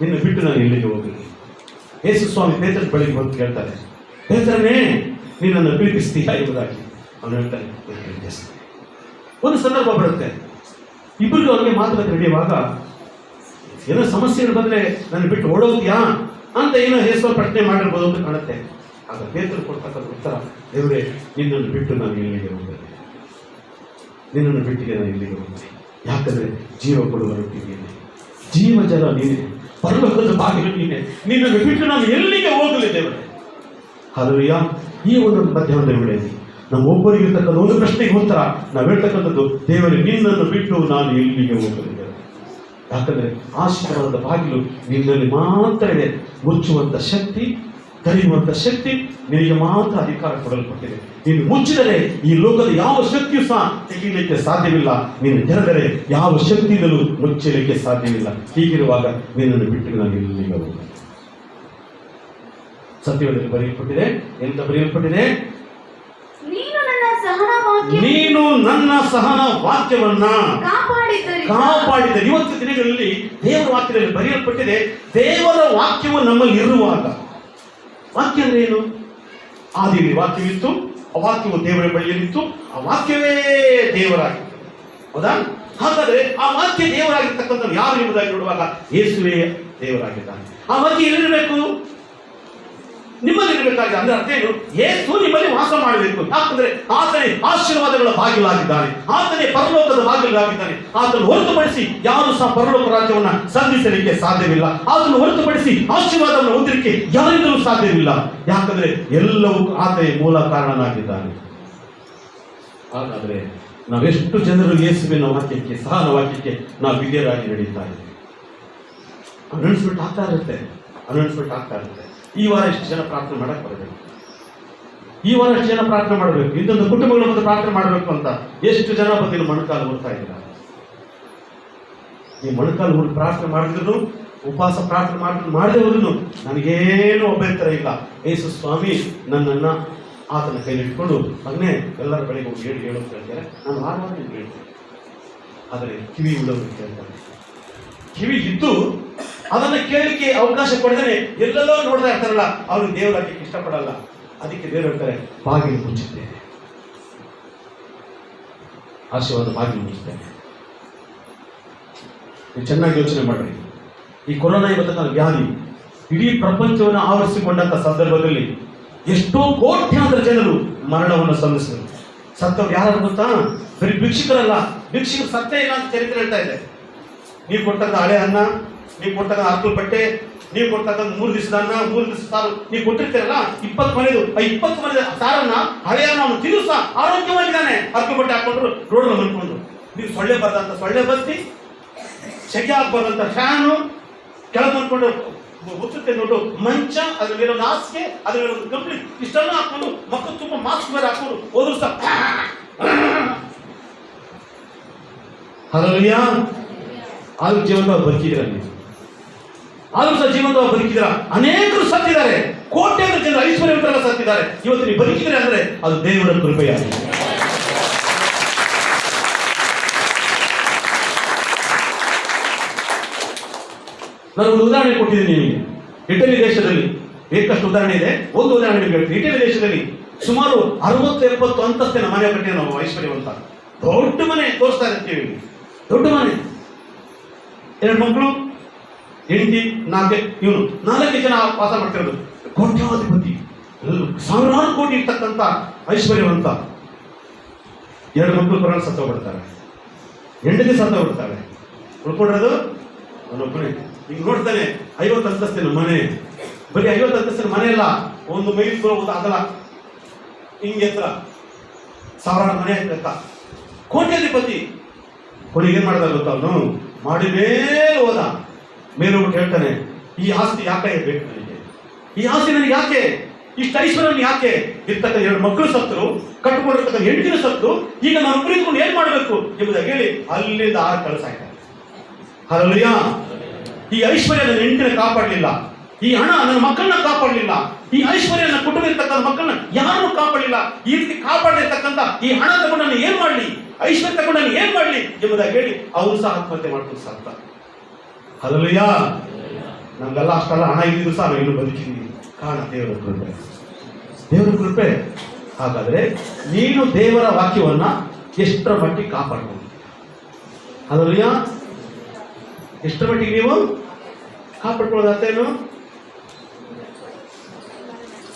ನಿನ್ನ ಬಿಟ್ಟು ನಾನು ಎಲ್ಲಿಗೆ ಹೋಗಲಿ. ಯೇಸು ಸ್ವಾಮಿ ಪೇತ್ರನ ಬಳಿಗೆ ಬಂದು ಕೇಳ್ತಾರೆ, ಪೇತ್ರನೇ ನೀನನ್ನು ಪ್ರೀತಿಸ್ತೀಯಾ ಎಂಬುದಾಗಿ. ಅವನು ಹೇಳ್ತಾನೆ, ಪ್ರೀತಿಸ್ತೀನಿ. ಒಂದು ಸಂದರ್ಭ ಬರುತ್ತೆ, ಇಬ್ಬರಿಗೂ ಅವನಿಗೆ ಮಾತುಕತೆ ನಡೆಯುವಾಗ ಏನೋ ಸಮಸ್ಯೆಗಳು ಬಂದ್ರೆ ನನ್ನ ಬಿಟ್ಟು ಓಡೋಗ್ತೀಯಾ ಅಂತ ಏನೋ ಯೇಸು ಪ್ರಶ್ನೆ ಮಾಡಿರ್ಬೋದು ಅಂತ ಕಾಣುತ್ತೆ. ಆಗ ಪೇತ್ರ ಕೊಡ್ತಕ್ಕಂಥ ಉತ್ತರ, ದೇವರೇ ನಿನ್ನನ್ನು ಬಿಟ್ಟು ನಾನು ಎಲ್ಲಿಗೆ ಹೋಗಲಿ, ನಿನ್ನನ್ನು ಬಿಟ್ಟಿಗೆ ನಾನು ಎಲ್ಲಿಗೆ ಹೋಗಲಿ. ಯಾಕಂದ್ರೆ ಜೀವ ಕೊಡುವ ರೊಟ್ಟಿ ನೀನೆ, ಜೀವ ಜಲ ನೀನೆ, ಪರಲೋಕದ ಬಾಗಿಲು ನೀನೆ, ನಿನ್ನನ್ನು ಬಿಟ್ಟು ನಾನು ಎಲ್ಲಿಗೆ ಹೋಗಲಿ ದೇವರೇ. ಹಲ್ಲೆಲೂಯಾ. ಈ ಒಂದು ಮಧ್ಯಾಹ್ನದ ವೇಳೆಯಲ್ಲಿ ನಮ್ಮೊಬ್ಬರಿಗಿರ್ತಕ್ಕಂಥ ಒಂದು ಪ್ರಶ್ನೆಗೆ ಉತ್ತರ ನಾವು ಹೇಳ್ತಕ್ಕಂಥದ್ದು, ದೇವರೇ ನಿನ್ನನ್ನು ಬಿಟ್ಟು ನಾನು ಎಲ್ಲಿಗೆ ಹೋಗಲಿ. ಯಾಕಂದ್ರೆ ಆಶೀರ್ವಾದದ ಬಾಗಿಲು ನಿನ್ನಲ್ಲಿ ಮಾತ್ರ ಇದೆ. ಮುಚ್ಚುವಂತ ಶಕ್ತಿ, ತೆರೆಯುವಂತ ಶಕ್ತಿ ನಿನಗೆ ಮಾತ್ರ ಅಧಿಕಾರ ಕೊಡಲ್ಪಟ್ಟಿದೆ. ನೀನು ಮುಚ್ಚಿದರೆ ಈ ಲೋಕದ ಯಾವ ಶಕ್ತಿಯೂ ಸಹ ತೆಗೀಲಿಕ್ಕೆ ಸಾಧ್ಯವಿಲ್ಲ. ನೀನು ತೆರೆದರೆ ಯಾವ ಶಕ್ತಿಯಿಂದಲೂ ಮುಚ್ಚಲಿಕ್ಕೆ ಸಾಧ್ಯವಿಲ್ಲ. ಹೀಗಿರುವಾಗ ನಿನ್ನನ್ನು ಬಿಟ್ಟು ನಾನು ಎಲ್ಲಿಗೆ ಹೋಗಲಿ. ಸತ್ಯದಲ್ಲಿ ಬರೆಯಲ್ಪಟ್ಟಿದೆ, ಎಂತ ಬರೆಯಲ್ಪಟ್ಟಿದೆ? ನೀನು ನನ್ನ ಸಹನ ವಾಕ್ಯವನ್ನ ಕಾಪಾಡಿದ. ಇವತ್ತು ದಿನಗಳಲ್ಲಿ ದೇವರ ವಾಕ್ಯದಲ್ಲಿ ಬರೆಯಲ್ಪಟ್ಟಿದೆ, ದೇವರ ವಾಕ್ಯವು ನಮ್ಮಲ್ಲಿ ಇರುವಾಗ. ವಾಕ್ಯ ಅಂದ್ರೆ ಏನು? ಆದಿಯಲ್ಲಿ ವಾಕ್ಯವಿತ್ತು, ಆ ವಾಕ್ಯವು ದೇವರ ಬಳಿಯಲ್ಲಿತ್ತು, ಆ ವಾಕ್ಯವೇ ದೇವರಾಗಿತ್ತು. ಹೌದಾ? ಹಾಗಾದ್ರೆ ಆ ವಾಕ್ಯ ದೇವರಾಗಿರ್ತಕ್ಕಂಥ ಯಾರು ಎಂಬುದಾಗಿ ನೋಡುವಾಗ ಯೇಸುವೇ ದೇವರಾಗಿದ್ದಾನೆ. ಆ ವಾಕ್ಯ ಎಲ್ಲಿರಬೇಕು? ನಿಮ್ಮಲ್ಲಿ ಇರಬೇಕಾಗಿದೆ. ಅಂದ್ರೆ ಅರ್ಥ ಏನು? ಯೇಸು ನಿಮ್ಮಲ್ಲಿ ವಾಸ ಮಾಡಬೇಕು. ಯಾಕಂದ್ರೆ ಆತನೇ ಆಶೀರ್ವಾದಗಳ ಬಾಗಿಲಾಗಿದ್ದಾನೆ, ಆತನೇ ಪರಲೋಕದ ಬಾಗಿಲಾಗಿದ್ದಾನೆ. ಆತನು ಹೊರತುಪಡಿಸಿ ಯಾರು ಸಹ ಪರಲೋಕ ರಾಜ್ಯವನ್ನ ಸಂಧಿಸಲಿಕ್ಕೆ ಸಾಧ್ಯವಿಲ್ಲ. ಆತನು ಹೊರತುಪಡಿಸಿ ಆಶೀರ್ವಾದವನ್ನು ಹೊಂದಲಿಕ್ಕೆ ಯಾರಿಂದಲೂ ಸಾಧ್ಯವಿಲ್ಲ. ಯಾಕಂದ್ರೆ ಎಲ್ಲವೂ ಆತನೇ ಮೂಲ ಕಾರಣನಾಗಿದ್ದಾನೆ. ಹಾಗಾದ್ರೆ ನಾವೆಷ್ಟು ಜನರು ಯೇಸುವಿನ ವಾಕ್ಯಕ್ಕೆ, ಸಹನ ವಾಕ್ಯಕ್ಕೆ ನಾವು ವಿಧೇಯರಾಗಿ ನಡೀತಾ ಇದ್ದೀವಿ? ಅನೌನ್ಸ್ಮೆಂಟ್ ಆಗ್ತಾ ಇರುತ್ತೆ. ಈ ವಾರ ಎಷ್ಟು ಜನ ಪ್ರಾರ್ಥನೆ ಮಾಡಕ್ ಬರಬೇಕು, ಈ ವಾರ ಎಷ್ಟು ಜನ ಪ್ರಾರ್ಥನೆ ಮಾಡಬೇಕು, ಇಂದೊಂದು ಕುಟುಂಬಗಳ ಬಗ್ಗೆ ಪ್ರಾರ್ಥನೆ ಮಾಡಬೇಕು ಅಂತ ಎಷ್ಟು ಜನ ಬಂದಿನ ಮೊಣಕಾಲು ಓಡ್ತಾ ಇದ್ದೀರಾ? ಈ ಮೊಣಕಾಲು ಊರು ಪ್ರಾರ್ಥನೆ ಮಾಡಿದ್ರು, ಉಪವಾಸ ಪ್ರಾರ್ಥನೆ ಮಾಡದೆ ಹೋದ್ರು ನನಗೇನು ಅಭ್ಯಂತರ ಇಲ್ಲ. ಯೇಸು ಸ್ವಾಮಿ ನನ್ನನ್ನ ಆತನ ಕೈಲಿಟ್ಕೊಂಡು ಮಗನೇ ಎಲ್ಲರ ಬಳಿಗೆ ಹೋಗಿ ಹೇಳು ಅಂತ ಹೇಳ್ತಾರೆ. ನಾನು ವಾರ ಹೇಳ್ತೀನಿ, ಆದರೆ ಕಿವಿ ಉಳ್ಳವರು ಕೇಳ್ತಾರೆ. ಕಿವಿ ಇದ್ದು ಅದನ್ನ ಕೇಳಲಿಕ್ಕೆ ಅವಕಾಶ ಕೊಡದೇ ಎಲ್ಲೆಲ್ಲೋ ನೋಡ್ತಾ ಇರ್ತಾರಲ್ಲ, ಅವ್ರಿಗೆ ದೇವರಾಗಿ ಇಷ್ಟಪಡಲ್ಲ. ಅದಕ್ಕೆ ದೇವರು ಹೇಳ್ತಾರೆ, ಬಾಗಿಲು ಮುಚ್ಚುತ್ತೇನೆ, ಆಶೀರ್ವಾದ ಬಾಗಿಲು ಮುಚ್ಚುತ್ತೇನೆ. ನೀವು ಚೆನ್ನಾಗಿ ಯೋಚನೆ ಮಾಡ್ರಿ. ಈ ಕೊರೋನಾ ಇವತ್ತು ವ್ಯಾಧಿ ಇಡೀ ಪ್ರಪಂಚವನ್ನು ಆವರಿಸಿಕೊಂಡಂತ ಸಂದರ್ಭದಲ್ಲಿ ಎಷ್ಟೋ ಕೋಟ್ಯಾಂತರ ಜನರು ಮರಣವನ್ನು ಸಂಧಿಸಿದರು. ಸತ್ತವ್ರು ಯಾರು ಗೊತ್ತಾ? ಬರೀ ಭಿಕ್ಷುಕರಲ್ಲ, ಭಿಕ್ಷುಕರು ಸತ್ತೇ ಇಲ್ಲ ಅಂತ ಚರಿತ್ರೆ ಹೇಳ್ತಾ ಇದೆ. ನೀವು ಕೊಟ್ಟಂತ ಹಳೆ ಅನ್ನ, ನೀವು ಕೊಟ್ಟಂತ ಅರ್ಕಲ್ ಬಟ್ಟೆ, ನೀವು ಕೊಟ್ಟಂತ 3 ದಿವಸದ ಅನ್ನ, 3 ದಿವಸ ಸಾರು ನೀವು ಕೊಟ್ಟಿರ್ತೀರಲ್ಲ, 20 ಮನೆದು 20 ಮನೆ ಸಾರನ್ನ ಹಳೆಯನ್ನ ಅವನು ತಿನ್ನು ಸಹ ಆರೋಗ್ಯವಾಗಿದ್ದಾನೆ. ಅರ್ಕಲ್ ಬಟ್ಟೆ ಹಾಕೊಂಡ್ರು ರೋಡ್ ಮನ್ಕೊಂಡು, ನೀವು ಸೊಳ್ಳೆ ಬರ್ದಂತ ಸೊಳ್ಳೆ ಬತ್ತಿ, ಸೆಕೆ ಆಗ್ಬಾರ್ದಂತ ಫ್ಯಾನು, ಕೆಳಗೆ ಮನ್ಕೊಂಡು ಹುಚ್ಚುತ್ತೆ ನೋಡು ಮಂಚ, ಅದ್ರ ಮೇಲೆ ಒಂದು ಹಾಸಿಗೆ, ಅದ್ರ ಮೇಲೆ ಒಂದು ಕಂಪ್ಲೀಟ್ ಇಷ್ಟೆಲ್ಲ ಹಾಕೊಂಡು ಮಕ್ಕಳು ತುಂಬಾ ಮಾಸ್ಕ್ ಬೇರೆ ಹಾಕೊಂಡು ಹೋದ್ರು ಸಹ ಹಲ್ಲೆಲೂಯಾ. ಆದ್ರೂ ಜೀವಂತವಾಗಿ ಬದುಕಿದ್ರ ನೀವು, ಆದ್ರೂ ಸಹ ಜೀವಂತವಾಗಿ ಬದುಕಿದ್ರ. ಅನೇಕರು ಸತ್ತಿದ್ದಾರೆ, ಕೋಟ್ಯಾಂತರ ಜನರು ಐಶ್ವರ್ಯವಂತರೆಲ್ಲ ಸತ್ತಿದ್ದಾರೆ. ಇವತ್ತು ನೀವು ಬದುಕಿದ್ರೆ ಅಂದ್ರೆ ಅದು ದೇವರ ಕೃಪೆಯಾಗಿದೆ. ನಾನು ಒಂದು ಉದಾಹರಣೆ ಕೊಟ್ಟಿದ್ದೀನಿ ನಿಮಗೆ. ಇಟಲಿ ದೇಶದಲ್ಲಿ ಬೇಕಷ್ಟು ಉದಾಹರಣೆ ಇದೆ. ಒಂದು ಉದಾಹರಣೆ ಹೇಳ್ತೀನಿ. ಇಟಲಿ ದೇಶದಲ್ಲಿ ಸುಮಾರು 60-70 ಅಂತಸ್ತಿನ ಮನೆ ಕಟ್ಟಿದ ನಾವು ಐಶ್ವರ್ಯವಂತ. ದೊಡ್ಡ ಮನೆ ತೋರಿಸ್ತಾ ಇರ್ತೀವಿ, ದೊಡ್ಡ ಮನೆ, 2 ಮಕ್ಕಳು, ಹೆಂಡತಿ, 4 ಜನ ವಾಸ ಮಾಡ್ತಿರೋದು. ಕೋಟ್ಯಾಧಿಪತಿ, ಸಾವಿರಾರು ಕೋಟಿ ಇರ್ತಕ್ಕಂಥ ಐಶ್ವರ್ಯವಂತ. 2 ಮಕ್ಕಳು ಕೊರೋನಾ ಸತ್ತೋಗ್ಬಿಡ್ತಾರೆ, ಹೆಂಡತಿ ಸತ್ತೋಗ್ಬಿಡ್ತಾರೆ. ಉಳ್ಕೊಂಡಿರೋದು ಅವನೊಬ್ಬನೇ. ಈಗ ನೋಡ್ತಾನೆ 50 ಅಂತಸ್ತಿನ ಮನೆ. ಬರೀ 50 ಅಂತಸ್ತಿನ ಮನೆ ಅಲ್ಲ, 1 ಮೈಲ್ ದೂರ, 1 ಅಗಲ, ಹಿಂಗೆ ಎತ್ತರ, ಸಾವಿರಾರು ಮನೆ ಆಗ್ತಕ್ಕ ಕೋಟ್ಯಾಧಿಪತಿ. ಕೊನೆಗೆ ಏನ್ ಮಾಡ್ದ ಗೊತ್ತ? ಅವನು ಮಾಡಿ ಮೇಲೆ ಹೋದ, ಮೇಲೆ ಹೋಗ್ಬಿಟ್ಟು ಹೇಳ್ತಾನೆ, ಈ ಆಸ್ತಿ ಯಾಕೆ ಬೇಕು ನನಗೆ? ಈ ಆಸ್ತಿ ನನಗೆ ಯಾಕೆ? ಇಷ್ಟು ಐಶ್ವರ್ಯ ಯಾಕೆ? ಇರ್ತಕ್ಕ 2 ಮಕ್ಕಳು ಸತ್ತರು, ಕಟ್ಟಿಕೊಂಡಿರ್ತಕ್ಕ ಹೆಂಡತಿನ ಸತ್ತು, ಈಗ ನಾನು ಕುಳಿತುಕೊಂಡು ಏನ್ ಮಾಡಬೇಕು ಎಂಬುದಾಗಿ ಹೇಳಿ ಅಲ್ಲಿಂದ ಕಳಿಸಾಯ್ತಾರೆ. ಹಲ್ಲೆಲೂಯಾ. ಈ ಐಶ್ವರ್ಯ ನನ್ನ ಹೆಂಡತಿನ ಕಾಪಾಡಲಿಲ್ಲ, ಈ ಹಣ ನನ್ನ ಮಕ್ಕಳನ್ನ ಕಾಪಾಡಲಿಲ್ಲ, ಈ ಐಶ್ವರ್ಯ ನನ್ನ ಕುಟುಂಬ ಇರ್ತಕ್ಕಂಥ ಮಕ್ಕಳನ್ನ ಯಾರನ್ನು ಕಾಪಾಡಲಿಲ್ಲ. ಈ ರೀತಿ ಕಾಪಾಡಿರ್ತಕ್ಕಂಥ ಈ ಹಣ ತಗೊಂಡು ನಾನು ಏನ್ ಮಾಡ್ಲಿ, ಐಶ್ವರ್ಯ ತಗೊಂಡು ನಾನು ಏನ್ ಮಾಡ್ಲಿ ಎಂಬುದಾಗಿ ಹೇಳಿ ಅವರು ಸಹ ಆತ್ಮಹತ್ಯೆ ಮಾಡ್ಕೊಂಡು ಸಾಕ್ತ. ಹಲ್ಲೆಲೂಯಾ. ನಮ್ಗೆಲ್ಲ ಅಷ್ಟೆಲ್ಲ ಹಣ ಇದ್ದಿದ್ದು ಸಹ ನಾವು ಇನ್ನೂ ಬದುಕಿದ್ದೀವಿ. ಕಾರಣ ದೇವರ ಕೃಪೆ, ದೇವರ ಕೃಪೆ. ಹಾಗಾದ್ರೆ ನೀನು ದೇವರ ವಾಕ್ಯವನ್ನ ಎಷ್ಟರ ಮಟ್ಟಿಗೆ ಕಾಪಾಡ್ಬೋದು? ಹಲ್ಲೆಲೂಯಾ. ಎಷ್ಟರ ಮಟ್ಟಿಗೆ ನೀವು ಕಾಪಾಡ್ಕೊಳ್ಳೋದು ಅರ್ಥೇನು?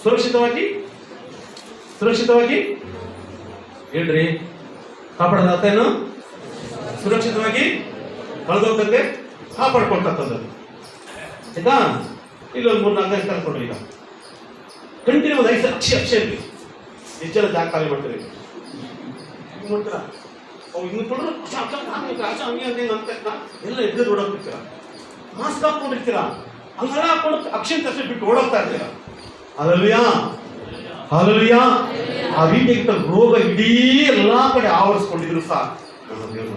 ಸುರಕ್ಷಿತವಾಗಿ ಹೇಳ್ರಿ. ಕಾಪಾಡೋದು ಅರ್ಥೇನು? ಸುರಕ್ಷಿತವಾಗಿ ಕಳೆದೋಗ್ತಂತೆ ಕಾಪಾಡ್ಕೊಳ್ತಕ್ಕಂಥದ್ದು. ಆಯ್ತಾ? ಈಗ ಒಂದು 3-4 ದಿನ ಕರ್ಕೊಡ್ರಿ. ಈಗ ಕಂಟಿನ್ಯೂ ಒಂದು 5 ಅಕ್ಷ ಇರಲಿ. ಎಷ್ಟು ಜನ ಜಾಗ ಖಾಲಿ ಮಾಡ್ತೀರಿ? ನೋಡ್ತೀರಾ? ಅವು ಇನ್ನು ಕೊಡ್ರು ಎಲ್ಲ ಎದ್ದು ಓಡೋಗ್ತಿರ್ತೀರ, ಮಾಸ್ಕ್ ಹಾಕೊಂಡಿರ್ತೀರಾ, ಹಂಗೆಲ್ಲ ಹಾಕೊಂಡು ಅಕ್ಷರ ತಕ್ಷಣ ಬಿಟ್ಟು ಓಡೋಗ್ತಾ ಇರ್ತೀರ. Hallelujah, hallelujah. ಆ ರೀತಿಯಾಗಿ ರೋಗ ಇಡೀ ಎಲ್ಲಾ ಕಡೆ ಆವರಿಸ್ಕೊಂಡಿದ್ರು ಸಹ ನಮ್ಮ ದೇವರು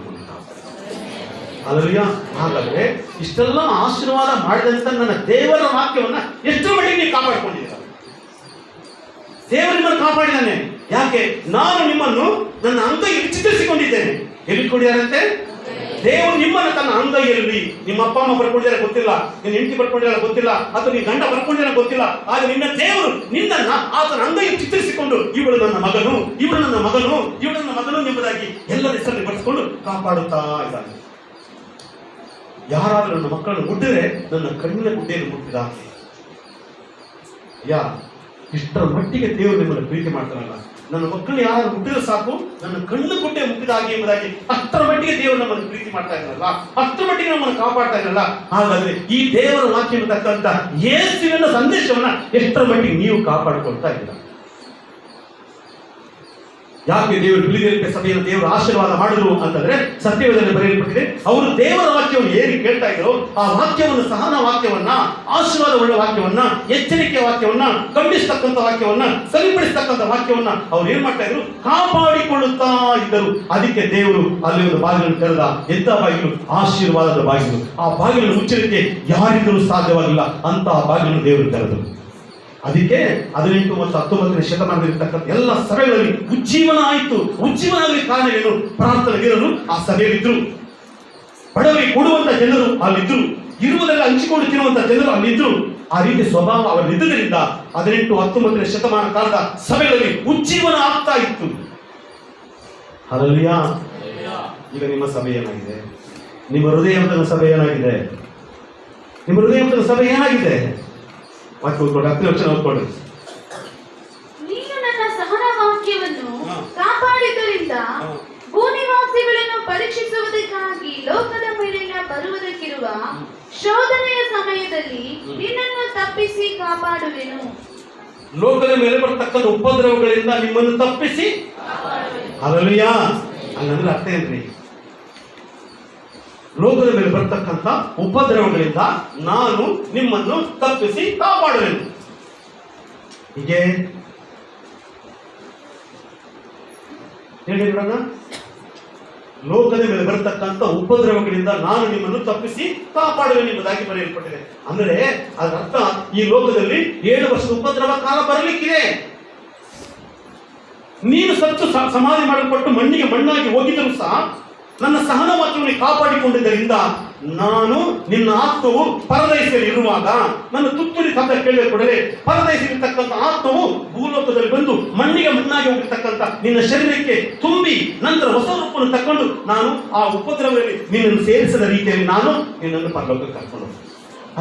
ಹಲ್ಲೆಲೂಯಾ. ಹಾಗಾದ್ರೆ ಇಷ್ಟೆಲ್ಲ ಆಶೀರ್ವಾದ ಮಾಡಿದಂತ ನನ್ನ ದೇವರ ವಾಕ್ಯವನ್ನ ಎಷ್ಟು ಮಟ್ಟಿಗೆ ನೀವು ಕಾಪಾಡ್ಕೊಂಡಿದ್ದೀರ? ದೇವರು ನಿಮ್ಮನ್ನು ಕಾಪಾಡಿದ್ದಾನೆ. ಯಾಕೆ? ನಾನು ನಿಮ್ಮನ್ನು ನನ್ನ ಅಂಗೈಯಲ್ಲಿ ಚಿತ್ರಿಸಿಕೊಂಡಿದ್ದೇನೆ. ಎಲ್ಲಿ ಕೊಡಿಯಾರಂತೆ? ದೇವರು ನಿಮ್ಮನ್ನು ತನ್ನ ಅಂಗೈಯಲ್ಲಿ, ನಿಮ್ಮ ಅಪ್ಪ ಅಮ್ಮ ಬರ್ಕೊಂಡಿದ್ದಾರೆ ಗೊತ್ತಿಲ್ಲ, ನಿನ್ನ ಹೆಂಡತಿ ಬರ್ಕೊಂಡಿದ್ದಾರೆ ಗೊತ್ತಿಲ್ಲ, ಅಥವಾ ನಿನ್ನ ಗಂಡ ಬರ್ಕೊಂಡಿದ್ದಾರೆ ಗೊತ್ತಿಲ್ಲ, ಆಗ ನಿನ್ನ ದೇವರು ನಿನ್ನನ್ನ ಆತನ ಅಂಗೈಯಲ್ಲಿ ಚಿತ್ರಿಸಿಕೊಂಡು ಇವಳು ನನ್ನ ಮಗನು, ಇವಳು ನನ್ನ ಮಗನು, ಇವಳು ನನ್ನ ಮಗನು ಎಂಬುದಾಗಿ ಎಲ್ಲರ ಹೆಸರಲ್ಲಿ ಬರೆಸಿಕೊಂಡು ಕಾಪಾಡುತ್ತಾ ಇದ್ದಾನೆ. ಯಾರಾದರೂ ನನ್ನ ಮಕ್ಕಳನ್ನು ಮುಟ್ಟಿದ್ರೆ ನನ್ನ ಕಣ್ಣಿನ ಗುಡ್ಡೆಯನ್ನು ಮುಟ್ಟಿದ ಯಾ ಇಷ್ಟರ ಮಟ್ಟಿಗೆ ದೇವರು ನಿಮ್ಮನ್ನು ಪ್ರೀತಿ ಮಾಡ್ತಾರಲ್ಲ. ನನ್ನ ಮಕ್ಕಳು ಯಾರು ಹುಟ್ಟಿದ್ರೆ ಸಾಕು, ನನ್ನ ಕಣ್ಣು ಕೊಟ್ಟೆ ಮುಟ್ಟಿದಾಗಿ ಎಂಬುದಾಗಿ ಅಷ್ಟರ ಮಟ್ಟಿಗೆ ದೇವರು ನಮ್ಮನ್ನು ಪ್ರೀತಿ ಮಾಡ್ತಾ ಇರಲ್ಲ, ಅಷ್ಟರ ಮಟ್ಟಿಗೆ ನಮ್ಮನ್ನು ಕಾಪಾಡ್ತಾ ಇರಲ್ಲ. ಹಾಗಾದ್ರೆ ಈ ದೇವರ ವಾಕ್ಯ ತಕ್ಕಂತ ಯೇಸುವಿನ ಸಂದೇಶವನ್ನ ಎಷ್ಟರ ಮಟ್ಟಿಗೆ ನೀವು ಕಾಪಾಡಿಕೊಳ್ತಾ ಇದ್ದೀರಾ? ಯಾಕೆ ದೇವರು ಫಿಲದೆಲ್ಫಿಯ ಸಭೆಯನ್ನು ದೇವರು ಆಶೀರ್ವಾದ ಮಾಡಿದ್ರು ಅಂತಂದ್ರೆ ಸತ್ಯವೇದದಲ್ಲಿ ಬರೆಯಲ್ಪಟ್ಟಿದೆ, ಅವರು ದೇವರ ವಾಕ್ಯವನ್ನು ಏನು ಕೇಳ್ತಾ ಇದ್ರು ಆ ವಾಕ್ಯವನ್ನು, ಸಹನ ವಾಕ್ಯವನ್ನ, ಆಶೀರ್ವಾದವುಳ್ಳ ವಾಕ್ಯವನ್ನ, ಎಚ್ಚರಿಕೆಯ ವಾಕ್ಯವನ್ನ, ಖಂಡಿಸ್ತಕ್ಕಂಥ ವಾಕ್ಯವನ್ನ, ಸರಿಪಡಿಸ್ತಕ್ಕಂಥ ವಾಕ್ಯವನ್ನ ಅವ್ರು ಏನ್ ಮಾಡ್ತಾ ಇದ್ರು, ಕಾಪಾಡಿಕೊಳ್ಳುತ್ತಾ ಇದ್ದರು. ಅದಕ್ಕೆ ದೇವರು ಅಲ್ಲಿ ಒಂದು ಬಾಗಿಲನ್ನು ತೆರೆದ. ಎಂತ ಬಾಗಿಲು? ಆಶೀರ್ವಾದದ ಬಾಗಿಲು. ಆ ಬಾಗಿಲನ್ನು ಮುಚ್ಚಲಿಕ್ಕೆ ಯಾರಿಗೂ ಸಾಧ್ಯವಾಗಿಲ್ಲ ಅಂತ ಆ ಬಾಗಿಲನ್ನು ದೇವರು ತೆರೆದರು. ಅದಕ್ಕೆ 18 ಮತ್ತು 19ನೇ ಶತಮಾನದಲ್ಲಿರ್ತಕ್ಕಂಥ ಎಲ್ಲ ಸಭೆಗಳಲ್ಲಿ ಉಜ್ಜೀವನ ಆಯಿತು. ಉಜ್ಜೀವನ ಆಗಲಿಕ್ಕೆ ಕಾರಣ ಏನು? ಪ್ರಾರ್ಥನಾ ವೀರರು ಆ ಸಭೆಯಲ್ಲಿದ್ರು, ಬಡವರಿಗೆ ಕೊಡುವಂತ ಜನರು ಅಲ್ಲಿದ್ರು, ಇರುವುದೆಲ್ಲ ಹಂಚಿಕೊಂಡು ತಿನ್ನುವಂತ ಜನರು ಅಲ್ಲಿದ್ರು. ಆ ರೀತಿ ಸ್ವಭಾವ ಅವರಿದ್ದುದರಿಂದ 18, 19ನೇ ಶತಮಾನ ಕಾಲದ ಸಭೆಗಳಲ್ಲಿ ಉಜ್ಜೀವನ ಆಗ್ತಾ ಇತ್ತು. ಹಲ್ಲೆಲೂಯಾ. ಈಗ ನಿಮ್ಮ ಸಭೆ ಏನಾಗಿದೆ? ನಿಮ್ಮ ಹೃದಯವಂತನ ಸಭೆ ಏನಾಗಿದೆ? ನಿಮ್ಮ ಹೃದಯವಂತನ ಸಭೆ ಏನಾಗಿದೆ? ಓದ್ಕೊಡ್ರಿ. ನೀನು ನನ್ನ ಸಹನ ವಾಕ್ಯವನ್ನು ಕಾಪಾಡಿದ್ದರಿಂದ ಭೂನಿವಾಸಿಗಳನ್ನು ಪರೀಕ್ಷಿಸುವುದಕ್ಕಾಗಿ ಲೋಕದ ಮೇಲಿನ ಬರುವುದಕ್ಕಿರುವ ಶೋಧನೆಯ ಸಮಯದಲ್ಲಿ ನಿನ್ನನ್ನು ತಪ್ಪಿಸಿ ಕಾಪಾಡುವೆನು. ಲೋಕದ ಮೇಲೆ ಬರ್ತಕ್ಕಂಥ ಉಪದ್ರವಗಳಿಂದ ನಿಮ್ಮನ್ನು ತಪ್ಪಿಸಿ. ಹಲ್ಲೆಲೂಯಾ. ಹಂಗಂದ್ರೆ ಅರ್ಥ ಏನ್ರಿ? ಲೋಕದ ಮೇಲೆ ಬರ್ತಕ್ಕಂಥ ಉಪದ್ರವಗಳಿಂದ ನಾನು ನಿಮ್ಮನ್ನು ತಪ್ಪಿಸಿ ಕಾಪಾಡುವೆನು. ಹೀಗೆ ಹೇಳಿ ನೋಡೋಣ. ಲೋಕದ ಮೇಲೆ ಬರ್ತಕ್ಕಂಥ ಉಪದ್ರವಗಳಿಂದ ನಾನು ನಿಮ್ಮನ್ನು ತಪ್ಪಿಸಿ ಕಾಪಾಡುವೆನು ಎಂಬುದಾಗಿ ಬರೆಯಲ್ಪಟ್ಟಿದೆ. ಅಂದರೆ ಅದರ ಅರ್ಥ, ಈ ಲೋಕದಲ್ಲಿ 7 ವರ್ಷದ ಉಪದ್ರವ ಕಾಲ ಬರಲಿಕ್ಕಿದೆ. ನೀನು ಸತ್ತು ಸಮಾಧಿ ಮಾಡಲ್ಪಟ್ಟು ಮಣ್ಣಿಗೆ ಮಣ್ಣಾಗಿ ಹೋಗಿದ್ದರೂ ಸಹ ನನ್ನ ಸಹನ ವಾಕ್ಯವನ್ನು ಕಾಪಾಡಿಕೊಂಡಿದ್ದರಿಂದ ನಾನು ನಿನ್ನ ಆತ್ಮವು ಪರದೈಸಲ್ಲಿ ಇರುವಾಗ, ನನ್ನ ತುತ್ತೂರಿ ಶಬ್ದ ಕೇಳಿದ ಕೂಡಲೇ ಪರದೈಸಲ್ಲಿರ್ತಕ್ಕಂಥ ಆತ್ಮವು ಭೂಲೋಕದಲ್ಲಿ ಬಂದು ಮಣ್ಣಿಗೆ ಮಣ್ಣಾಗಿ ಹೋಗಿರ್ತಕ್ಕಂಥ ನಿನ್ನ ಶರೀರಕ್ಕೆ ತುಂಬಿ ನಂತರ ಹೊಸ ರೂಪವನ್ನು ತಕೊಂಡು ನಾನು ಆ ಉಪದ್ರವದಲ್ಲಿ ನಿನ್ನನ್ನು ಸೇರಿಸದ ರೀತಿಯಲ್ಲಿ ನಾನು ನಿನ್ನನ್ನು ಪರಲೋಕಕ್ಕೆ ಕರ್ಕೊಂಡು ಹೋಗ್ತೇನೆ.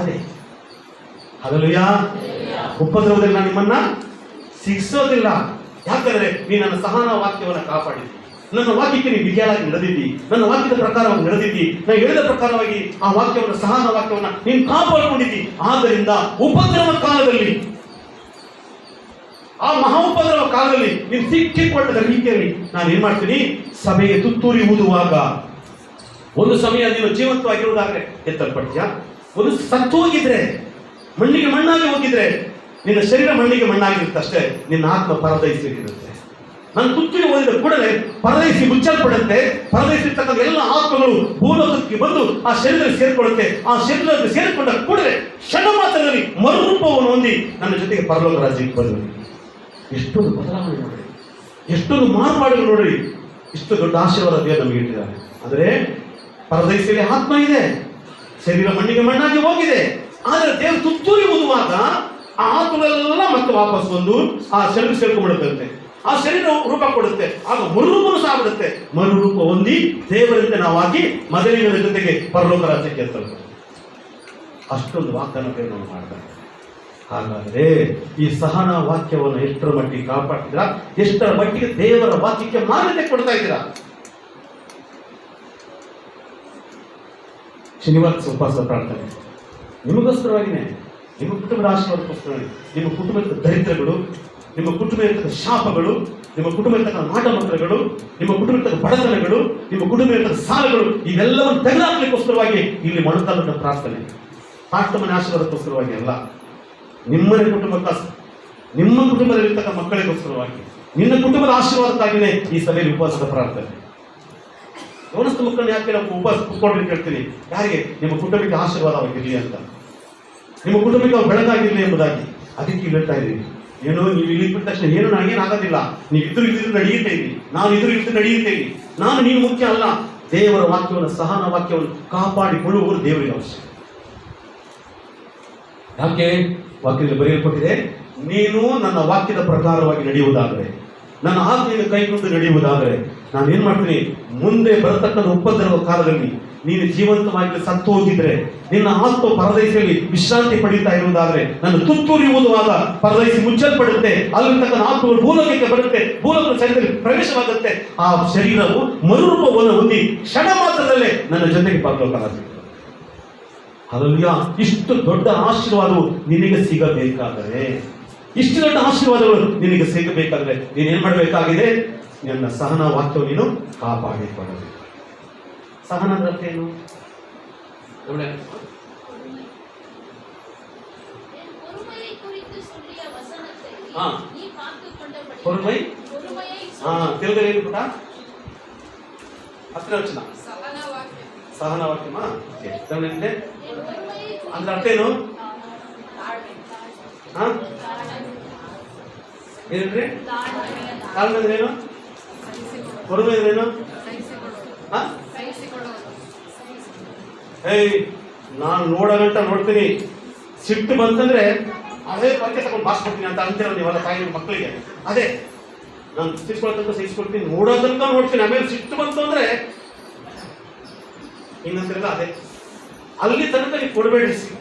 ಅದೇ ಹಲ್ಲೆಲೂಯಾ. ಉಪದ್ರವದಲ್ಲಿ ನಾನು ನಿಮ್ಮನ್ನ ಶಿಕ್ಷೋದಿಲ್ಲ. ಯಾಕಂದ್ರೆ ನೀ ನನ್ನ ಸಹನ ವಾಕ್ಯವನ್ನು ಕಾಪಾಡಿದ್ದಿ, ನನ್ನ ವಾಕ್ಯಕ್ಕೆ ನೀವು ವಿಧಿಯಾಗಿ ನಡೆದಿದ್ದಿ, ನನ್ನ ವಾಕ್ಯದ ಪ್ರಕಾರವಾಗಿ ನಡೆದಿದ್ದಿ, ನಾನು ಹೇಳಿದ ಪ್ರಕಾರವಾಗಿ ಆ ವಾಕ್ಯವನ್ನು, ಸಹನ ವಾಕ್ಯವನ್ನು ನೀನು ಕಾಪಾಡಿಕೊಂಡಿದ್ದಿ. ಆದ್ದರಿಂದ ಉಪದ್ರವ ಕಾಲದಲ್ಲಿ, ಆ ಮಹಾ ಉಪದ್ರವ ಕಾಲದಲ್ಲಿ ನೀನು ಸಿಕ್ಕಿಕೊಳ್ಳದ ರೀತಿಯಲ್ಲಿ ನಾನು ಏನ್ ಮಾಡ್ತೀನಿ, ಸಭೆಗೆ ತುತ್ತೂರಿ ಊದುವಾಗ, ಒಂದು ಸಮಯ ನೀನು ಜೀವಂತವಾಗಿರುವುದಾದ್ರೆ ಎತ್ತಲ್ಪಡ್ತೀಯ, ಒಂದು ಸತ್ತು ಹೋಗಿದ್ರೆ, ಮಣ್ಣಿಗೆ ಮಣ್ಣಾಗಿ ಹೋಗಿದ್ರೆ, ನಿನ್ನ ಶರೀರ ಮಣ್ಣಿಗೆ ಮಣ್ಣಾಗಿರುತ್ತೆ ಅಷ್ಟೇ, ನಿನ್ನ ಆತ್ಮ ಪರದೈಸಿರುತ್ತೆ. ನಾನು ತುತ್ತೂರಿ ಓದಿದ ಕೂಡಲೇ ಪರದೈಸಿ ಮುಚ್ಚಲ್ಪಡುತ್ತೆ. ಪರದೈಸಿರ್ತಕ್ಕಂಥ ಎಲ್ಲ ಆತ್ಮಗಳು ಭೂಲೋಕಕ್ಕೆ ಬಂದು ಆ ಶರೀರದಲ್ಲಿ ಸೇರಿಕೊಳ್ಳುತ್ತೆ. ಆ ಶರೀರದಲ್ಲಿ ಸೇರಿಕೊಂಡ ಕೂಡಲೇ ಕ್ಷಣ ಮಾತ್ರದಲ್ಲಿ ಮರುರೂಪವನ್ನು ಹೊಂದಿ ನನ್ನ ಜೊತೆಗೆ ಪರಲೋಕ ರಾಜ್ಯಕ್ಕೆ ಬಂದರು. ಎಷ್ಟೊಂದು ಬದಲಾವಣೆ ನೋಡ್ರಿ, ಎಷ್ಟೊಂದು ಮಾರ್ಪಾಡುಗಳು ನೋಡ್ರಿ, ಇಷ್ಟು ದೊಡ್ಡ ಆಶೀರ್ವಾದ ದೇವರು ನಮಗೆ ಇಟ್ಟಿದ್ದಾರೆ. ಆದರೆ ಪರದೈಸಿಯಲ್ಲಿ ಆತ್ಮ ಇದೆ, ಶರೀರ ಮಣ್ಣಿಗೆ ಮಣ್ಣಾಗಿ ಹೋಗಿದೆ. ಆದರೆ ದೇವರು ತುತ್ತೂರಿ ಓದುವಾಗ ಆ ಆತ್ಮಗಳೆಲ್ಲ ಮತ್ತೆ ವಾಪಸ್ ಬಂದು ಆ ಶರೀರ ಸೇರ್ಕೊಂಡ್ಬಿಡುತ್ತೆ. ಆ ಶರೀರ ರೂಪ ಕೊಡುತ್ತೆ. ಆಗ ಮರುರೂಪನು ಸಹ ಬಿಡುತ್ತೆ. ಮರುರೂಪ ಹೊಂದಿ ದೇವರಂತೆ ನಾವಾಗಿ ಮೊದಲಿನ ಜೊತೆಗೆ ಪರಲೋಕ ರಾಜ್ಯಕ್ಕೆ ಎತ್ತಲ್ಪಡುತ್ತೆ. ಅಷ್ಟೊಂದು ವಾಗ್ದಾನ ನಾವು ಮಾಡ್ತಾರೆ. ಹಾಗಾದ್ರೆ ಈ ಸಹನ ವಾಕ್ಯವನ್ನು ಎಷ್ಟರ ಮಟ್ಟಿಗೆ ಕಾಪಾಡ್ತಿದ್ದೀರಾ? ಎಷ್ಟರ ಮಟ್ಟಿಗೆ ದೇವರ ವಾಕ್ಯಕ್ಕೆ ಮಾನ್ಯತೆ ಕೊಡ್ತಾ ಇದ್ದೀರಾ? ಶನಿವಾರ ಉಪವಾಸ ಪ್ರಾರ್ಥನೆ ನಿಮಗೋಸ್ಕರವಾಗಿನೇ, ನಿಮ್ಮ ಕುಟುಂಬದ ಆಶೀರ್ವಾದಕ್ಕೋಸ್ಕರವಾಗಿ, ನಿಮ್ಮ ಕುಟುಂಬದ ದರಿದ್ರಗಳು, ನಿಮ್ಮ ಕುಟುಂಬ ಇರ್ತಕ್ಕ ಶಾಪಗಳು, ನಿಮ್ಮ ಕುಟುಂಬ ಇರ್ತಕ್ಕ ಮಾಟಮಂತ್ರಗಳು, ನಿಮ್ಮ ಕುಟುಂಬ ಇರ್ತಕ್ಕ ಬಡತನಗಳು, ನಿಮ್ಮ ಕುಟುಂಬ ಇರ್ತಕ್ಕ ಸಾಲಗಳು, ಇವೆಲ್ಲವನ್ನು ತೆಗೆದುಹಾಕಲಿಕ್ಕೋಸ್ಕರವಾಗಿ ಇಲ್ಲಿ ಮಾಡುತ್ತಾ ಪ್ರಾರ್ಥನೆ. ಆತ್ಮನ ಆಶೀರ್ವಾದಕ್ಕೋಸ್ಕರವಾಗಿ ಅಲ್ಲ, ನಿಮ್ಮನೆ ಕುಟುಂಬಕ್ಕ, ನಿಮ್ಮ ಕುಟುಂಬದಲ್ಲಿರ್ತಕ್ಕ ಮಕ್ಕಳಿಗೋಸ್ಕರವಾಗಿ, ನಿನ್ನ ಕುಟುಂಬದ ಆಶೀರ್ವಾದಕ್ಕಾಗಿಯೇ ಈ ಸಭೆಯಲ್ಲಿ ಉಪವಾಸದ ಪ್ರಾರ್ಥನೆ. ಗಮನಿಸಿದ ಮಕ್ಕಳನ್ನ ಯಾಕೆ ನಾವು ಉಪವಾಸ ಕೂತ್ಕೊಂಡ್ರೆ ಕೇಳ್ತೀನಿ, ಯಾರಿಗೆ? ನಿಮ್ಮ ಕುಟುಂಬಕ್ಕೆ ಆಶೀರ್ವಾದವಾಗಿರಲಿ ಅಂತ, ನಿಮ್ಮ ಕುಟುಂಬಕ್ಕೆ ಅವ್ರು ಬೆಳಗಾಗಿರಲಿ ಎಂಬುದಾಗಿ. ಅದಕ್ಕೆ ಹೇಳ್ತಾ ಇದ್ದೀವಿ. ಏನೋ ನೀವು ಇಲ್ಲಿ ಬಿಟ್ಟ ತಕ್ಷಣ ಏನು ನನಗೇನಾಗೋದಿಲ್ಲ, ನೀವು ಇದ್ರು ನಡೆಯುತ್ತೆ ಇರಿ, ನಾನು ಇದ್ದು ನಡೆಯುತ್ತೆ ಇರಿ, ನಾನು ನೀನು ಮುಖ್ಯ ಅಲ್ಲ. ದೇವರ ವಾಕ್ಯವನ್ನು, ಸಹನ ವಾಕ್ಯವನ್ನು ಕಾಪಾಡಿಕೊಳ್ಳುವವರು ದೇವರಿಗೆ ಅವಶ್ಯಕ. ಯಾಕೆ? ವಾಕ್ಯದಲ್ಲಿ ಬರೆಯಲ್ಪಟ್ಟಿದೆ, ನೀನು ನನ್ನ ವಾಕ್ಯದ ಪ್ರಕಾರವಾಗಿ ನಡೆಯುವುದಾದರೆ ನನ್ನ ಆಜ್ಞೆಯನ್ನು ಕೈಗೊಂಡು ನಡೆಯುವುದಾದರೆ ನಾನು ಏನ್ ಮಾಡ್ತೀನಿ, ಮುಂದೆ ಬರತಕ್ಕಂಥ ಉಪದ್ರವ ಕಾಲದಲ್ಲಿ ನೀನು ಜೀವಂತವಾಗಿ ಸತ್ತು ಹೋಗಿದ್ರೆ, ನಿನ್ನ ಆತ್ಮ ಪರದೈಸಲ್ಲಿ ವಿಶ್ರಾಂತಿ ಪಡೀತಾ ಇರುವುದಾದ್ರೆ, ನನ್ನ ತುತ್ತೂರಿಯುವುದಾದ ಪರದೈಸಿ ಮುಚ್ಚಲ್ಪಡುತ್ತೆ, ಅಲ್ಲಿರ್ತಕ್ಕಂಥ ಆತ್ಮಗಳು ಭೂಲೋಕಕ್ಕೆ ಬರುತ್ತೆ, ಭೂಲೋಕದ ಶರೀರದಲ್ಲಿ ಪ್ರವೇಶವಾಗುತ್ತೆ. ಆ ಶರೀರವು ಮರುರೂಪವನ್ನು ಹೊಂದಿ ಕ್ಷಣ ಮಾತ್ರದಲ್ಲೇ ನನ್ನ ಜೊತೆಗೆ ಪರಲೋಕವಾಗುತ್ತೆ. ಹಲ್ಲೆಲೂಯಾ. ಇಷ್ಟು ದೊಡ್ಡ ಆಶೀರ್ವಾದವು ನಿನಗೆ ಸಿಗಬೇಕಾದರೆ, ಇಷ್ಟು ದೊಡ್ಡ ಆಶೀರ್ವಾದಗಳು ನಿನಗೆ ಸಿಗಬೇಕಾದ್ರೆ ನೀನೇನ್ ಮಾಡಬೇಕಾಗಿದೆ? ನನ್ನ ಸಹನ ವಾಕ್ಯವು ನೀನು ಕಾಪಾಡಿಕೊಳ್ಳಬೇಕು. ಸಹನ ಅಂದ್ರೆ ಏನು? பொறுமை తెలుగులో ఏంటి పుట్ట? అసలు వచ్చిన సహన వాక్యమా? అంటే అందులో అర్థేను ఏంటంటే కారణం ఏదేను పొరుగు ఏదేను ನಾನು ನೋಡೋಗಂಟ ನೋಡ್ತೀನಿ, ಸಿಟ್ಟು ಬಂತಂದ್ರೆ ಅದೇ ಬಗ್ಗೆ ತಗೊಂಡು ಬಾಸ್ಕೊಡ್ತೀನಿ ಅಂತ ಅಂತೀರ ನೀವೆಲ್ಲ ತಾಯಿ ಮಕ್ಕಳಿಗೆ. ಅದೇ ನಾನು ಸಿಕ್ಸ್ಕೊಳ್ತಂತ ಸಿಕ್ಸ್ಕೊಡ್ತೀನಿ, ನೋಡೋದಂತ ನೋಡ್ತೀನಿ, ಆಮೇಲೆ ಸಿಟ್ಟು ಬಂತು ಅಂದ್ರೆ ಹಿಂಗಂತಿರಲ್ಲ. ಅದೇ ಅಲ್ಲಿ ತನಕ ನೀವು ಕೊಡಬೇಡ್ರಿ,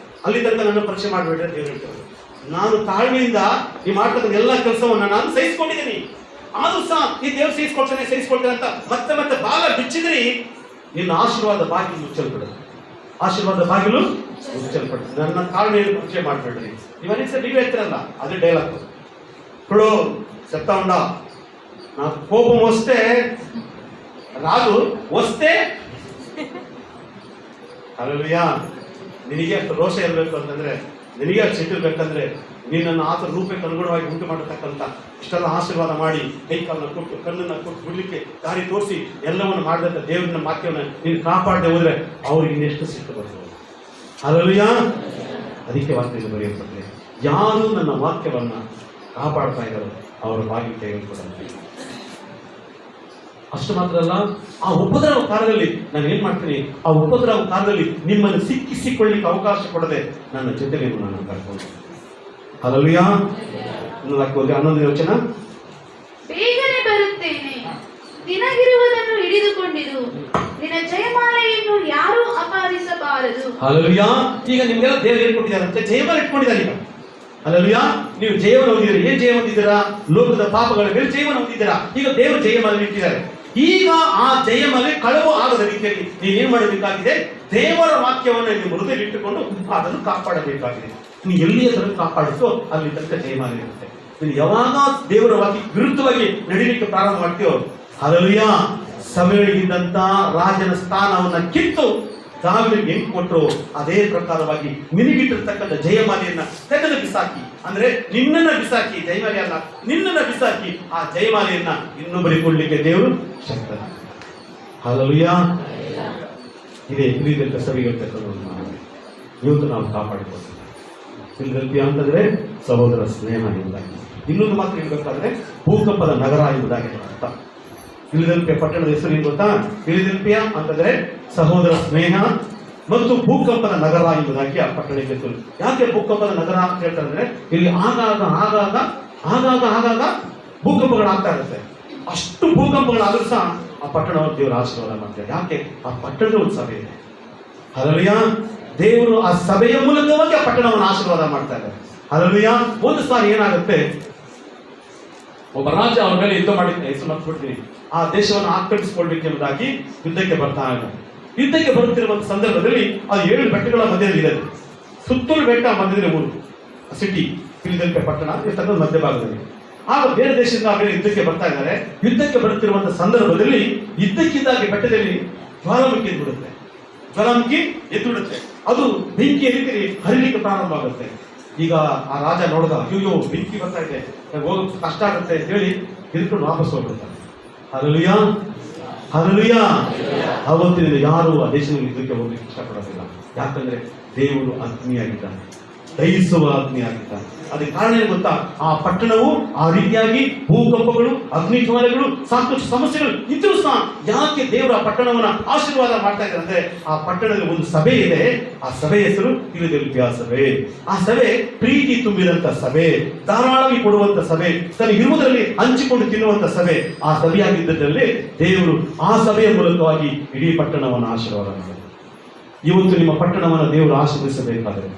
ಅಲ್ಲಿ ತನಕ ನನ್ನ ಪರೀಕ್ಷೆ ಮಾಡಬೇಡ್ರಿ ಅಂತ ಹೇಳ್ತಾರೆ. ನಾನು ತಾಳ್ಮೆಯಿಂದ ನೀವು ಮಾಡ್ತಕ್ಕಂಥ ಎಲ್ಲ ಕೆಲಸವನ್ನ ನಾನು ಸಹಿಸ್ಕೊಂಡಿದ್ದೀನಿ. ಆದ್ರೂ ಸಹ ಈ ದೇವ್ರು ಸಹಿಸ್ಕೊಳ್ತೇನೆ ಅಂತ ಮತ್ತೆ ಮತ್ತೆ ಬಾಲ ಬಿಚ್ಚಿದ್ರಿ, ನಿನ್ನ ಆಶೀರ್ವಾದ ಬಾಗಿಲು ಮುಚ್ಚಲ್ಪಡುತ್ತೆ. ಆಶೀರ್ವಾದ ಬಾಗಿಲು ಮುಚ್ಚಲ್ಪಡುತ್ತೆ. ನನ್ನ ತಾಳ್ಮೆಯನ್ನು ಪರೀಕ್ಷೆ ಮಾಡಬೇಡ್ರಿ. ಇವನಿಗೆ ಸರ್ ನೀವೇ ಹೇಳ್ತಿರಲ್ಲ, ಅದೇ డైలాగ్. ఇప్పుడు చెప్తా ఉండా, నాకు కోపం వస్తే రాదు, వస్తే ಹಲ್ಲೆಲೂಯಾ. ನಿನಗೆ ಅಷ್ಟು ರೋಷ ಇರಬೇಕು ಅಂತಂದ್ರೆ, ನಿನಗೆ ಅಷ್ಟು ಸಿಟ್ಟಿರ್ಬೇಕಂದ್ರೆ, ನೀನನ್ನು ಆತ ರೂಪಕ್ಕೆ ಅನುಗುಣವಾಗಿ ಉಂಟು ಮಾಡತಕ್ಕಂಥ ಇಷ್ಟೆಲ್ಲ ಆಶೀರ್ವಾದ ಮಾಡಿ, ಕೈ ಕಾಲನ್ನ ಕೊಟ್ಟು, ಕಣ್ಣನ್ನ ಕೊಟ್ಟು, ಬಿಡ್ಲಿಕ್ಕೆ ದಾರಿ ತೋರಿಸಿ ಎಲ್ಲವನ್ನು ಮಾಡಿದಂಥ ದೇವರಿನ ವಾಕ್ಯವನ್ನು ನೀನು ಕಾಪಾಡದೆ ಹೋದ್ರೆ ಅವ್ರಿಗೆ ಇನ್ನೆಷ್ಟು ಸಿಟ್ಟು ಬರ್ತದೆ. ಹಲ್ಲೆಲೂಯಾ. ಅದಕ್ಕೆ ವಾಕ್ಯದಲ್ಲಿ ಬರೆಯಲ್ಪಟ್ಟಿದೆ, ಯಾರು ನನ್ನ ವಾಕ್ಯವನ್ನ ಕಾಪಾಡ್ತಾ ಇದ್ದಾರೋ ಅವರ ಬಾಗಿಲು ತೆಗೆದುಕೊಡಂತೆ. ಅಷ್ಟು ಮಾತ್ರ ಅಲ್ಲ, ಆ ಉಪದ್ರವ ಕಾಲದಲ್ಲಿ ನಾನು ಏನ್ ಮಾಡ್ತೀನಿ, ಆ ಉಪದ್ರವ ಕಾಲದಲ್ಲಿ ನಿಮ್ಮನ್ನು ಸಿಕ್ಕಿಸಿಕೊಳ್ಳಿಕ್ಕೆ ಅವಕಾಶ ಕೊಡದೆ ನನ್ನ ಜೊತೆಗೆ ನಾನು ಕರ್ಕೊಂಡು. ಹಲ್ಲೆಲೂಯಾ. 11ನೇ ವಚನ, ಬೇಗನೆ ಬರುತ್ತೇನೆ, ನಿನಗಿರುವುದನ್ನು ಹಿಡಿದುಕೊಂಡಿರು, ನಿನ್ನ ಜಯಮಾಲೆಯನ್ನು ಯಾರೂ ಅಪಹರಿಸಬಾರದು. ಹಲ್ಲೆಲೂಯಾ. ಈಗ ನಿಮ್ಗೆಲ್ಲ ದೇವರು ಏನ್ ಕೊಟ್ಟಿದ್ದಾರಂತೆ? ಜಯಮಾಲೆ ಇಟ್ಕೊಂಡಿದ್ದಾರೆ. ಈಗ ಹಲ್ಲೆಲೂಯಾ. ನೀವು ಜಯವನ್ನು ಹೊಂದಿದ್ದೀರಾ. ಏನ್ ಜಯ ಹೊಂದಿದ್ದೀರಾ? ಲೋಕದ ಪಾಪಗಳ ಮೇಲೆ ಜಯವನ್ನು ಹೊಂದಿದ್ದೀರಾ. ಈಗ ದೇವರು ಜಯಮಾಲೆ ಇಟ್ಟಿದ್ದಾರೆ. ಈಗ ಆ ಜಯಮಾಲೆ ಕಳವು ಆಗದ ರೀತಿಯಲ್ಲಿ ನೀವೇನ್ ಮಾಡಬೇಕಾಗಿದೆ? ದೇವರ ವಾಕ್ಯವನ್ನು ನೀವು ಹೃದಯದಲ್ಲಿ ಇಟ್ಟುಕೊಂಡು ಅದನ್ನು ಕಾಪಾಡಬೇಕಾಗಿದೆ. ನೀವು ಎಲ್ಲಿಯ ತನಕ ಕಾಪಾಡಿಸೋ ಅಲ್ಲಿ ತನಕ ಜಯಮಾಲೆ ಇರುತ್ತೆ. ನೀವು ಯಾವಾಗ ದೇವರ ವಾಕ್ಯ ವಿರುದ್ಧವಾಗಿ ನಡೀಲಿಕ್ಕೆ ಪ್ರಾರಂಭ ಮಾಡ್ತೀವೋ, ಹಲ್ಲೆಲೂಯಾ, ಸಭೆಗಳಿಗಿದ್ದಂತ ರಾಜನ ಸ್ಥಾನವನ್ನ ಕಿತ್ತು ದಾವೀದನಿಗೆ ಹೆಂಗ್ ಕೊಟ್ಟರು ಅದೇ ಪ್ರಕಾರವಾಗಿ ನಿನಗಿಟ್ಟಿರ್ತಕ್ಕಂಥ ಜಯಮಾಲೆಯನ್ನ ತೆಗೆದು ಬಿಸಾಕಿ, ಅಂದ್ರೆ ನಿನ್ನನ್ನ ಬಿಸಾಕಿ, ಜಯಮಾಲೆ ಅಲ್ಲ, ನಿನ್ನನ್ನ ಬಿಸಾಕಿ ಆ ಜಯಮಾಲೆಯನ್ನ ಇನ್ನೊಬ್ಬರಿಗೆ ಕೊಡ್ಲಿಕ್ಕೆ ದೇವರು ಶಕ್ತ. ಹಲ್ಲೆಲೂಯಾ. ಇದೇ ಫಿಲದೆಲ್ಫಿಯ ಸಭೆಗಳಿರ್ತಕ್ಕಂಥ ಇವತ್ತು ನಾವು ಕಾಪಾಡಿಕೊಳ್ಳೋಣ. ಫಿಲದೆಲ್ಫಿಯಾ ಅಂತಂದ್ರೆ ಸಹೋದರ ಸ್ನೇಹ ಎಂಬುದಾಗಿ. ಇನ್ನೊಂದು ಮಾತ್ರ ಹೇಳ್ಬೇಕಾದ್ರೆ ಭೂಕಂಪದ ನಗರ ಎಂಬುದಾಗಿ ಅರ್ಥ. ಫಿಲದೆಲ್ಫಿಯಾ ಪಟ್ಟಣದ ಹೆಸರು ಏನು ಗೊತ್ತಾ? ಫಿಲದೆಲ್ಫಿಯಾ ಅಂತಂದ್ರೆ ಸಹೋದರ ಸ್ನೇಹ ಮತ್ತು ಭೂಕಂಪದ ನಗರ ಎಂಬುದಾಗಿ ಆ ಪಟ್ಟಣಕ್ಕೆ ಹೆಸರು. ಯಾಕೆ ಭೂಕಂಪದ ನಗರ ಅಂತ ಹೇಳ್ತಾರೆ? ಇಲ್ಲಿ ಆಗಾಗ ಭೂಕಂಪಗಳಾಗ್ತಾ ಇರುತ್ತೆ. ಅಷ್ಟು ಭೂಕಂಪಗಳಾದ್ರೂ ಸಹ ಆ ಪಟ್ಟಣವನ್ನು ದೇವರು ಆಶೀರ್ವಾದ ಮಾಡ್ತಾರೆ. ಯಾಕೆ? ಆ ಪಟ್ಟಣದ ಒಂದು ಸಭೆ ಇದೆ. ಹಲ್ಲೆಲೂಯಾ. ದೇವರು ಆ ಸಭೆಯ ಮೂಲಕವಾಗಿ ಆ ಪಟ್ಟಣವನ್ನು ಆಶೀರ್ವಾದ ಮಾಡ್ತಾ ಇದ್ದಾರೆ. ಹಲ್ಲೆಲೂಯಾ. ಒಂದು ಸಾರಿ ಏನಾಗುತ್ತೆ, ಒಬ್ಬ ರಾಜ ಅವರ ಮೇಲೆ ಯುದ್ಧ ಮಾಡಿದ್ದ, ಹೆಸರು ಮರ್ತ್ಬಿಡ್ತೀನಿ, ಆ ದೇಶವನ್ನು ಆಕ್ರಮಿಸಿಕೊಳ್ಬೇಕೆಂಬುದಾಗಿ ಯುದ್ಧಕ್ಕೆ ಬರ್ತಾ ಇದ್ದಾರೆ. ಯುದ್ಧಕ್ಕೆ ಬರುತ್ತಿರುವಂತಹ ಸಂದರ್ಭದಲ್ಲಿ ಅದು 7 ಬೆಟ್ಟಗಳ ಮಧ್ಯದಲ್ಲಿ ಇದೆ. ಸುತ್ತಲೂ ಬೆಟ್ಟ, ಮಧ್ಯದಲ್ಲಿ ಊರು, ಸಿಟಿ ಫಿಲದೆಲ್ಫಿಯಾ ಪಟ್ಟಣ ಇರ್ತಕ್ಕಂಥ ಮಧ್ಯಭಾಗದಲ್ಲಿ. ಆಗ ಬೇರೆ ದೇಶದಿಂದ ಬೇರೆ ಯುದ್ಧಕ್ಕೆ ಬರ್ತಾ ಇದ್ದಾರೆ. ಯುದ್ಧಕ್ಕೆ ಬರುತ್ತಿರುವಂತಹ ಸಂದರ್ಭದಲ್ಲಿ ಇದ್ದಕ್ಕಿದ್ದಾಗಿ ಬೆಟ್ಟದಲ್ಲಿ ಜ್ವಾಲಾಮುಖಿ ಎದ್ಬಿಡುತ್ತೆ. ಜ್ವಾಲಾಮುಖಿ ಎದ್ಬಿಡುತ್ತೆ. ಅದು ಬೆಂಕಿ ರೀತಿ ಹರಿಲಿಕ್ಕೆ ಪ್ರಾರಂಭ ಆಗುತ್ತೆ. ಈಗ ಆ ರಾಜ ನೋಡಿದ, ಅಯ್ಯೋ ಬೆಂಕಿ ಬರ್ತಾ ಇದೆ, ಹೋಗೋದು ಕಷ್ಟ ಆಗುತ್ತೆ ಅಂತ ಹೇಳಿ ಹಿಡ್ಕೊಂಡು ವಾಪಸ್ ಹೋಗ್ಬಿಡ್ತಾರೆ. ಹಲ್ಲೆಲೂಯಾ. ಹಲ್ಲೆಲೂಯಾ. ಅವತ್ತಿನಿಂದ ಯಾರು ಆ ದೇಶದಲ್ಲಿ ಯುದ್ಧಕ್ಕೆ ಹೋಗ್ಲಿಕ್ಕೆ ಇಷ್ಟಪಡೋದಿಲ್ಲ. ಯಾಕಂದ್ರೆ ದೇವರು ಅಗ್ನಿಯಾಗಿದ್ದಾನೆ, ದಹಿಸುವ ಅಗ್ನಿಯಾಗಿದ್ದಾನೆ. ಅದಕ್ಕೆ ಕಾರಣ ಏನು ಗೊತ್ತಾ? ಆ ಪಟ್ಟಣವು ಆ ರೀತಿಯಾಗಿ ಭೂಕಂಪಗಳು, ಅಗ್ನಿ ಜ್ವಾಲೆಗಳು, ಸಾಕಷ್ಟು ಸಮಸ್ಯೆಗಳು ಇದ್ರೂ ಸಹ ಯಾಕೆ ಯಾಕೆ ದೇವರು ಆ ಪಟ್ಟಣವನ್ನ ಆಶೀರ್ವಾದ ಮಾಡ್ತಾ ಇದ್ದಾರೆ ಅಂದ್ರೆ ಆ ಪಟ್ಟಣದಲ್ಲಿ ಒಂದು ಸಭೆ ಇದೆ. ಆ ಸಭೆ ಹೆಸರು ಫಿಲದೆಲ್ಫಿಯ ಸಭೆ. ಆ ಸಭೆ ಪ್ರೀತಿ ತುಂಬಿದಂತ ಸಭೆ, ಧಾರಾಳವಾಗಿ ಕೊಡುವಂತ ಸಭೆ, ತನ್ನ ಇರುವುದರಲ್ಲಿ ಹಂಚಿಕೊಂಡು ತಿನ್ನುವಂತ ಸಭೆ. ಆ ಸಭೆಯಾಗಿದ್ದರಲ್ಲಿ ದೇವರು ಆ ಸಭೆಯ ಮೂಲಕವಾಗಿ ಇಡೀ ಪಟ್ಟಣವನ್ನು ಆಶೀರ್ವಾದ ಮಾಡಿದರು. ಇವತ್ತು ನಿಮ್ಮ ಪಟ್ಟಣವನ್ನು ದೇವರು ಆಶೀರ್ವಿಸಬೇಕಾದ್ರೆ,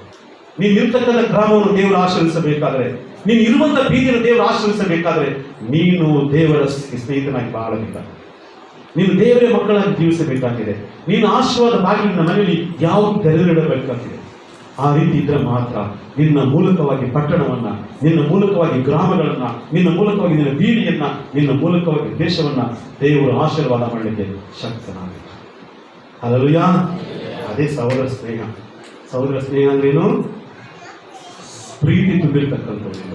ನೀನು ಇರ್ತಕ್ಕಂಥ ಗ್ರಾಮವನ್ನು ದೇವರು ಆಶೀರ್ವಿಸಬೇಕಾದ್ರೆ, ನೀನು ಇರುವಂತ ಬೀದಿಯನ್ನು ದೇವರು ಆಶೀರ್ವಿಸಬೇಕಾದ್ರೆ, ನೀನು ದೇವರ ಸ್ನೇಹಿತನಾಗಿ ಬಾಳಬೇಕಾಗಿದೆ. ನೀನು ದೇವರ ಮಕ್ಕಳಾಗಿ ಜೀವಿಸಬೇಕಾಗಿದೆ. ನೀನು ಆಶೀರ್ವಾದ ಬಾಗಿಲಿನ ಮನೆಯಲ್ಲಿ ಯಾವ ತೆರೆದಿಡಬೇಕಾಗಿದೆ. ಆ ರೀತಿ ಇದ್ರೆ ಮಾತ್ರ ನಿನ್ನ ಮೂಲಕವಾಗಿ ಪಟ್ಟಣವನ್ನ, ನಿನ್ನ ಮೂಲಕವಾಗಿ ಗ್ರಾಮಗಳನ್ನ, ನಿನ್ನ ಮೂಲಕವಾಗಿ ನಿನ್ನ ಬೀದಿಯನ್ನ, ನಿನ್ನ ಮೂಲಕವಾಗಿ ದೇಶವನ್ನ ದೇವರು ಆಶೀರ್ವಾದ ಮಾಡಲಿಕ್ಕೆ ಶಕ್ತನಾಗಿದೆ. ಹಲ್ಲೆಲೂಯಾ. ಅದೇ ಸಹೋದರ ಸ್ನೇಹ. ಸಹೋದರ ಸ್ನೇಹ ಅಂದ್ರೇನು? ಪ್ರೀತಿ ತುಂಬಿರ್ತಕ್ಕಂಥದ್ದು.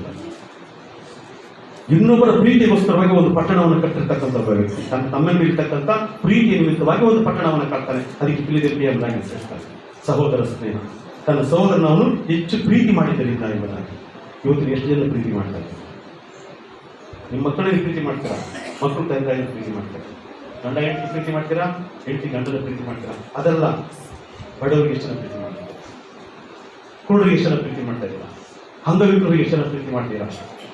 ಇನ್ನೊಬ್ಬರ ಪ್ರೀತಿಗೋಸ್ಕರವಾಗಿ ಒಂದು ಪಟ್ಟಣವನ್ನು ಕಟ್ಟಿರ್ತಕ್ಕಂಥ ಒಬ್ಬ ವ್ಯಕ್ತಿ ತನ್ನ ತಮ್ಮಲ್ಲಿ ಇರ್ತಕ್ಕಂಥ ಪ್ರೀತಿಯ ನಿಮಿತ್ತವಾಗಿ ಒಂದು ಪಟ್ಟಣವನ್ನು ಕಟ್ತಾನೆ. ಅದಕ್ಕೆ ಫಿಲದೆಲ್ಫಿಯ ಎಂಬುದಾಗಿ ಹೆಸರಿಸ್ತಾರೆ. ಸಹೋದರ ಸ್ನೇಹ. ತನ್ನ ಸಹೋದರನವನು ಹೆಚ್ಚು ಪ್ರೀತಿ ಮಾಡಿದ್ದರಿಂದ ಎಂಬುದಾಗಿ. ಇವತ್ತು ಎಷ್ಟು ಜನ ಪ್ರೀತಿ ಮಾಡ್ತಾರೆ? ನಿಮ್ಮ ಮಕ್ಕಳಿಗೆ ಪ್ರೀತಿ ಮಾಡ್ತೀರಾ? ಮಕ್ಕಳು ತಂದೆ ಪ್ರೀತಿ ಮಾಡ್ತಾರೆ. ಗಂಡ ಹೆಂಡತಿ ಪ್ರೀತಿ ಮಾಡ್ತೀರಾ? ಹೆಂಡತಿ ಗಂಡದ ಪ್ರೀತಿ ಮಾಡ್ತೀರಾ? ಅದಲ್ಲ. ಬಡವರಿಗೆ ಎಷ್ಟು ಜನ ಪ್ರೀತಿ ಮಾಡ್ತೀರಾ? ಕುರುಡರಿಗೆ ಎಷ್ಟು ಜನ ಪ್ರೀತಿ ಮಾಡ್ತಾ ಇದ್ದೀರಾ? ಅಂಗವಿಕಲರಿಗೆ ಎಷ್ಟು ಜನ ಪ್ರೀತಿ ಮಾಡ್ತೀರಾ?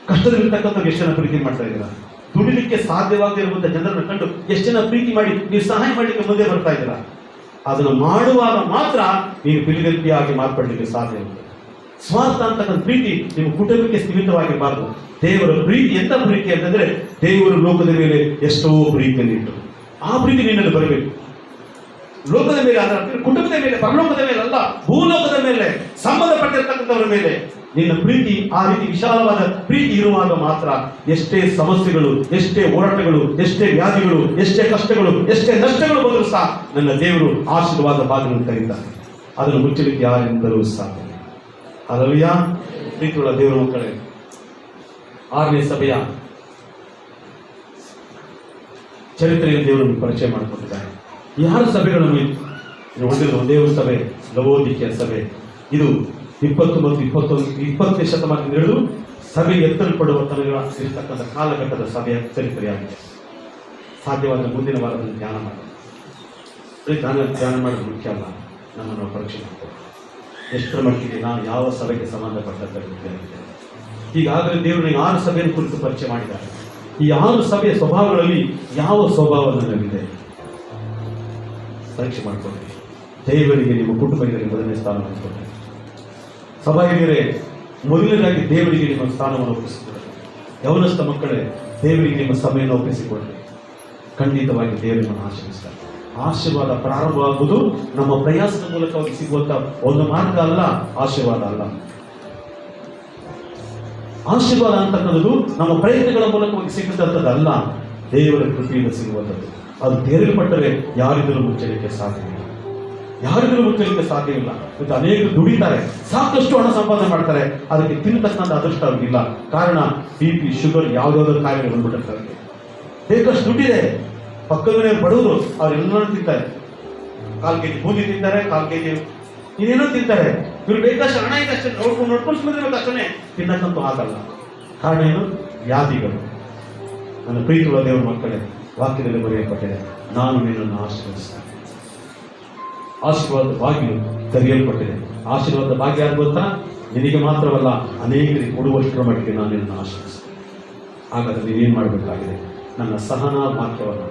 ಕಷ್ಟದಲ್ಲಿರ್ತಕ್ಕಂಥವ್ರಿಗೆ ಎಷ್ಟು ಜನ ಪ್ರೀತಿ ಮಾಡ್ತಾ ಇದ್ದೀರಾ? ದುಡಿಲಿಕ್ಕೆ ಸಾಧ್ಯವಾಗದೇ ಇರುವಂತಹ ಜನರನ್ನು ಕಂಡು ಎಷ್ಟು ಜನ ಪ್ರೀತಿ ಮಾಡಿ ನೀವು ಸಹಾಯ ಮಾಡಲಿಕ್ಕೆ ಮುಂದೆ ಬರ್ತಾ ಇದ್ದೀರಾ? ಅದನ್ನು ಮಾಡುವಾಗ ಮಾತ್ರ ನೀವು ಫಿಲದೆಲ್ಫಿಯ ಆಗಿ ಮಾರ್ಪಡಲಿಕ್ಕೆ ಸಾಧ್ಯ ಉಂಟು. ಸ್ವಾರ್ಥ ಅಂತಕ್ಕಂಥ ಪ್ರೀತಿ ನಿಮ್ಮ ಕುಟುಂಬಕ್ಕೆ ಸೀಮಿತವಾಗಿರಬಾರದು. ದೇವರ ಪ್ರೀತಿ ಎಂತ ಪ್ರೀತಿ ಅಂತಂದ್ರೆ, ದೇವರು ಲೋಕದ ಮೇಲೆ ಎಷ್ಟೋ ಪ್ರೀತಿಯನ್ನು ಇಟ್ಟು ಆ ಪ್ರೀತಿ ನಿನ್ನಲ್ಲಿ ಬರಬೇಕು. ಲೋಕದ ಮೇಲೆ, ಅದರ ಕುಟುಂಬದ ಮೇಲೆ, ಪರಲೋಕದ ಮೇಲೆ ಅಲ್ಲ, ಭೂಲೋಕದ ಮೇಲೆ ಸಂಬಂಧಪಟ್ಟಿರ್ತಕ್ಕಂಥವರ ಮೇಲೆ ನಿನ್ನ ಪ್ರೀತಿ ಆ ರೀತಿ ವಿಶಾಲವಾದ ಪ್ರೀತಿ ಇರುವಾಗ ಮಾತ್ರ ಎಷ್ಟೇ ಸಮಸ್ಯೆಗಳು, ಎಷ್ಟೇ ಹೋರಾಟಗಳು, ಎಷ್ಟೇ ವ್ಯಾಧಿಗಳು, ಎಷ್ಟೇ ಕಷ್ಟಗಳು, ಎಷ್ಟೇ ನಷ್ಟಗಳು ಬಂದರೂ ಸಹ ನನ್ನ ದೇವರು ಆಶೀರ್ವಾದ ಬಾಗಿಲನ್ನು ತೆರೀತಾನೆ. ಅದನ್ನು ಮುಚ್ಚಲಿಕ್ಕೆ ಯಾರಿಂದಲೂ ಸಾಧ್ಯ. ಹಲ್ಲೆಲೂಯಾ. ಪ್ರೀತಿಯುಳ್ಳ ದೇವರ ಮಕ್ಕಳೇ, 6ನೇ ಸಭೆಯ ಚರಿತ್ರೆಯನ್ನು ದೇವರನ್ನು ಪರಿಚಯ ಮಾಡಿಕೊಂಡಿದ್ದಾರೆ. 6 ಸಭೆಗಳನ್ನು ಹೊಂದಿರುವ ದೇವರ ಸಭೆ ಲವೋದಿಕೀಯ ಸಭೆ. ಇದು 20 ಮತ್ತು 20ನೇ ಶತಮಾನದಿಂದ ಹಿಡಿದು ಸಭೆ ಎತ್ತಲ್ಪಡುವ ತನಕ ಇರತಕ್ಕಂಥ ಕಾಲಘಟ್ಟದ ಸಭೆಯ ಚರಿತ್ರೆಯಾಗಿದೆ. ಸಾಧ್ಯವಾದ ಮುಂದಿನ ವಾರದಲ್ಲಿ ಧ್ಯಾನ ಮಾಡಿ. ಧ್ಯಾನ ಮಾಡೋದು ಮುಖ್ಯ ಅಲ್ಲ, ನಮ್ಮನ್ನು ಪರೀಕ್ಷೆ ಮಾಡ್ತಾರೆ. ಎಷ್ಟರ ಮಟ್ಟಿಗೆ ನಾನು ಯಾವ ಸಭೆಗೆ ಸಂಬಂಧಪಟ್ಟಂತೆ ಈಗಾಗಲೇ ದೇವರು 6 ಸಭೆಯನ್ನು ಕುರಿತು ಪರಿಚಯ ಮಾಡಿದ್ದಾರೆ. ಈ 6 ಸಭೆಯ ಸ್ವಭಾವಗಳಲ್ಲಿ ಯಾವ ಸ್ವಭಾವ ನನ್ನಲ್ಲಿದೆ ಪರೀಕ್ಷೆ ಮಾಡಿಕೊಳ್ಳಿ. ದೇವರಿಗೆ ನಿಮ್ಮ ಕುಟುಂಬದಲ್ಲಿ ಮೊದಲನೇ ಸ್ಥಾನವನ್ನು ಕೊಡಿ. ಸಭಾ ಹಿರಿಯರೇ, ಮೊದಲನೇದಾಗಿ ದೇವರಿಗೆ ನಿಮ್ಮ ಸ್ಥಾನವನ್ನು ಒಪ್ಪಿಸಿಕೊಳ್ಳಿ. ಯವನಸ್ಥ ಮಕ್ಕಳೇ, ದೇವರಿಗೆ ನಿಮ್ಮ ಸಭೆಯನ್ನು ಒಪ್ಪಿಸಿಕೊಳ್ಳಿ. ಖಂಡಿತವಾಗಿ ದೇವರನ್ನು ಆಶೀರ್ವಿಸ್ತಾರೆ. ಆಶೀರ್ವಾದ ಪ್ರಾರಂಭವಾಗುವುದು ನಮ್ಮ ಪ್ರಯಾಸದ ಮೂಲಕವಾಗಿ ಸಿಗುವಂತ ಒಂದು ಮಾರ್ಗ ಅಲ್ಲ, ಆಶೀರ್ವಾದ ಅಲ್ಲ. ಆಶೀರ್ವಾದ ಅಂತಕ್ಕಂಥದ್ದು ನಮ್ಮ ಪ್ರಯತ್ನಗಳ ಮೂಲಕವಾಗಿ ಸಿಗುವಂಥದ್ದಲ್ಲ, ದೇವರ ಕೃಪೆಯಿಂದ ಸಿಗುವಂಥದ್ದು. ಅದು ತೆರೆಯಲ್ಪಟ್ಟರೆ ಯಾರಿಗೂ ಮುಚ್ಚಲಿಕ್ಕೆ ಸಾಧ್ಯವಿಲ್ಲ. ಯಾರಿಗೂ ಮುಚ್ಚಲಿಕ್ಕೆ ಸಾಧ್ಯವಿಲ್ಲ. ಇವತ್ತು ಅನೇಕರು ದುಡಿತಾರೆ, ಸಾಕಷ್ಟು ಹಣ ಸಂಪಾದನೆ ಮಾಡ್ತಾರೆ, ಅದಕ್ಕೆ ತಿನ್ನತಕ್ಕಂಥ ಅದೃಷ್ಟ ಅವ್ರಿಗಿಲ್ಲ. ಕಾರಣ BP, ಶುಗರ್, ಯಾವುದಾದ್ರೂ ಕಾಯಿಲೆ ಬಂದ್ಬಿಟ್ಟಿರ್ತಾರೆ. ಬೇಕಷ್ಟು ದುಡ್ಡಿದೆ, ಪಕ್ಕದ ಮನೆಯವರು ಬಡವರು, ಅವರೆಲ್ಲರೂ ತಿಂತಾರೆ. 1/4 kg ಬೂಂದಿ ತಿಂತಾರೆ, 1/4 kg ಇನ್ನೇನೋ ತಿಂತಾರೆ. ಇವ್ರು ಬೇಕಷ್ಟು ಹಣ ಇದೆ, ಅಷ್ಟೇ ನೋಡ್ಕೊಂಡು ಸುಮ್ಮನೆ ಅಷ್ಟೇ ತಿನ್ನಕ್ಕಂತೂ ಆಗಲ್ಲ. ಕಾರಣ ಏನು? ವ್ಯಾಧಿಗಳು. ನನ್ನ ಪ್ರೀತಿಯುಳ್ಳ ದೇವರ ಮಕ್ಕಳೇ, ವಾಕ್ಯದಲ್ಲಿ ಬರೆಯಲ್ಪಟ್ಟಿದೆ, ನಾನು ನಿನ್ನನ್ನು ಆಶೀರ್ವದಿಸ್ತೇನೆ. ಆಶೀರ್ವಾದ ಬಾಗಿಲು ತೆರೆಯಲ್ಪಟ್ಟಿದೆ. ಆಶೀರ್ವಾದ ಭಾಗ್ಯ ಯಾರು ಗೊತ್ತಾ? ನಿನಗೆ ಮಾತ್ರವಲ್ಲ, ಅನೇಕರಿಗೆ ಕೊಡುವಷ್ಟರ ಮಟ್ಟಿಗೆ ನಾನು ನಿನ್ನನ್ನು ಆಶೀರ್ವಿಸ್ತೇನೆ. ಹಾಗಾದ್ರೆ ನೀವೇನು ಮಾಡಬೇಕಾಗಿದೆ? ನನ್ನ ಸಹನಾ ವಾಕ್ಯವನ್ನು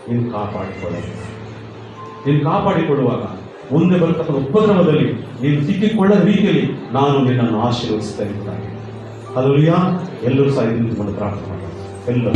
ನೀನು ಕಾಪಾಡಿಕೊಳ್ಳಬೇಕು. ನೀನು ಕಾಪಾಡಿಕೊಳ್ಳುವಾಗ ಮುಂದೆ ಬರತಕ್ಕಂಥ ಉಪದ್ರವದಲ್ಲಿ ನೀನು ಸಿಕ್ಕಿಕೊಳ್ಳದ ರೀತಿಯಲ್ಲಿ ನಾನು ನಿನ್ನನ್ನು ಆಶೀರ್ವದಿಸ್ತಾ ಇದ್ದಾನೆ. ಹಲ್ಲೆಲೂಯಾ. ಎಲ್ಲರೂ ಸಹ ಇದನ್ನು ಪ್ರಾರ್ಥನೆ ಮಾಡೋಣ. ಎಲ್ಲರೂ